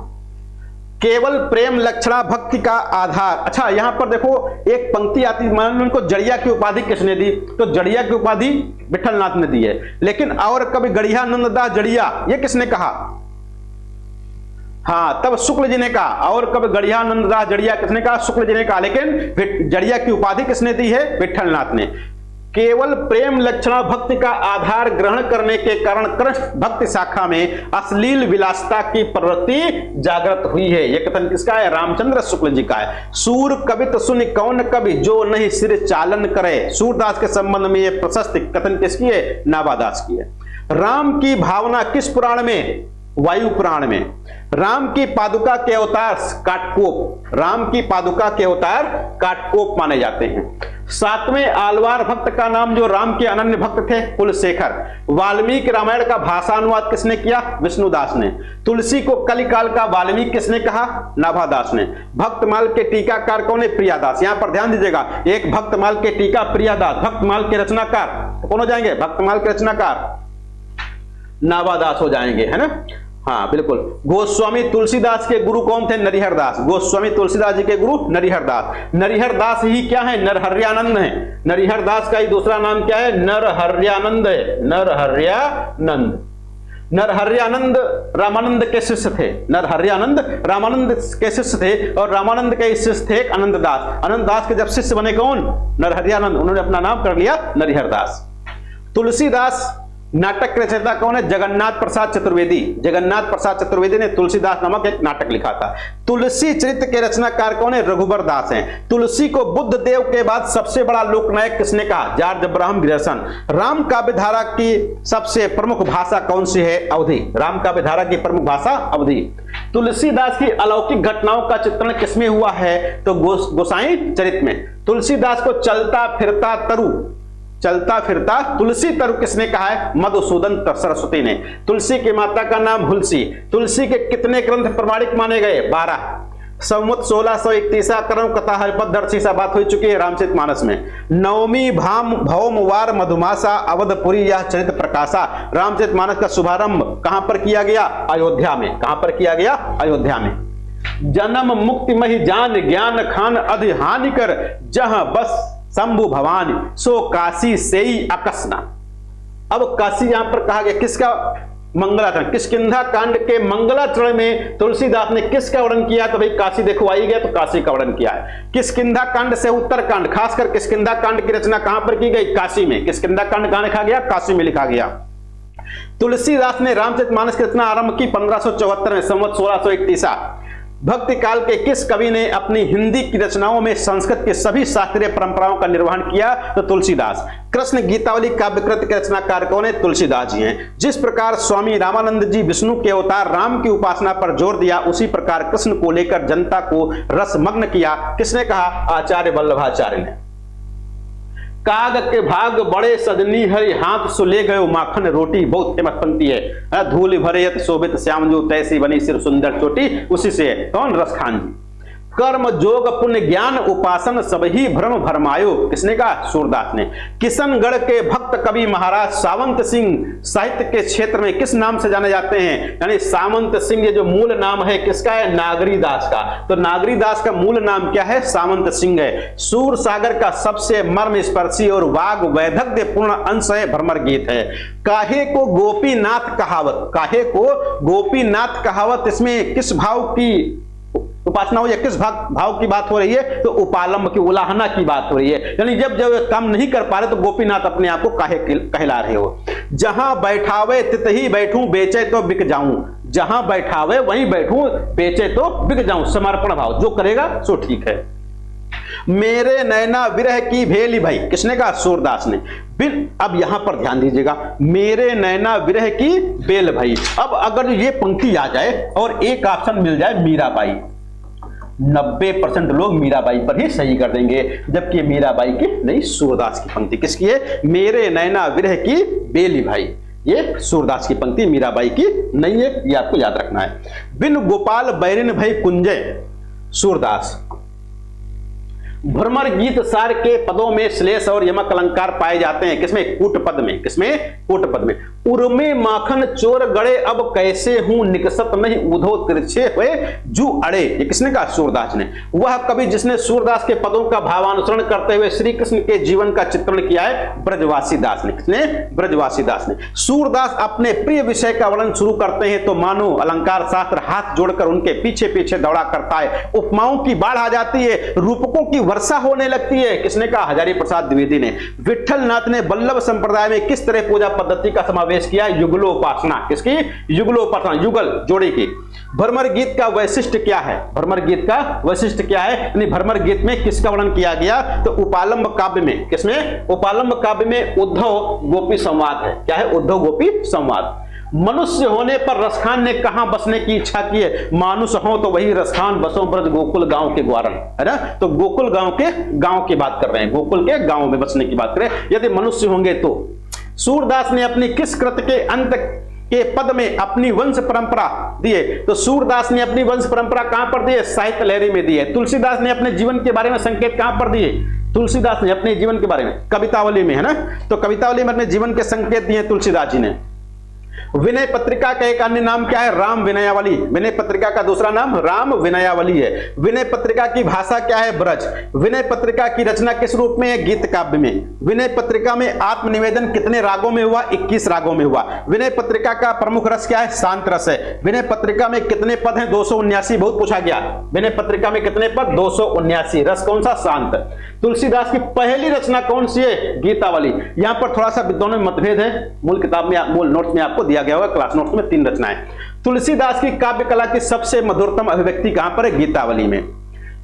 केवल प्रेम लक्षणा भक्ति का आधार। अच्छा, यहां पर देखो एक पंक्ति आती, मान लो उनको जड़िया की उपाधि किसने दी? तो जड़िया की उपाधि विठलनाथ ने दी है, लेकिन और कभी गड़िया नंददास जड़िया ये किसने कहा? हाँ, तब शुक्ल जी ने कहा। और कभी गड़िया नंददास जड़िया किसने कहा? शुक्ल जी ने कहा। लेकिन जड़िया की उपाधि किसने दी है? विठलनाथ ने। केवल प्रेम लक्षणा भक्ति का आधार ग्रहण करने के कारण कृष्ण भक्ति शाखा में अश्लील विलासता की प्रवृत्ति जागृत हुई है। यह कथन किसका है? रामचंद्र शुक्ल जी का है। सूर कवित सुनि कौन कवि जो नहीं सिर चालन करे। सूरदास के संबंध में यह प्रशस्त कथन किसकी है? नाभादास की है। राम की भावना किस पुराण में? वायु पुराण में। राम की पादुका के अवतार काटकोप, राम की पादुका के अवतार काटकोप माने जाते हैं। सातवें आलवार भक्त का नाम जो राम के अनन्य भक्त थे, कुलशेखर। वाल्मीकि रामायण का भाषानुवाद किसने किया? विष्णुदास ने। तुलसी को कलिकाल का वाल्मीकि किसने कहा? नाभादास ने। भक्तमाल के टीकाकार कौन है? प्रियादास। यहां पर ध्यान दीजिएगा, एक भक्तमाल के टीका प्रियादास, भक्तमाल के रचनाकार कौन हो जाएंगे? भक्तमाल के रचनाकार नाभादास हो जाएंगे, है ना। हाँ बिल्कुल। गोस्वामी तुलसीदास के गुरु कौन थे? नरिहरदास। गोस्वामी तुलसीदास जी के गुरु नरिहरदास। नरिहरदास ही क्या है? नरहर्यानंद है। नरिहरदास का ही दूसरा नाम क्या है? नरहर्यानंद है। नरहर्यानंद। नरहर्यानंद रामानंद के शिष्य थे। नरहर्यानंद रामानंद के शिष्य थे, और रामानंद के शिष्य थे अनंतदास। अनंतदास के जब शिष्य बने कौन? नरहर्यानंद। उन्होंने अपना नाम कर लिया नरिहरदास। तुलसीदास नाटक रचयिता कौन है? जगन्नाथ प्रसाद चतुर्वेदी। जगन्नाथ प्रसाद चतुर्वेदी ने तुलसीदास नामक एक नाटक लिखा था। तुलसी चरित्र के रचनाकार कौन है? रघुबर दास हैं। तुलसी को बुद्ध देव के बाद सबसे बड़ा लोकनायक किसने कहा? George Abraham Grierson. राम काव्य धारा की सबसे प्रमुख भाषा कौन सी है? अवधी। राम काव्य धारा की प्रमुख भाषा अवधी। तुलसीदास की अलौकिक घटनाओं का चित्रण किसमें हुआ है? तो गोसाई चरित में। तुलसीदास को चलता फिरता तुलसी तरु किसने कहा है? मधुसूदन सरस्वती ने। तुलसी की माता का नाम हुलसी। तुलसी के कितने ग्रंथ प्रमाणिक माने गए? 12। संवत 1631 क्रम कथा हरिपद दर्शी बात हो चुकी है रामचरितमानस में। नवमी भौम वार मधुमासा अवधपुरी यह चरित प्रकाशा। रामचरितमानस का शुभारंभ कहां पर किया गया? अयोध्या में। कहां पर किया गया? अयोध्या में। जन्म मुक्ति मही जान ज्ञान खान अधि हानि कर जहां बस शंभु भवानी सो काशी से ही अकस्ना। अब काशी यहां पर कहा गया किसका? मंगलाचरण। किष्किंधा कांड के मंगलाचरण में तुलसीदास ने किसका वर्णन किया? तो भाई काशी देखो आई गया तो काशी का वर्णन किया है। किष्किंधा कांड से उत्तरकांड, खासकर किष्किंधा कांड की रचना कहां पर की गई? काशी में। किष्किंधा कांड कहां लिखा गया? काशी में लिखा गया। तुलसीदास ने रामचरितमानस की रचना आरंभ की 1574 में, संवत 1631। भक्ति काल के किस कवि ने अपनी हिंदी की रचनाओं में संस्कृत की सभी शास्त्रीय परंपराओं का निर्वहन किया? तो तुलसीदास। कृष्ण गीतावली काव्यकृत के रचनाकार कौन है? तुलसीदास जी हैं। जिस प्रकार स्वामी रामानंद जी विष्णु के अवतार राम की उपासना पर जोर दिया, उसी प्रकार कृष्ण को लेकर जनता को रसमग्न किया। किसने कहा? आचार्य वल्लभाचार्य ने। काग के भाग बड़े सजनी हरि हाथ सो ले गयो माखन रोटी। बहुत फेमस पंक्ति है। धूल भरे यत शोभित श्याम जो तैसी बनी सिर सुंदर चोटी। उसी से है। कौन? रसखान जी। कर्म जोग पुण्य ज्ञान उपासन सब ही भ्रम भरमायो। किसने कहा? सूरदास ने। किशनगढ़ के भक्त कवि महाराज सावंत सिंह साहित्य के क्षेत्र में किस नाम से जाने जाते हैं? यानी सावंत सिंह ये जो मूल नाम है किसका है? नागरीदास का। तो नागरीदास का मूल नाम क्या है? सावंत सिंह है। सूर सागर का सबसे मर्म स्पर्शी और वाग वैदग्ध्य पूर्ण अंश है भ्रमर गीत है। काहे को गोपीनाथ कहावत। काहे को गोपीनाथ कहावत, इसमें किस भाव की उपासना हो, या किस भाव की बात हो रही है? तो उपालंब की, उलाहना की बात हो रही है। यानी जब काम नहीं कर पा रहे तो गोपीनाथ अपने आप को काहे कहला रहे हो। जहां बैठावे तित ही बैठूं बेचे तो बिक जाऊं। जहां बैठावे वहीं बैठूं बेचे तो बिक जाऊं। समर्पण भाव, जो करेगा सो ठीक है। मेरे नैना विरह की भेली भाई, किसने कहा? सूरदास ने। अब यहां पर ध्यान दीजिएगा, मेरे नैना विरह की बेल भाई। अब अगर ये पंक्ति आ जाए और एक ऑप्शन मिल जाए मीराबाई, 90% लोग मीराबाई पर ही सही कर देंगे, जबकि मीराबाई की नहीं, सूरदास की पंक्ति किसकी है? मेरे नैना विरह की बेली भाई, ये सूरदास की पंक्ति, मीराबाई की नहीं है, ये आपको याद रखना है। बिन गोपाल बैरिन भई कुंजय, सूरदास। भ्रमर गीत सार के पदों में श्लेष और यमक अलंकार पाए जाते हैं, किसमें? कूट पद में। किसमें? कूट पद में। उर्मे माखन चोर गड़े अब कैसे हूं निकसत नहीं उधो तिरछे हुए जू अड़े, ये किसने कहा? सूरदास ने। वह कवि जिसने सूरदास के पदों का भावानुसरण करते हुए श्री कृष्ण के जीवन का चित्रण किया है, ब्रजवासी दास ने। किसने? ब्रजवासी दास ने। सूरदास अपने प्रिय विषय का वर्णन शुरू करते हैं तो मानो अलंकार शास्त्र हाथ जोड़कर उनके पीछे पीछे दौड़ा करता है, उपमाओं की बाढ़ आ जाती है, रूपकों की वर्षा होने लगती है। किसने कहा? हजारी प्रसाद द्विवेदी ने। विठल नाथ ने वल्लभ संप्रदाय में किस तरह पूजा पद्धति का समावेश किया? युगलोपासना। किसकी? युगलोपासना, युगल जोड़ी की। भ्रमर गीत का वैशिष्ट क्या है? भ्रमर गीत का वैशिष्ट क्या है? यानी भ्रमर गीत में किसका वर्णन किया गया? तो उपालंब काव्य में। किसमें? उपालंब काव्य में उद्धव गोपी संवाद है। क्या है? उद्धव गोपी संवाद। मनुष्य होने पर रसखान ने कहां बसने की इच्छा की है? मानुष हो तो वही रसखान बसो ब्रज गोकुल गांव के ग्वारन, है ना? तो गोकुल गांव की बात कर रहे हैं, गोकुल के गांव में बसने की बात करें यदि मनुष्य होंगे तो। सूरदास ने अपनी किस कृत के अंत के पद में अपनी वंश परंपरा दिए? तो सूरदास ने अपनी वंश परंपरा कहां पर दिए? साहित्य लहरी में दिए। तुलसीदास ने अपने जीवन के बारे में संकेत कहां पर दिए? तुलसीदास ने अपने जीवन के बारे में कवितावली में, है ना? तो कवितावली में अपने जीवन के संकेत दिए तुलसीदास जी ने। विनय पत्रिका का एक अन्य नाम क्या है? राम विनयावली। विनय पत्रिका का दूसरा नाम राम विनयावली है। विनय पत्रिका की भाषा क्या है? ब्रज। विनय पत्रिका की रचना किस रूप में है? गीत काव्य में। विनय पत्रिका में आत्मनिवेदन कितने रागों में हुआ? 21 रागों में हुआ। विनय पत्रिका का प्रमुख रस क्या है? शांत रस है। विनय पत्रिका में कितने पद हैं? 279। बहुत पूछा गया, विनय पत्रिका में कितने पद? 279। रस कौन सा? शांत। तुलसीदास की पहली रचना कौन सी है? गीतावली। यहां पर थोड़ा सा विद्वानों में मतभेद है, मूल किताब में, मूल नोट्स में आपको दिया गया होगा, क्लास नोट्स में 3 रचनाएं। तुलसीदास की काव्य कला की सबसे मधुरतम अभिव्यक्ति कहां पर है? गीतावली में।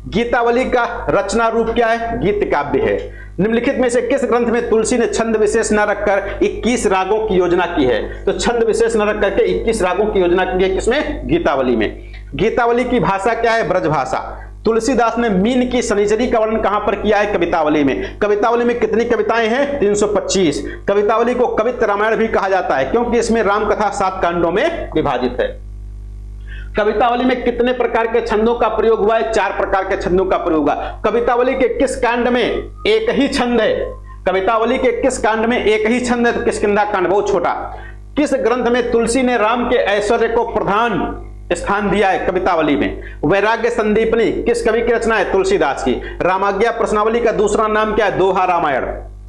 गीतावली का रचना रूप क्या है? गीत काव्य है। निम्नलिखित में से किस ग्रंथ में तुलसी ने छंद विशेष न रखकर 21 रागों की योजना की है? तो छंद विशेष न रख करके 21 रागों की योजना की है, किसमें? गीतावली में। गीतावली की भाषा क्या है? ब्रज भाषा। तुलसीदास ने मीन की शनिचरी का वर्णन कहां पर किया है? कवितावली में। कवितावली में कितनी कविताएं हैं? 325। कवितावली को कवित्त रामायण भी कहा जाता है क्योंकि इसमें राम कथा 7 कांडों में विभाजित है। कवितावली में कितने प्रकार के छंदों का प्रयोग हुआ है? 4 प्रकार के छंदों का प्रयोग हुआ। कवितावली के किस कांड में एक ही छंद है? कवितावली के किस कांड में एक ही छंद है? किष्किंधा कांड, बहुत छोटा। किस ग्रंथ में तुलसी ने राम के ऐश्वर्य को प्रधान स्थान दिया है? कवितावली में। वैराग्य संदीपनी किस कवि की रचना है? तुलसीदास की। रामाज्ञा प्रश्नावली का दूसरा नाम क्या है? दोहा रामायण,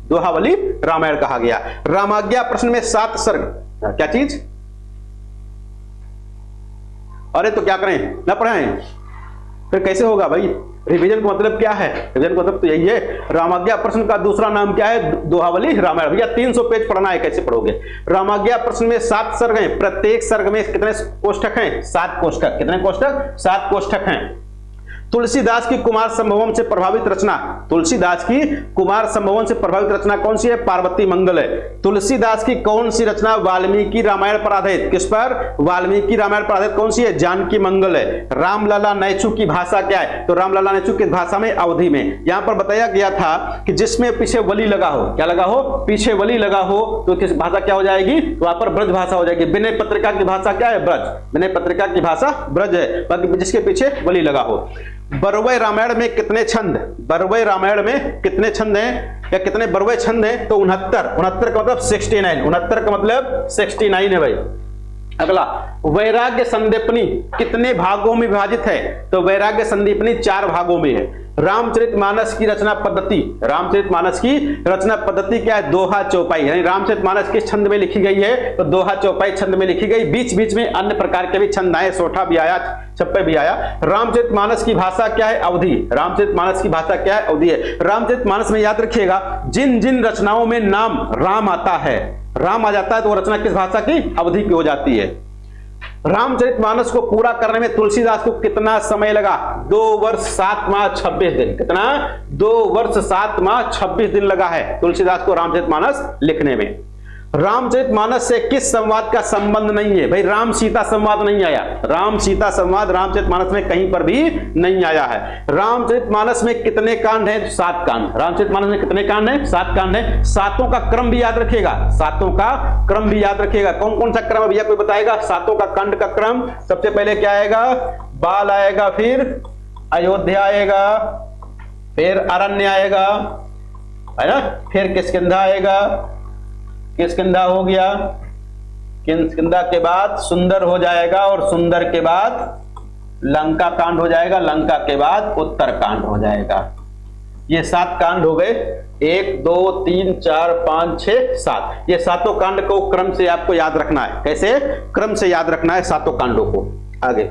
दोहावली रामायण कहा गया। रामाज्ञा प्रश्न में 7 सर्ग, क्या चीज? अरे तो क्या करें, ना पढ़ाएं फिर कैसे होगा भाई? रिवीजन का मतलब क्या है? रिवीजन का मतलब तो यही है। रामाज्ञा प्रश्न का दूसरा नाम क्या है? दोहावली रामायण। भैया 300 पेज पढ़ना है, कैसे पढ़ोगे? रामाज्ञा प्रश्न में 7 सर्ग हैं, प्रत्येक सर्ग में कितने कोष्ठक हैं? 7 कोष्ठक। कितने कोष्ठक? 7 कोष्ठक हैं। तुलसीदास की कुमार संभवम से प्रभावित रचना, तुलसीदास की कुमार संभवम से प्रभावित रचना कौन सी है? पार्वती मंगल है। तुलसीदास की कौन सी रचना वाल्मीकि रामायण पर आधारित? किस पर? वाल्मीकि रामायण पर आधारित कौन सी है? जानकी मंगल है। रामलला नैचु की भाषा क्या है? तो रामलला नैचु की भाषा में अवधि में। यहां पर बताया गया था कि जिसमें पीछे वली लगा हो, क्या लगा हो? पीछे वली लगा हो तो किस भाषा क्या हो जाएगी? वहां पर ब्रज भाषा हो जाएगी। विनय पत्रिका की भाषा क्या है? ब्रज। विनय पत्रिका की भाषा ब्रज है, बाकी जिसके पीछे वली लगा हो। बरवै रामायण में कितने छंद? बरवै रामायण में कितने छंद हैं या कितने बरवै छंद हैं? तो 69। 69 का मतलब 69। 69 का मतलब 69 है भाई। अगला, वैराग्य संदीपनी कितने भागों में विभाजित है? तो वैराग्य संदीपनी 4 भागों में है। रामचरितमानस की रचना पद्धति, रामचरितमानस की रचना पद्धति क्या है? दोहा चौपाई। यानी रामचरितमानस किस छंद में लिखी गई है? तो दोहा चौपाई छंद में लिखी गई। बीच बीच में अन्य प्रकार के भी छंद आए, सोठा भी आया, छप्पे भी आया। रामचरितमानस की भाषा क्या है? अवधि। रामचरितमानस की भाषा क्या है? अवधि है। रामचरितमानस में याद रखिएगा, जिन जिन रचनाओं में नाम राम आता है, राम आ जाता है, तो वो रचना किस भाषा की? अवधि की हो जाती है। रामचरितमानस को पूरा करने में तुलसीदास को कितना समय लगा? 2 वर्ष 7 माह 26 दिन। कितना? 2 वर्ष 7 माह 26 दिन लगा है तुलसीदास को रामचरितमानस लिखने में। रामचरितमानस से किस संवाद का संबंध नहीं है? भाई राम सीता संवाद नहीं आया। राम सीता संवाद रामचरितमानस में कहीं पर भी नहीं आया है। रामचरितमानस में कितने कांड हैं? 7 कांड। रामचरितमानस में कितने कांड हैं? 7 कांड हैं। सातों का क्रम भी याद रखिएगा। सातों का क्रम भी याद रखिएगा। कौन कौन सा क्रम भैया कोई बताएगा? सातों का कांड का क्रम सबसे पहले क्या आएगा? बाल आएगा, फिर अयोध्या आएगा, फिर अरण्य आएगा, है ना, फिर किष्किंधा आएगा, किष्किंधा हो गया, किष्किंधा के बाद सुंदर हो जाएगा, और सुंदर के बाद लंका कांड हो जाएगा, लंका के बाद उत्तर कांड हो जाएगा। ये 7 कांड हो गए। 1 2 3 4 5 6 7। ये सातों कांड को क्रम से आपको याद रखना है। कैसे? क्रम से याद रखना है सातों कांडों को। आगे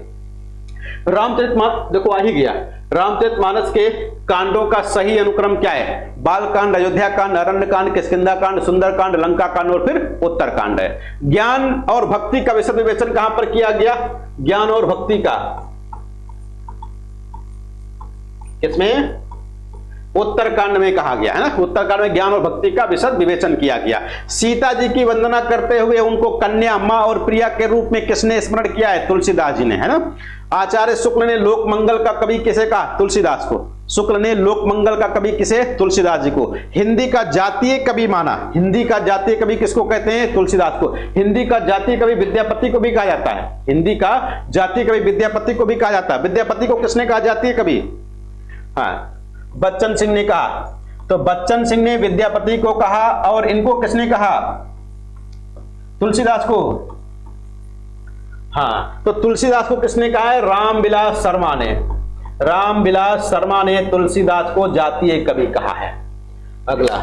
रामचरितमानस देखो आ ही गया। रामचरितमानस के कांडों का सही अनुक्रम क्या है? बाल कांड, अयोध्या कांड, अरण्य कांड, किष्किंधा कांड, सुंदर कांड, लंका कांड और फिर उत्तर कांड है। ज्ञान और भक्ति का विशद विवेचन कहां पर किया गया? ज्ञान और भक्ति का किसमें? उत्तरकांड में कहा गया है ना। उत्तरकांड में ज्ञान और भक्ति का विशद विवेचन किया गया। सीता जी की वंदना करते हुए उनको कन्या, मां और प्रिया के रूप में किसने स्मरण किया है? तुलसीदास जी ने, है ना। आचार्य शुक्ल ने लोक मंगल का कवि किसे कहा? तुलसीदास को। शुक्ल ने लोक मंगल का कवि किसे? तुलसीदास जी को। हिंदी का जातीय कवि माना। हिंदी का जातीय कवि किसको कहते हैं? तुलसीदास को। हिंदी का जातीय कवि विद्यापति को भी कहा जाता है। हिंदी का जातीय कवि विद्यापति को भी कहा जाता है। विद्यापति को किसने कहा जातीय कवि? हाँ, बच्चन सिंह ने कहा। तो बच्चन सिंह ने विद्यापति को कहा, और इनको किसने कहा? तुलसीदास को। हाँ, तो तुलसीदास को किसने कहा है? रामविलास शर्मा ने। रामविलास शर्मा ने तुलसीदास को जातीय कवि कहा है। अगला,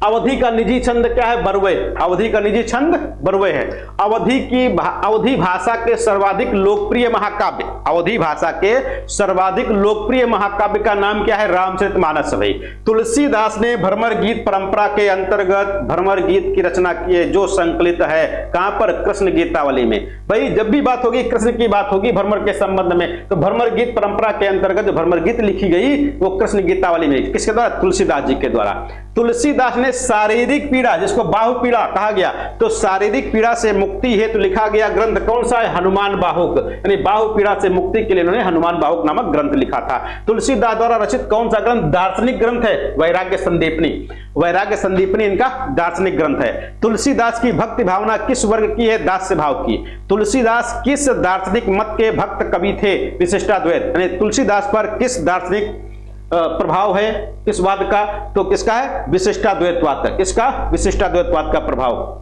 अवधि का निजी छंद क्या है? बरवे। अवधि का निजी छंद बरवे है। अवधि भाषा के सर्वाधिक लोकप्रिय महाकाव्य, अवधि भाषा के सर्वाधिक लोकप्रिय महाकाव्य का नाम क्या है? रामचरितमानस। भाई तुलसीदास ने भ्रमर गीत परंपरा के अंतर्गत भ्रमर गीत की रचना की है, जो संकलित है कहां पर? कृष्ण गीतावली में। भाई जब भी बात होगी, कृष्ण की बात होगी भ्रमर के संबंध में, तो भ्रमर गीत परंपरा के अंतर्गत जो भ्रमर गीत लिखी गई वो कृष्ण गीतावली में। किसके द्वारा? तुलसीदास जी के द्वारा। तुलसीदास ने शारीरिक पीड़ा, जिसको बाहु पीड़ा कहा गया, तो शारीरिक पीड़ा से मुक्ति हेतु लिखा गया ग्रंथ कौन सा है? हनुमान बाहुक। यानी बाहु पीड़ा से मुक्ति के लिए उन्होंने हनुमान बाहुक नामक ग्रंथ लिखा था। तुलसीदास द्वारा रचित कौन सा ग्रंथ दार्शनिक ग्रंथ है? वैराग्य संदीपनी। वैराग्य संदीपनी इनका दार्शनिक ग्रंथ है। तुलसीदास की भक्ति भावना किस वर्ग की है? दास्य भाव की। तुलसीदास किस दार्शनिक मत के भक्त कवि थे? विशिष्टाद्वैत। यानी तुलसीदास पर किस दार्शनिक प्रभाव है किस वाद का? तो किसका है? विशिष्टाद्वैतवाद का। किसका? विशिष्टाद्वैतवाद का प्रभाव।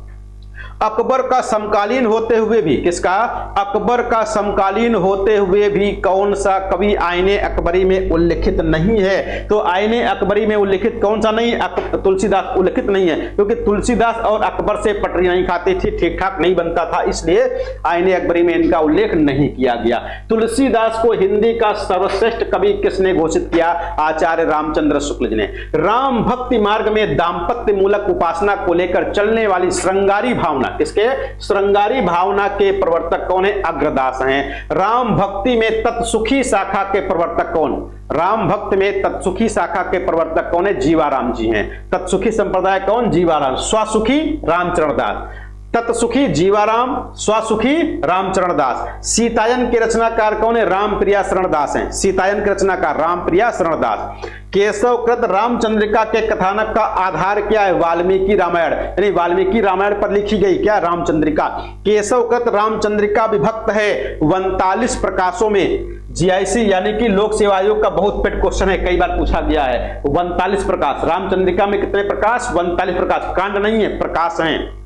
अकबर का समकालीन होते हुए भी, किसका? अकबर का समकालीन होते हुए भी कौन सा कवि आईने अकबरी में उल्लिखित नहीं है? तो आईने अकबरी में उल्लिखित कौन सा नहीं? तुलसीदास उल्लिखित नहीं है, क्योंकि तुलसीदास और अकबर से पटरी नहीं खाती थी, ठीक ठाक नहीं बनता था, इसलिए आईने अकबरी में इनका उल्लेख नहीं किया गया। तुलसीदास को हिंदी का सर्वश्रेष्ठ कवि किसने घोषित किया? आचार्य रामचंद्र शुक्ल जी ने। राम भक्ति मार्ग में दाम्पत्य मूलक उपासना को लेकर चलने वाली श्रृंगारी भावना, किसके? श्रृंगारी भावना के प्रवर्तक कौन है? अग्रदास हैं। राम भक्ति में तत्सुखी शाखा के प्रवर्तक कौन? राम भक्त में तत्सुखी शाखा के प्रवर्तक कौन है? जीवाराम जी हैं। तत्सुखी संप्रदाय कौन? जीवाराम। स्वसुखी रामचरण दास। तत्सुखी जीवाराम, स्वसुखी रामचरण दास। सीतायन के रचनाकार कौन है? रामप्रिया शरण दास हैं। सीतायन के रचनाकार रामप्रिया शरण दास। केशवकृत रामचंद्रिका के कथानक का आधार क्या है? वाल्मीकि रामायण। यानी वाल्मीकि रामायण पर लिखी गई क्या? रामचंद्रिका। केशवकृत रामचंद्रिका विभक्त है 39 प्रकाशों में। जीआईसी यानी कि लोक सेवा आयोग का बहुत पेट क्वेश्चन है, कई बार पूछा गया है। 39 प्रकाश। रामचंद्रिका में कितने प्रकाश? 39 प्रकाश। कांड नहीं है, प्रकाश हैं।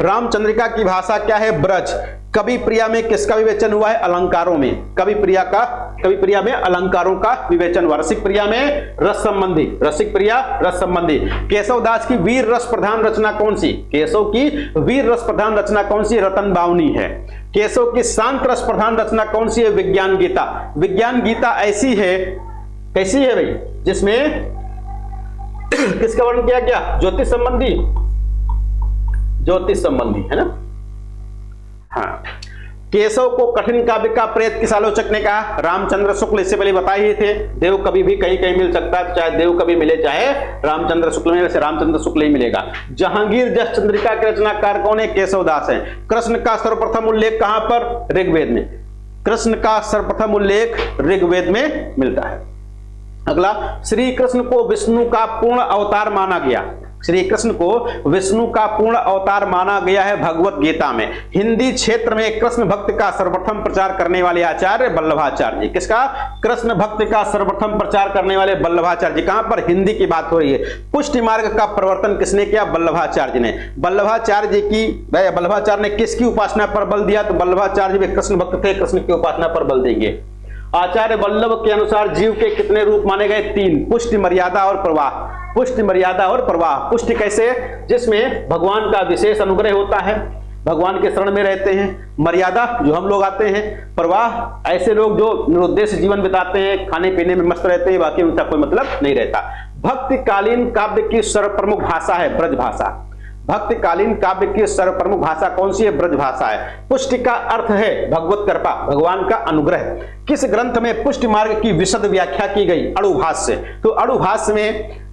रामचंद्रिका की भाषा क्या है? ब्रज। कवि प्रिया में किसका विवेचन हुआ है? अलंकारों में। कवि प्रिया में अलंकारों का विवेचन हुआ। रसिक प्रिया में रस संबंधी। रसिक प्रिया रस संबंधी। केशवदास की वीर रस प्रधान रचना कौन सी? केशव की वीर रस प्रधान रचना कौन सी? रतन बावनी है। केशव की शांत रस प्रधान रचना कौन सी है? विज्ञान गीता। विज्ञान गीता ऐसी है, कैसी है भाई? जिसमें किसका वर्णन किया गया? ज्योतिष संबंधी, ज्योतिष संबंधी, है ना। हाँ, केशव को कठिन काव्य का प्रेत किस आलोचक ने कहा? रामचंद्र शुक्ल। इससे पहले बताए ही थे, देव कभी भी कहीं कहीं मिल सकता है, चाहे देव कभी मिले चाहे रामचंद्र शुक्ल में, वैसे रामचंद्र शुक्ल ही मिलेगा। जहांगीर जस चंद्रिका के रचनाकार कौन है? केशवदास है। कृष्ण का सर्वप्रथम उल्लेख कहां पर? ऋग्वेद में। कृष्ण का सर्वप्रथम उल्लेख ऋग्वेद में मिलता है। अगला, श्री कृष्ण को विष्णु का पूर्ण अवतार माना गया। श्री कृष्ण को विष्णु का पूर्ण अवतार माना गया है भगवत गीता में। हिंदी क्षेत्र में कृष्ण भक्ति का सर्वप्रथम प्रचार करने वाले आचार्य वल्लभाचार्य जी। किसका? कृष्ण भक्ति का सर्वप्रथम प्रचार करने वाले वल्लभाचार्य जी। कहां पर? हिंदी की बात हो रही है। पुष्टि मार्ग का प्रवर्तन किसने किया? वल्लभाचार्य जी ने। वल्लभाचार्य जी की, वल्लभाचार्य ने किसकी उपासना पर बल दिया? तो वल्लभाचार्य जी भी कृष्ण भक्त थे, कृष्ण की उपासना पर बल देंगे। आचार्य वल्लभ के अनुसार जीव के कितने रूप माने गए? 3, पुष्टि, मर्यादा और प्रवाह। पुष्टि, मर्यादा और प्रवाह। पुष्टि कैसे? जिसमें भगवान का विशेष अनुग्रह होता है, भगवान के शरण में रहते हैं। मर्यादा, जो हम लोग आते हैं। प्रवाह, ऐसे लोग जो निरुद्देश्य जीवन बिताते हैं, खाने पीने में मस्त रहते हैं, बाकी उनका कोई मतलब नहीं रहता। भक्तिकालीन काव्य की सर्वप्रमुख भाषा है ब्रज भाषा। भक्तिकालीन काव्य की सर्वप्रमुख भाषा कौन सी है? ब्रज भाषा है। पुष्टि का अर्थ है भगवत कृपा, भगवान का अनुग्रह। किस ग्रंथ में पुष्टि मार्ग की विशद व्याख्या की गई? अणुभाष्य। तो अणुभाष्य में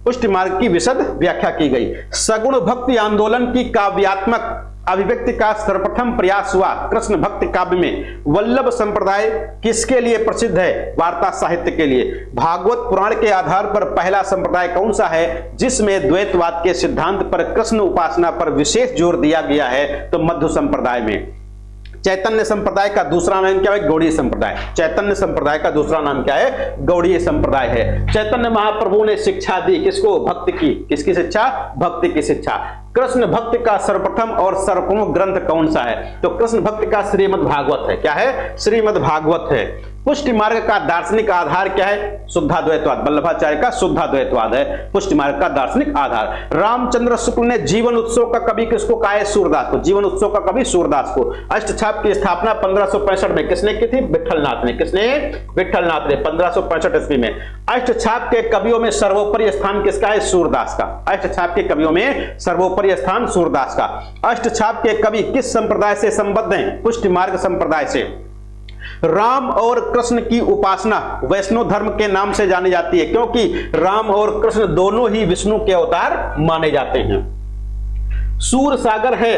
पुष्टि मार्ग की विशद व्याख्या की गई। सगुण भक्ति आंदोलन की काव्यात्मक अभिव्यक्ति का सर्वप्रथम प्रयास हुआ कृष्ण भक्ति काव्य में। वल्लभ संप्रदाय किसके लिए प्रसिद्ध है? वार्ता साहित्य के लिए। भागवत पुराण के आधार पर पहला संप्रदाय कौन सा है जिसमें द्वैतवाद के सिद्धांत पर कृष्ण उपासना पर विशेष जोर दिया गया है? तो मध्व संप्रदाय में। चैतन्य संप्रदाय का दूसरा नाम क्या है? गौड़ीय संप्रदाय। चैतन्य संप्रदाय का दूसरा नाम क्या है? गौड़ीय संप्रदाय है। चैतन्य महाप्रभु ने शिक्षा दी किसको? भक्ति की। किसकी शिक्षा? भक्ति की शिक्षा। कृष्ण भक्ति का सर्वप्रथम और सर्वप्रमुख ग्रंथ कौन सा है? तो कृष्ण भक्ति का श्रीमद् भागवत है। क्या है? श्रीमद् भागवत है। पुष्टि मार्ग का दार्शनिक आधार क्या है? शुद्धाद्वैतवाद। वल्लभाचार्य का शुद्धाद्वैतवाद है पुष्टि मार्ग का दार्शनिक आधार। रामचंद्र शुक्ल ने जीवन उत्सव का कवि किसको कहा है? सूरदास को। जीवन उत्सव का कवि सूरदास को। अष्टछाप की स्थापना 1565 में किसने की थी? विट्ठलनाथ ने। किसने? विट्ठलनाथ ने 1565 ईस्वी में। अष्टछाप के कवियों में सर्वोपरि स्थान किसका है? सूरदास का। अष्टछाप के कवियों में सर्वोपरि स्थान सूरदास का। अष्टछाप के कवि किस संप्रदाय से संबद्ध हैं? पुष्टि मार्ग संप्रदाय से। राम और कृष्ण की उपासना वैष्णव धर्म के नाम से जानी जाती है क्योंकि राम और कृष्ण दोनों ही विष्णु के अवतार माने जाते हैं। सूरसागर है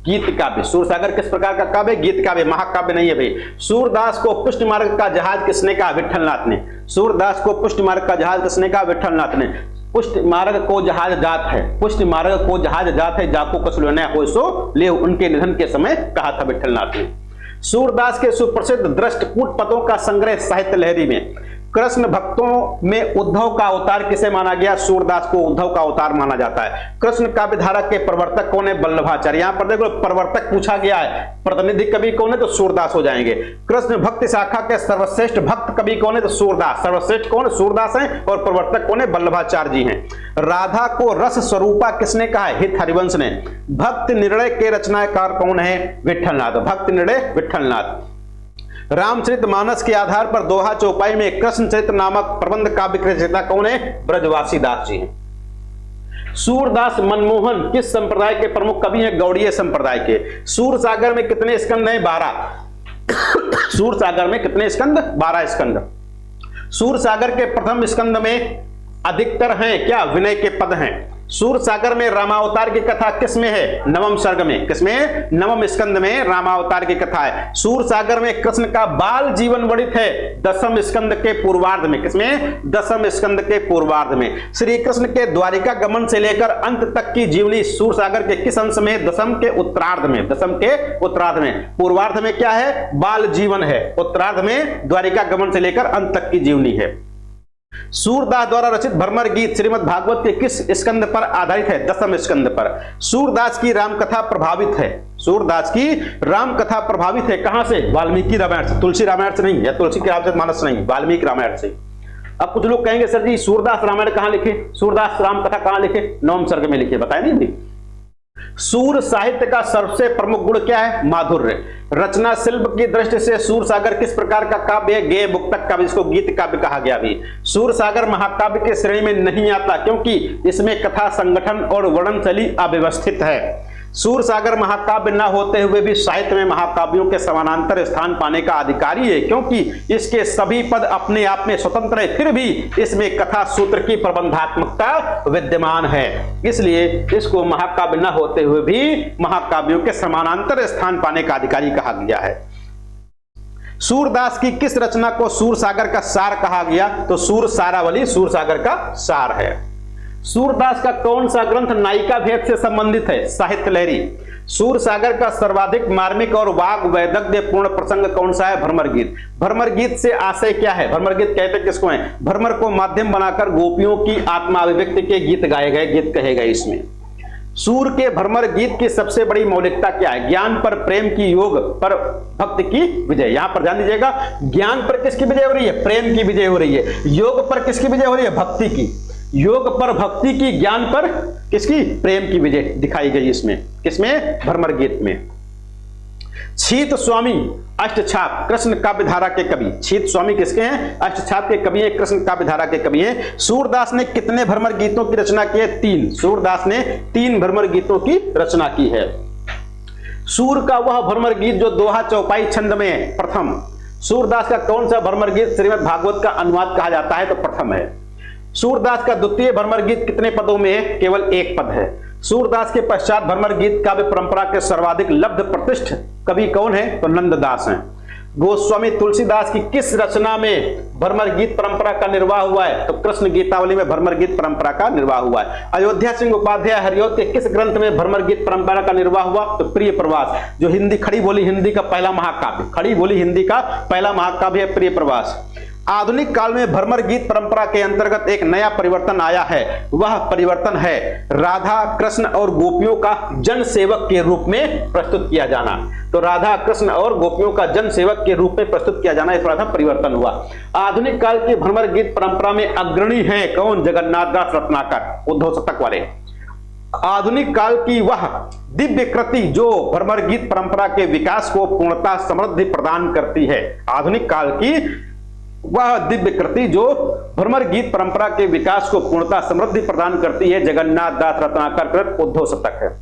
गीत काव्य। सूरसागर किस प्रकार का काव्य? गीत काव्य, महाकाव्य नहीं है भाई। सूरदास को पुष्टि मार्ग का जहाज किसने कहा? विट्ठलनाथ ने। सूरदास को पुष्टि मार्ग का जहाज किसने कहा? विट्ठलनाथ ने। पुष्टि मार्ग को जहाज जात है। पुष्टि मार्ग को जहाज जात है, जाको कछु लेना हो सो ले, उनके निधन के समय कहा था विट्ठलनाथ ने। सूरदास के सुप्रसिद्ध दृष्टकूट पदों का संग्रह साहित्य लहरी में। कृष्ण भक्तों में उद्धव का अवतार किसे माना गया? सूरदास को उद्धव का अवतार माना जाता है। कृष्ण काव्य धारा के प्रवर्तक कौन है? वल्लभाचार्य। यहां पर देखो प्रवर्तक पूछा गया है, प्रतिनिधि कवि कौन है? तो सूरदास हो जाएंगे। कृष्ण भक्ति शाखा के सर्वश्रेष्ठ भक्त कवि कौन है? तो सूरदास। सर्वश्रेष्ठ कौन? सूरदास है। और प्रवर्तक कौन है? वल्लभाचार्य जी हैं। राधा को रस स्वरूपा किसने कहा है? हित हरिवंश ने। भक्ति निर्णय के रचनाकार कौन है? विट्ठलनाथ। भक्ति निर्णय विट्ठलनाथ। रामचरितमानस के आधार पर दोहा चौपाई में कृष्णचरित्र नामक प्रबंध काव्य के रचयिता कौन है? ब्रजवासी दास जी हैं। सूरदास मनमोहन किस संप्रदाय के प्रमुख कवि हैं? गौड़ीय संप्रदाय के। सूरसागर में कितने स्कंद हैं? 12। सूरसागर में कितने स्कंद? 12 स्कंद। सूरसागर के प्रथम स्कंद में अधिकतर हैं क्या? विनय के पद हैं। सूरसागर में रामावतार की कथा किसमें है? नवम सर्ग में। किसमें? नवम स्कंद में रामावतार की कथा है। सूरसागर में कृष्ण का बाल जीवन वर्णित है 10वें स्कंद के पूर्वार्ध में। किसमें? 10वें स्कंद के पूर्वार्ध में। श्री कृष्ण के द्वारिका गमन से लेकर अंत तक की जीवनी सूरसागर के किस अंश में? 10वें के उत्तरार्ध में। 10वें के उत्तरार्ध में। पूर्वार्ध में क्या है? बाल जीवन है। उत्तरार्ध में द्वारिका गमन से लेकर अंत तक की जीवनी है। सूरदास द्वारा रचित भ्रमर गीत श्रीमद् भागवत के किस स्कंद पर आधारित है? 10वें स्कंद पर। सूरदास की रामकथा प्रभावित है। सूरदास की रामकथा प्रभावित है कहां से? वाल्मीकि रामायण से। तुलसी रामायण से नहीं, या तुलसी के रामचरितमानस नहीं, वाल्मीकि रामायण से। अब कुछ लोग कहेंगे सर जी सूरदास रामायण कहां लिखे? सूरदास रामकथा कहां लिखे? नवम सर्ग में लिखे। बताए नहीं? सूर साहित्य का सबसे प्रमुख गुण क्या है? माधुर्य। रचना शिल्प की दृष्टि से सूरसागर किस प्रकार का काव्य है? गेय मुक्तक काव्य, इसको गीत काव्य कहा गया भी। सूरसागर महाकाव्य के श्रेणी में नहीं आता क्योंकि इसमें कथा, संगठन और वर्णन शैली अव्यवस्थित है। सूरसागर महाकाव्य न होते हुए भी साहित्य में महाकाव्यों के समानांतर स्थान पाने का अधिकारी है, क्योंकि इसके सभी पद अपने आप में स्वतंत्र है, फिर भी इसमें कथा सूत्र की प्रबंधात्मकता विद्यमान है, इसलिए इसको महाकाव्य न होते हुए भी महाकाव्यों के समानांतर स्थान पाने का अधिकारी कहा गया है। सूरदास की किस रचना को सूरसागर का सार कहा गया? तो सूरसारावली सूरसागर का सार है। सूरदास का कौन सा ग्रंथ नायिका भेद से संबंधित है? साहित्य लहरी। सूरसागर का सर्वाधिक मार्मिक और वाग वैदग्ध्य पूर्ण प्रसंग कौन सा है? भ्रमर गीत। भ्रमर गीत से आशय क्या है? भ्रमर गीत कहते किसको है? भ्रमर को माध्यम बनाकर गोपियों की आत्मा अभिव्यक्ति के गीत गाए गए, गीत कहे गए इसमें। सूर के भ्रमर गीत की सबसे बड़ी मौलिकता क्या है? ज्ञान पर प्रेम की, योग पर भक्ति की विजय। यहां पर ध्यान दीजिएगा, ज्ञान पर किसकी विजय हो रही है? प्रेम की विजय हो रही है। योग पर किसकी विजय हो रही है? भक्ति की। योग पर भक्ति की, ज्ञान पर किसकी? प्रेम की विजय दिखाई गई इसमें। किसमें? भ्रमर गीत में। छीत स्वामी अष्टछाप कृष्ण काव्यधारा के कवि। छीत स्वामी किसके हैं? अष्टछाप के कवि हैं, कृष्ण काव्यधारा के कवि हैं। सूरदास ने कितने भ्रमर गीतों की रचना की है? 3। सूरदास ने 3 भ्रमर गीतों की रचना की है। सूर का वह भ्रमर गीत जो दोहा चौपाई छंद में है, प्रथम। सूरदास का कौन सा भ्रमर गीत श्रीमद् भागवत का अनुवाद कहा जाता है? तो प्रथम है। सूरदास का द्वितीय भ्रमर गीत कितने पदों में है? केवल 1 पद है। सूरदास के पश्चात भ्रमर गीत काव्य परंपरा के सर्वाधिक लब्ध प्रतिष्ठ कवि कौन है? तो नंददास हैं। गोस्वामी तुलसीदास की किस रचना में भ्रमर गीत परंपरा का निर्वाह हुआ है? तो कृष्ण गीतावली में भ्रमर गीत परंपरा का निर्वाह हुआ है। अयोध्या सिंह उपाध्याय हरिऔध के किस ग्रंथ में भ्रमर गीत परंपरा का निर्वाह हुआ? तो प्रिय प्रवास, जो हिंदी खड़ी बोली हिंदी का पहला महाकाव्य, खड़ी बोली हिंदी का पहला महाकाव्य है प्रिय प्रवास। आधुनिक काल में भ्रमर गीत परंपरा के अंतर्गत एक नया परिवर्तन आया है, वह परिवर्तन है राधा कृष्ण और गोपियों का जन सेवक के रूप में प्रस्तुत किया जाना। तो राधा कृष्ण और गोपियों का जन सेवक के रूप में प्रस्तुत किया जाना, थोड़ा सा परिवर्तन हुआ। आधुनिक काल की भ्रमर गीत परंपरा में अग्रणी है कौन? जगन्नाथ दास रत्नाकर, उद्धव शतक वाले। आधुनिक काल की वह दिव्य कृति जो भ्रमर गीत परंपरा के विकास को पूर्णता समृद्धि प्रदान करती है। आधुनिक काल की वह दिव्य कृति जो भ्रमर गीत परंपरा के विकास को पूर्णता समृद्धि प्रदान करती है, जगन्नाथ दास रत्नाकर कृत उद्धव शतक है।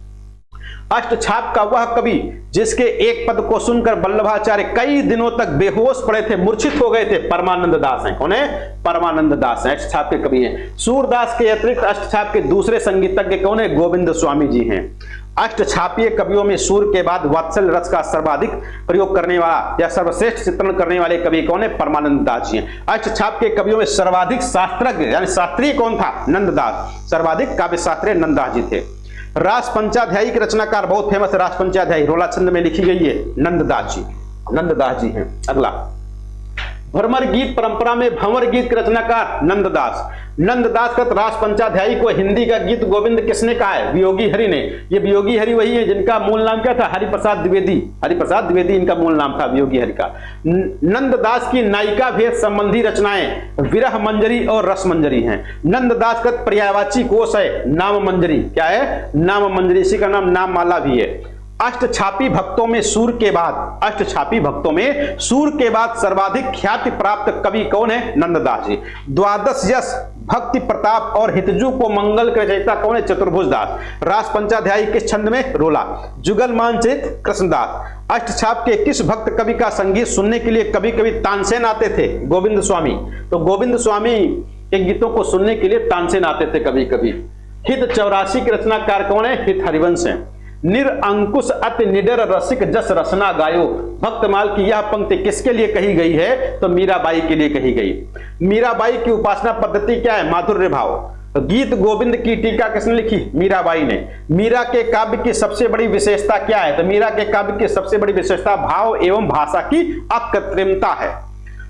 अष्टछाप का वह कवि जिसके एक पद को सुनकर वल्लभाचार्य कई दिनों तक बेहोश पड़े थे, मूर्छित हो गए थे, परमानंद दास हैं। कौन है? परमानंद दास हैं, अष्टछाप के कवि हैं। सूरदास के अतिरिक्त अष्टछाप के दूसरे संगीतज्ञ कौन है? गोविंद स्वामी जी हैं। अष्टछापीय कवियों में सूर के बाद वात्सल रस का सर्वाधिक प्रयोग करने वाला या सर्वश्रेष्ठ चित्रण करने वाले कवि कौन है? परमानंद दास जी हैं। अष्टछाप के कवियों में सर्वाधिक शास्त्रज्ञ यानी शास्त्रीय कौन था? नंददास। सर्वाधिक काव्य शास्त्रीय नंददास जी थे। रास पंचाध्यायी के रचनाकार बहुत फेमस है, रास पंचाध्यायी रोला छंद में लिखी गई है, नंददास जी। नंददास जी हैं। अगला, भ्रमर गीत परंपरा में भंवर गीत के रचनाकार नंददास। नंददास कृत रास पंचाध्यायी को हिंदी का गीत गोविंद किसने कहा है? वियोगी हरि ने। ये वियोगी हरि वही है जिनका मूल नाम क्या था? हरिप्रसाद द्विवेदी। हरिप्रसाद द्विवेदी इनका मूल नाम था, वियोगी हरि का। नंददास की नायिका भेद संबंधी रचनाएं विरह मंजरी और रस मंजरी हैं। नंददास कृत पर्यायवाची कोश है नाम मंजरी। क्या है? नाम मंजरी। इसी का नाम नाम माला भी है। अष्टछापी भक्तों में सूर के बाद, अष्टछापी भक्तों में सूर के बाद सर्वाधिक ख्याति प्राप्त कवि कौन है? नंददास जी। द्वादश यश भक्ति प्रताप और हितजू को मंगल के रचयिता कौन है? चतुर्भुज दास। रास पंचाध्यायी किस छंद में? रोला। जुगल मानचित कृष्णदास। अष्टछाप के किस भक्त कवि का संगीत सुनने के लिए कभी कभी तानसेन आते थे? गोविंद स्वामी। तो गोविंद स्वामी के गीतों को सुनने के लिए तानसेन आते थे कभी कभी। हित 84 के रचनाकार कौन है? हित हरिवंश है। निरअंकुश अति निडर रसिक जस रसना गायो। भक्तमाल की यह पंक्ति किसके लिए कही गई है? तो मीराबाई के लिए कही गई। मीराबाई की उपासना पद्धति क्या है? माधुर्य भाव। तो गीत गोविंद की टीका किसने लिखी? मीराबाई ने। मीरा के काव्य की सबसे बड़ी विशेषता क्या है? तो मीरा के काव्य की सबसे बड़ी विशेषता भाव एवं भाषा की अकृत्रिमता है।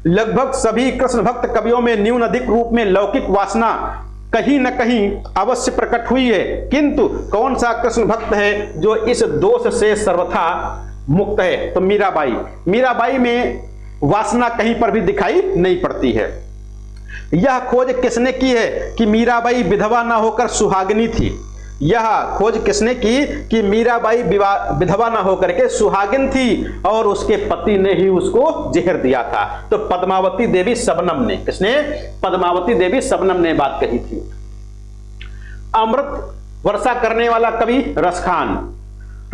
लगभग सभी कृष्ण भक्त कवियों में न्यून अधिक रूप में लौकिक वासना कहीं न कहीं अवश्य प्रकट हुई है, किंतु कौन सा कृष्ण भक्त है जो इस दोष से सर्वथा मुक्त है? तो मीराबाई। मीराबाई में वासना कहीं पर भी दिखाई नहीं पड़ती है। यह खोज किसने की है कि मीराबाई विधवा न होकर सुहागिनी थी? यह खोज किसने की कि मीराबाई विधवा न होकर के सुहागिन थी और उसके पति ने ही उसको जहर दिया था? तो पद्मावती देवी शबनम ने। किसने? पद्मावती देवी शबनम ने बात कही थी। अमृत वर्षा करने वाला कवि रसखान।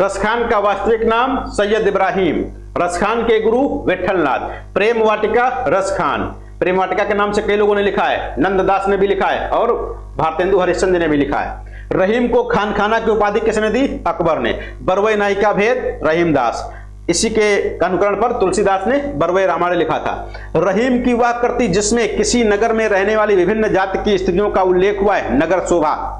रसखान का वास्तविक नाम सैयद इब्राहिम, रसखान के गुरु विठलनाथ। प्रेम वाटिका रसखान, प्रेम वाटिका के नाम से कई लोगों ने लिखा है, नंददास ने भी लिखा है और भारतेंदु हरिश्चंद्र ने भी लिखा है। रहीम को खानखाना की उपाधि किसने दी? अकबर ने। बरवई नायिका भेद रहीमदास, इसी के अनुकरण पर तुलसीदास ने बरवई रामायण लिखा था। रहीम की वह कृति जिसमें किसी नगर में रहने वाली विभिन्न जाति की स्त्रियों का उल्लेख हुआ है, नगर शोभा।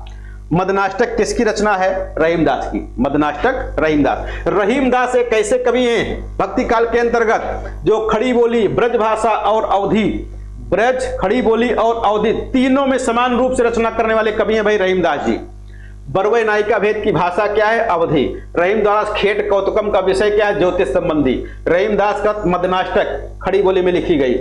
मदनाष्टक किसकी रचना है? रहीमदास की। मदनाष्टक रहीमदास। रहीमदास एक ऐसे कवि हैं भक्ति काल के अंतर्गत जो खड़ी बोली, ब्रज भाषा और अवधि, ब्रज, खड़ी बोली और अवधि तीनों में समान रूप से रचना करने वाले कवि हैं भाई रहीमदास जी। बरवई नायिका भेद की भाषा क्या है? अवधि। रहीमदास खेट कौतुकम का विषय क्या है? ज्योतिष संबंधी। रहीमदास का मदनाष्टक खड़ी बोली में लिखी गई।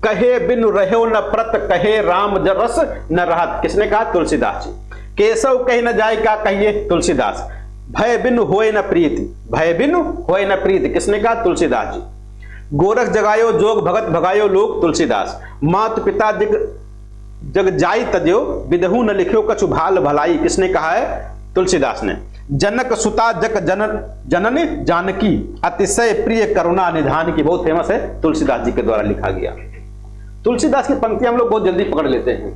कहे बिन रहो न प्रत, कहे राम रस न रहत, किसने कहा? तुलसीदास जी। केशव कही न जाय का कहिए? तुलसीदास। भय बिन होए न प्रीति, भय बिन होए न प्रीति, किसने कहा? तुलसीदास जी। गोरख जगायो जोग भगत भगायो लोक, तुलसीदास। मात पिता जग जाई तजो, विदहु न लिखियो कछु भाल भलाई, किसने कहा है? तुलसीदास ने। जनक सुता जग जनन जानकी, अतिशय प्रिय करुणा निधान की, बहुत फेमस है, तुलसीदास जी के द्वारा लिखा गया। तुलसीदास की पंक्तियां हम लोग बहुत जल्दी पकड़ लेते हैं।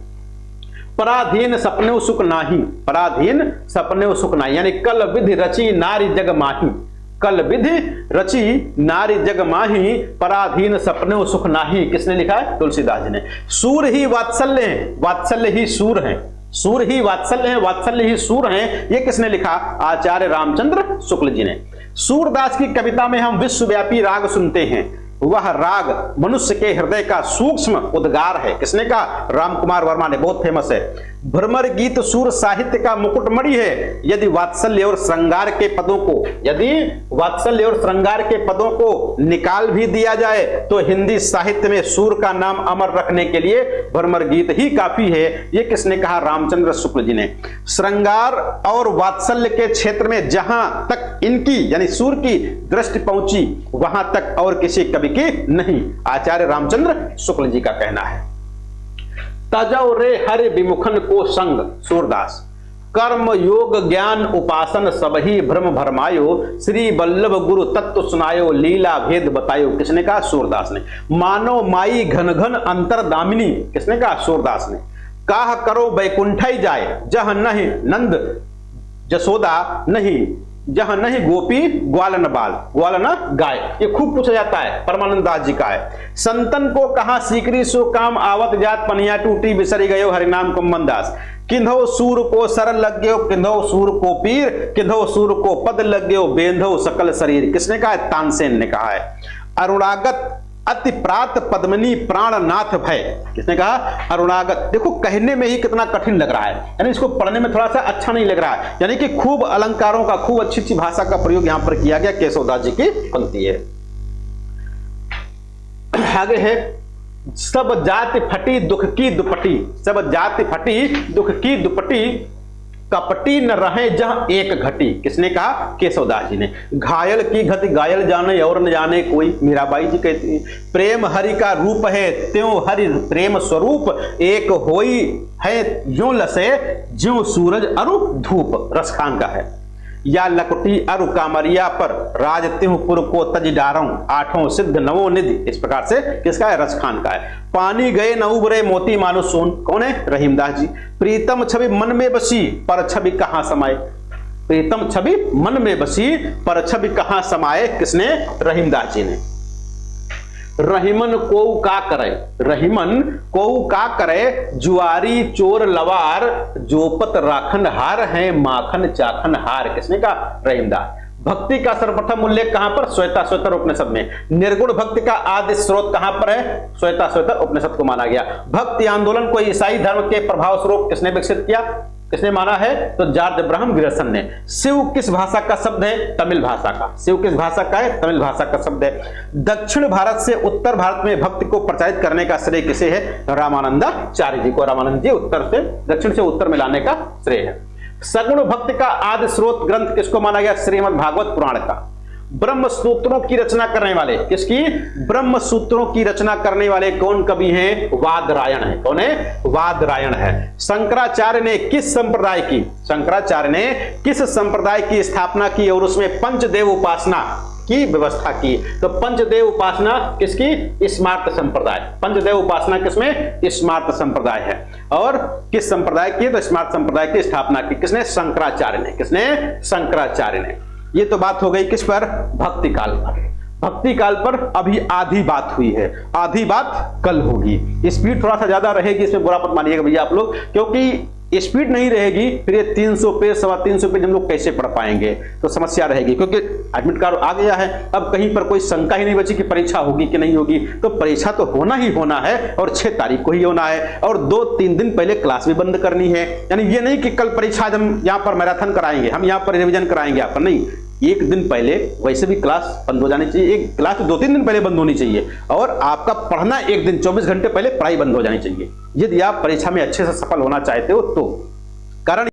पराधीन सपने सुख नाही, पराधीन सपने सुख नाही, यानी कल विधि रची नारी जग माही, कल विधि रची नारी जग माही, पराधीन सपने सुख नाही, किसने लिखा है? तुलसीदास जी ने। सूर ही वात्सल्य है, वात्सल्य ही सूर है, सूर ही वात्सल्य है, वात्सल्य ही सूर है, ये किसने लिखा? आचार्य रामचंद्र शुक्ल जी ने। सूरदास की कविता में हम विश्वव्यापी राग सुनते हैं, वह राग मनुष्य के हृदय का सूक्ष्म उद्गार है, किसने कहा? रामकुमार वर्मा ने, बहुत फेमस है। भ्रमर गीत सूर साहित्य का मुकुटमणि है, यदि वात्सल्य और श्रृंगार के पदों को, यदि वात्सल्य और श्रृंगार के पदों को निकाल भी दिया जाए तो हिंदी साहित्य में सूर का नाम अमर रखने के लिए भ्रमर गीत ही काफी है, ये किसने कहा? रामचंद्र शुक्ल जी ने। श्रृंगार और वात्सल्य के क्षेत्र में जहां तक इनकी यानी सूर की दृष्टि पहुंची वहां तक और किसी कवि की नहीं, आचार्य रामचंद्र शुक्ल जी का कहना है। तजौ रे हरि विमुखन को संग, सूरदास। कर्म योग ज्ञान उपासन सबही भ्रम भरमायो, श्री वल्लभ गुरु तत्व सुनायो, लीला भेद बतायो, किसने कहा? सूरदास ने। मानो माई घन घन अंतरदामिनी, किसने कहा? सूरदास ने। काह करो बैकुंठई जाए, जह नहीं नंद जसोदा नहीं, जहां नहीं गोपी ग्वालन बाल, ग्वालन गाय, ये खूब पूछा जाता है, परमानंद दास जी का है। संतन को कहा सीकरी सो काम, आवत जात पनिया टूटी बिसरी गयो हरिनाम कुम्मन दास। किंधो सूर को सर लग गयो, किंधो सूर को पीर, किंधो सूर को पद लग गयो, बेंधो सकल शरीर, किसने कहा है? तानसेन ने कहा है। अरुणागत अति प्रात पद्मनी प्राणनाथ भय, किसने कहा? अरुणागत। देखो कहने में ही कितना कठिन लग रहा है, यानी इसको पढ़ने में थोड़ा सा अच्छा नहीं लग रहा है, यानी कि खूब अलंकारों का, खूब अच्छी अच्छी भाषा का प्रयोग यहां पर किया गया। केशवदास जी की पंक्ति है। आगे है, सब जाति फटी दुख की दुपटी, सब जाति फटी दुख की दुपटी, कपटी न रहे जहां एक घटी, किसने कहा? केशवदास जी ने। घायल की घटी घायल जाने और न जाने कोई, मीराबाई जी कहती है। प्रेम हरि का रूप है त्यों हरि प्रेम स्वरूप, एक होई है ज्यों लसे ज्यों सूरज अरु धूप, रसखान का है। या लकुटी अरु कामरिया पर राज तिहुपुर को तज डारऊं, आठों सिद्ध नवो निधि, इस प्रकार से किसका है? रसखान का है। पानी गए न उबरे मोती मानो सोन, कौन है? रहीमदास जी। प्रीतम छवि मन में बसी पर छवि कहां समाये, प्रीतम छवि मन में बसी पर छवि कहां समाये, किसने? रहीमदास जी ने। रहीमन को का करे, रहीमन को का करे, जुआरी चोर लवार, जोपत राखन हार है माखन चाखन हार, किसने कहा? रहीमदास। भक्ति का सर्वप्रथम उल्लेख कहां पर? श्वेताश्वतर उपनिषद में। निर्गुण भक्ति का आदि स्रोत कहां पर है? श्वेताश्वतर उपनिषद को माना गया। भक्ति आंदोलन को ईसाई धर्म के प्रभाव स्वरूप किसने विकसित किया, किसने माना है? तो जॉर्ज अब्राहम ग्रियर्सन ने। शिव किस भाषा का शब्द है? तमिल भाषा का। शिव किस भाषा का है? तमिल भाषा का शब्द है। दक्षिण भारत से उत्तर भारत में भक्ति को प्रचारित करने का श्रेय किसे है? रामानंदाचार्य जी को। रामानंद जी उत्तर से दक्षिण से उत्तर में लाने का श्रेय है। सगुण भक्ति का आदि स्रोत ग्रंथ किसको माना गया? श्रीमद् भागवत पुराण का। ब्रह्म सूत्रों की रचना करने वाले, किसकी? ब्रह्म सूत्रों की रचना करने वाले कौन कवि हैं? वादरायण है। कौन है? वादरायण है। शंकराचार्य ने किस संप्रदाय की, शंकराचार्य ने किस संप्रदाय की स्थापना की और उसमें पंचदेव उपासना की व्यवस्था की? तो पंचदेव उपासना किसकी? स्मार्त संप्रदाय। पंचदेव उपासना किसमें? स्मार्त संप्रदाय है। और किस संप्रदाय की? तो स्मार्त संप्रदाय की स्थापना की किसने? शंकराचार्य ने। किसने? शंकराचार्य ने। ये तो बात हो गई किस पर? भक्ति काल पर। भक्ति काल पर अभी आधी बात हुई है, आधी बात कल होगी। स्पीड थोड़ा सा ज्यादा रहेगी, इसमें बुरा मत मानिएगा भैया आप लोग, क्योंकि स्पीड नहीं रहेगी फिर ये 300 पेज 350 पेज हम लोग कैसे पढ़ पाएंगे, तो समस्या रहेगी। क्योंकि एडमिट कार्ड आ गया है, अब कहीं पर कोई शंका ही नहीं बची कि परीक्षा होगी कि नहीं होगी। तो परीक्षा तो होना ही होना है और 6 तारीख को ही होना है, और 2-3 दिन पहले क्लास भी बंद करनी है। यानी ये नहीं कि कल परीक्षा हम यहाँ पर मैराथन कराएंगे, हम यहाँ पर रिविजन कराएंगे आपका, नहीं। एक दिन पहले वैसे भी क्लास बंद हो जानी चाहिए, एक क्लास 2-3 दिन पहले बंद होनी चाहिए, और आपका पढ़ना एक दिन 24 घंटे पहले पढ़ाई बंद हो जानी चाहिए, यदि आप परीक्षा में अच्छे से सफल होना चाहते हो तो। कारण